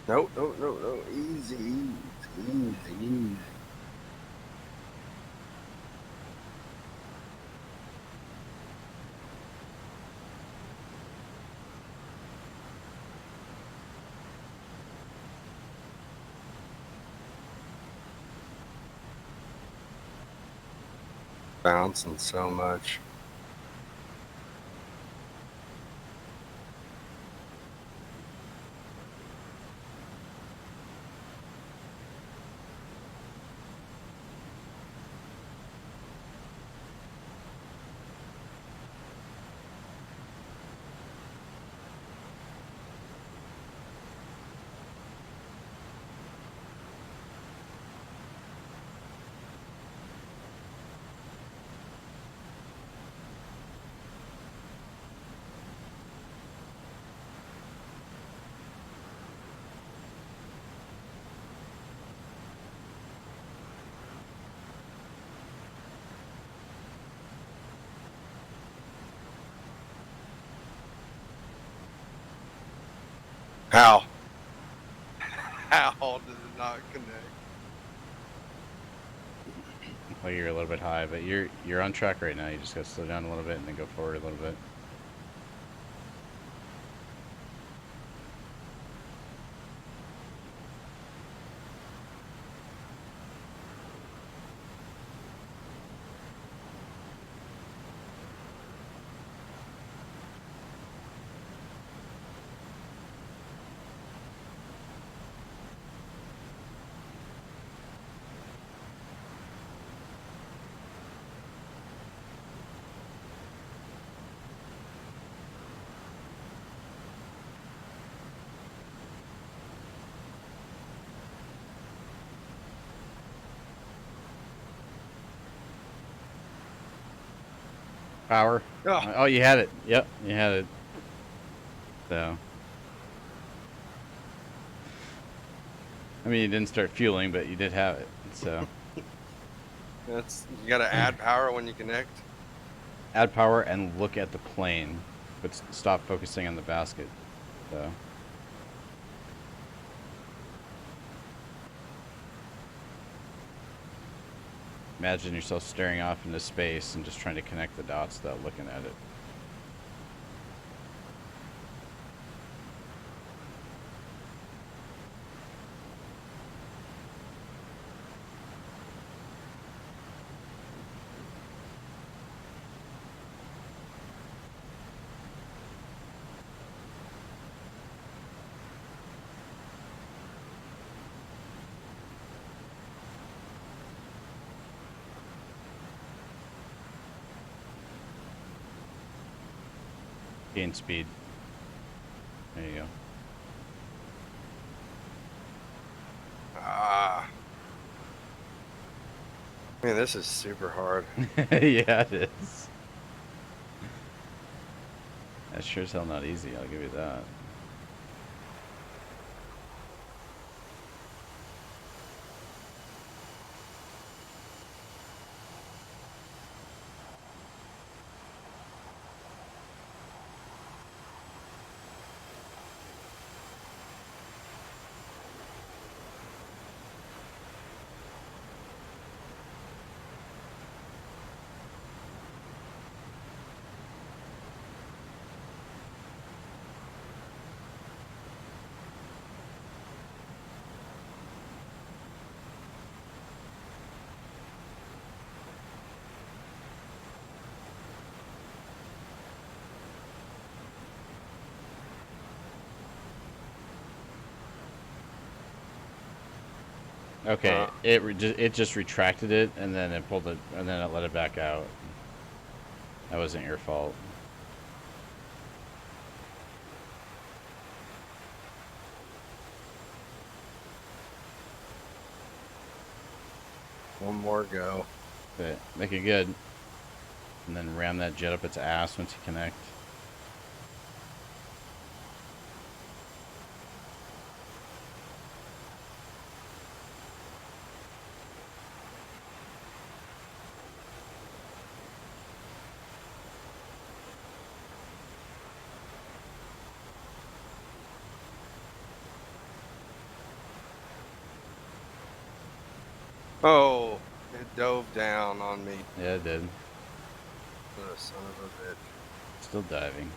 No, no, no, no. Easy, easy, easy. Bouncing so much. How? How did it not connect? Well, you're a little bit high, but you're on track right now. You just gotta slow down a little bit and then go forward a little bit. Power. Oh, Oh, you had it. Yep, you had it. So. I mean, you didn't start fueling, but you did have it. So. that's you got to add power when you connect. Add power and look at the plane, but stop focusing on the basket. So. Imagine yourself staring off into space and just trying to connect the dots without looking at it. Gain speed. There you Ah, man, this is super hard. go. Yeah, it is. That's sure as hell not easy, I'll give you that. Okay, it just retracted it and then it pulled it and then it let it back out. That wasn't your fault. One more go. But make it good. And then ram that jet up its ass once you connect. Oh, it dove down on me. Yeah, it did. Oh, son of a bitch. Still diving.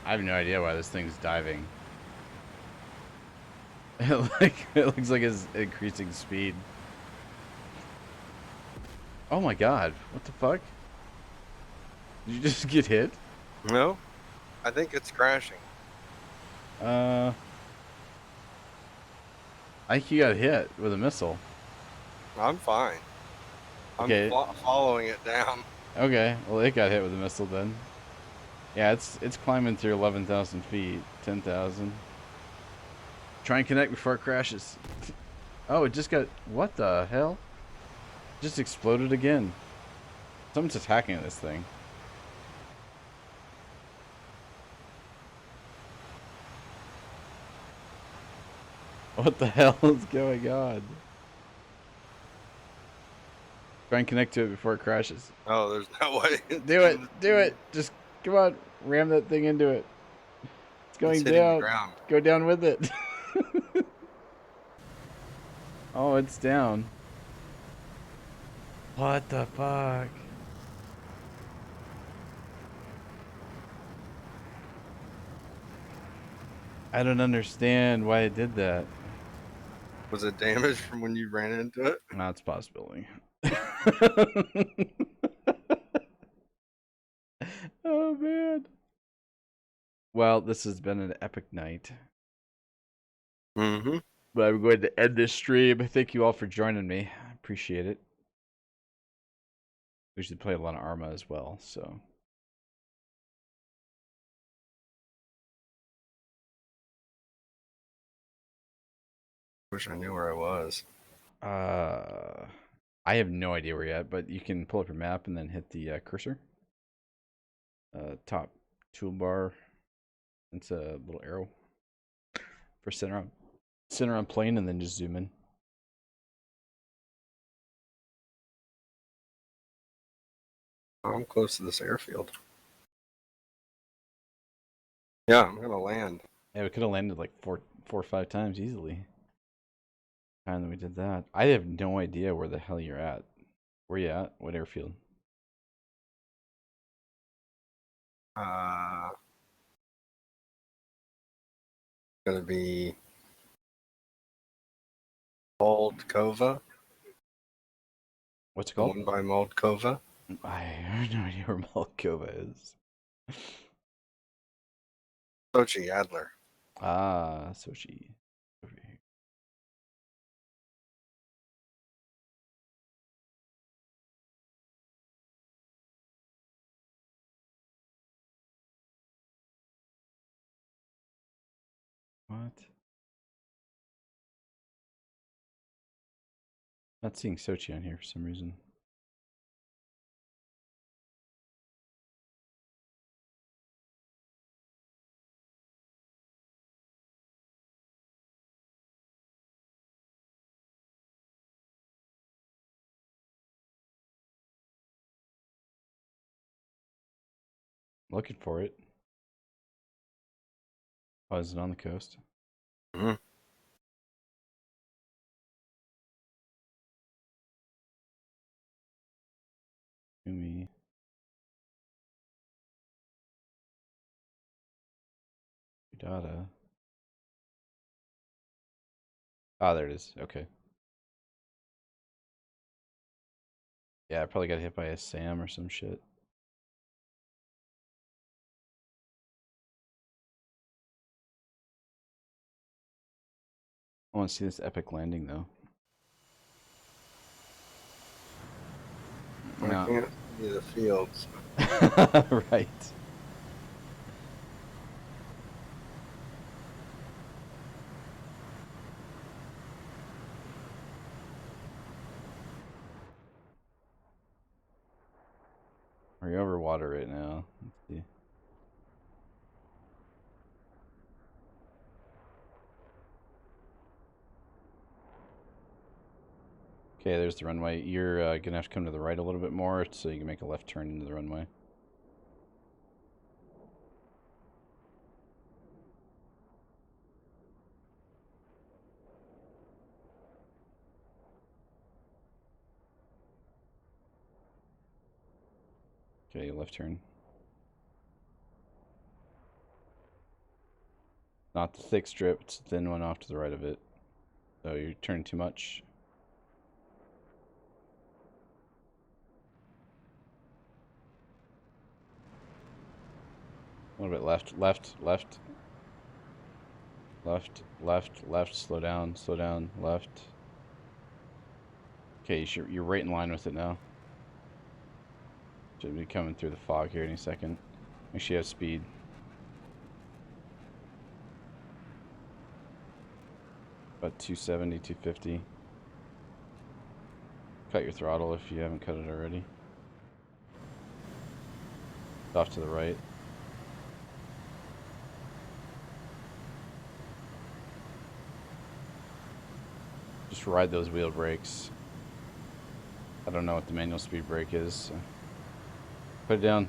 I have no idea why this thing's diving. It looks like it's increasing speed. Oh my god, what the fuck? Did you just get hit? No, I think it's crashing. I think you got hit with a missile. I'm fine. I'm Okay. following it down. Okay, well it got hit with a missile then. Yeah, it's climbing through 11,000 feet, 10,000. Try and connect before it crashes. Oh, it just got, what the hell? Just exploded again. Someone's attacking this thing. What the hell is going on? Try and connect to it before it crashes. Oh, there's no way. Do it! Do it! Just, come on, ram that thing into it. It's going It's hitting the down. ground. Go down with it. Oh, it's down. What the fuck? I don't understand why it did that. Was it damaged from when you ran into it? That's a possibility. Oh man. Well, this has been an epic night. Mm-hmm. But I'm going to end this stream. Thank you all for joining me. I appreciate it. We should play a lot of Arma as well, so. Wish I knew where I was. I have no idea where you're at, but you can pull up your map and then hit the cursor. Top toolbar. It's a little arrow for center on plane, and then just zoom in. I'm close to this airfield. Yeah, I'm gonna land. Yeah, we could have landed like four or five times easily. Time that we did that. I have no idea where the hell you're at. Where you at? What airfield? Gonna be Moldova. What's it The called? one by Moldova. I have no idea where Moldova is. Sochi Adler. Ah, Sochi. Over here. What? Not seeing Sochi on here for some reason. Looking for it. Oh, is it on the coast? Mhm. Umi. Data. Ah, there it is. Okay. Yeah, I probably got hit by a SAM or some shit. I want to see this epic landing though. I No. can't see the fields. Right. We're over water right now. Let's see. Okay, there's the runway. You're gonna have to come to the right a little bit more so you can make a left turn into the runway. Okay, left turn. Not the thick strip, it's the thin one off to the right of it. So you're turning too much. A little bit left, left, left. Left, left, left, slow down, left. Okay, you're right in line with it now. Should be coming through the fog here any second. Make sure you have speed. About 270, 250. Cut your throttle if you haven't cut it already. Off to the right. Just ride those wheel brakes. I don't know what the manual speed brake is. So put it down.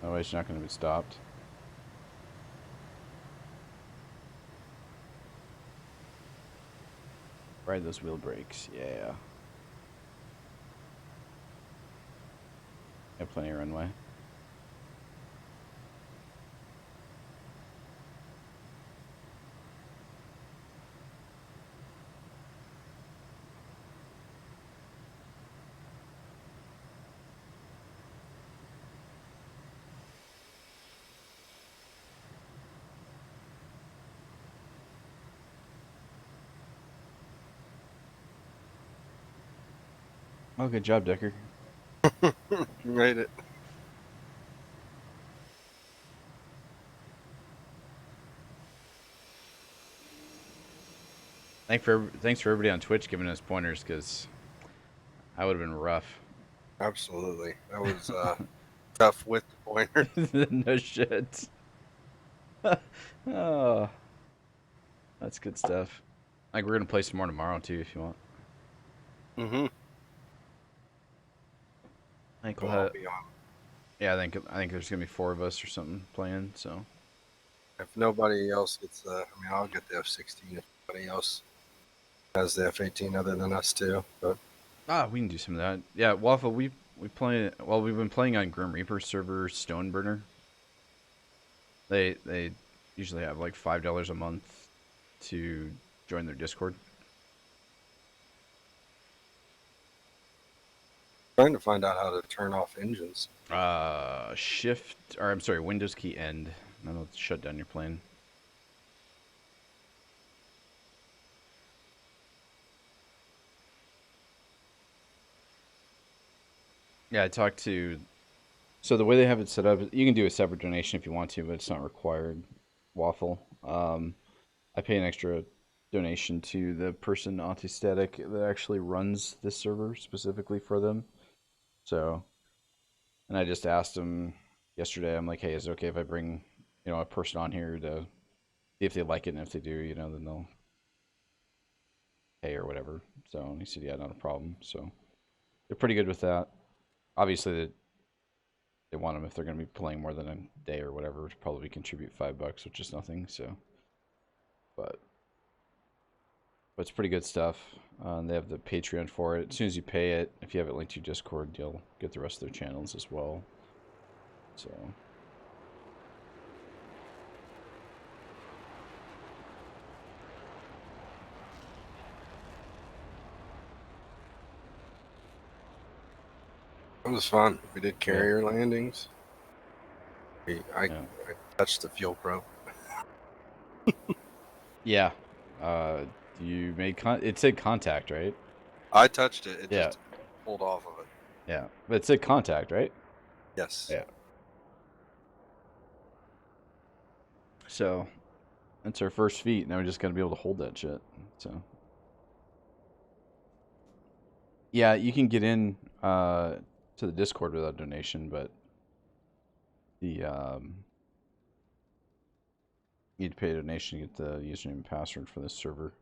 Otherwise you're not going to be stopped. Ride those wheel brakes. Yeah. Got plenty of runway. Oh, good job, Decker. Made it. Thanks for everybody on Twitch giving us pointers, because I would have been rough. Absolutely. That was tough with the pointer. No shit. Oh, that's good stuff. Like, we're gonna play some more tomorrow too, if you want. Mm-hmm. I think So we'll I'll have. be on. Yeah, I think there's gonna be 4 of us or something playing. So If nobody else gets the, I mean, I'll get the F-16 if nobody else has the F-18 other than us too. But we can do some of that. Yeah, Waffle. We play. Well, we've been playing on Grim Reaper server Stoneburner. They usually have like $5 a month to join their Discord. trying to find out how to turn off engines. Windows key end. And that'll shut down your plane. Yeah, I talked to. So the way they have it set up, you can do a separate donation if you want to, but it's not required. Waffle. I pay an extra donation to the person Antistatic that actually runs this server specifically for them. So, and I just asked him yesterday. I'm like, hey, is it okay if I bring, a person on here to see if they like it, and if they do, then they'll pay or whatever. So and he said, yeah, not a problem. So they're pretty good with that. Obviously, they want them if they're going to be playing more than a day or whatever to probably contribute $5, which is nothing. So, but it's pretty good stuff. They have the Patreon for it. As soon as you pay it, if you have it linked to your Discord, you'll get the rest of their channels as well. So. It was fun. We did carrier landings. I touched the fuel probe. Yeah. You made it said contact, right? I touched it. It Yeah. just pulled off of it. Yeah, but it said contact, right? Yes. Yeah. So that's our first feat. Now we just got to be able to hold that shit. So. Yeah, you can get in to the Discord without donation, but the you need to pay a donation to get the username and password for this server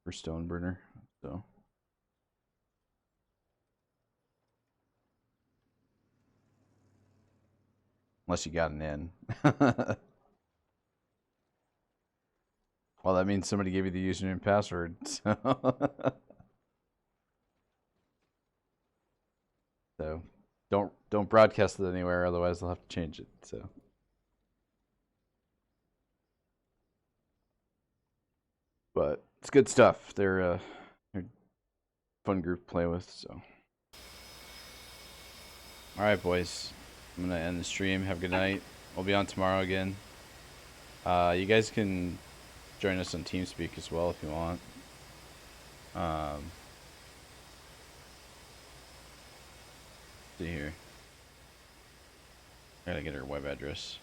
for Stoneburner. So. Unless you got an in. Well, that means somebody gave you the username and password. So, so don't broadcast it anywhere, otherwise they'll have to change it. So. But it's good stuff. They're a fun group to play with. So. All right, boys. I'm gonna end the stream. Have a good night. We'll be on tomorrow again. You guys can join us on Teamspeak as well if you want. See here. I gotta get her web address.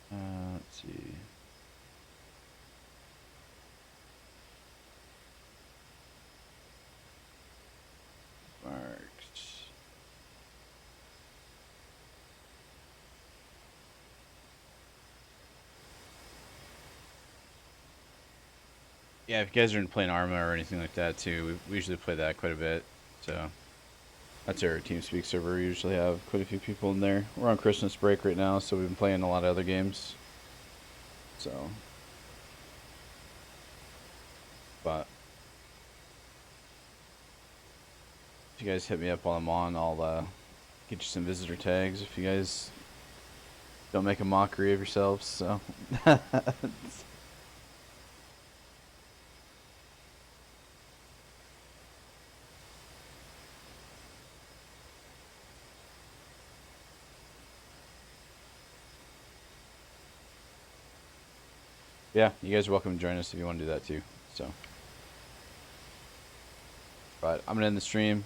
Let's see. Marks. Yeah, if you guys are playing Arma or anything like that too, we usually play that quite a bit. So that's our TeamSpeak server. We usually have quite a few people in there. We're on Christmas break right now, so we've been playing a lot of other games. So, but if you guys hit me up while I'm on, I'll get you some visitor tags if you guys don't make a mockery of yourselves. So. Yeah, you guys are welcome to join us if you want to do that too. So, but I'm gonna end the stream.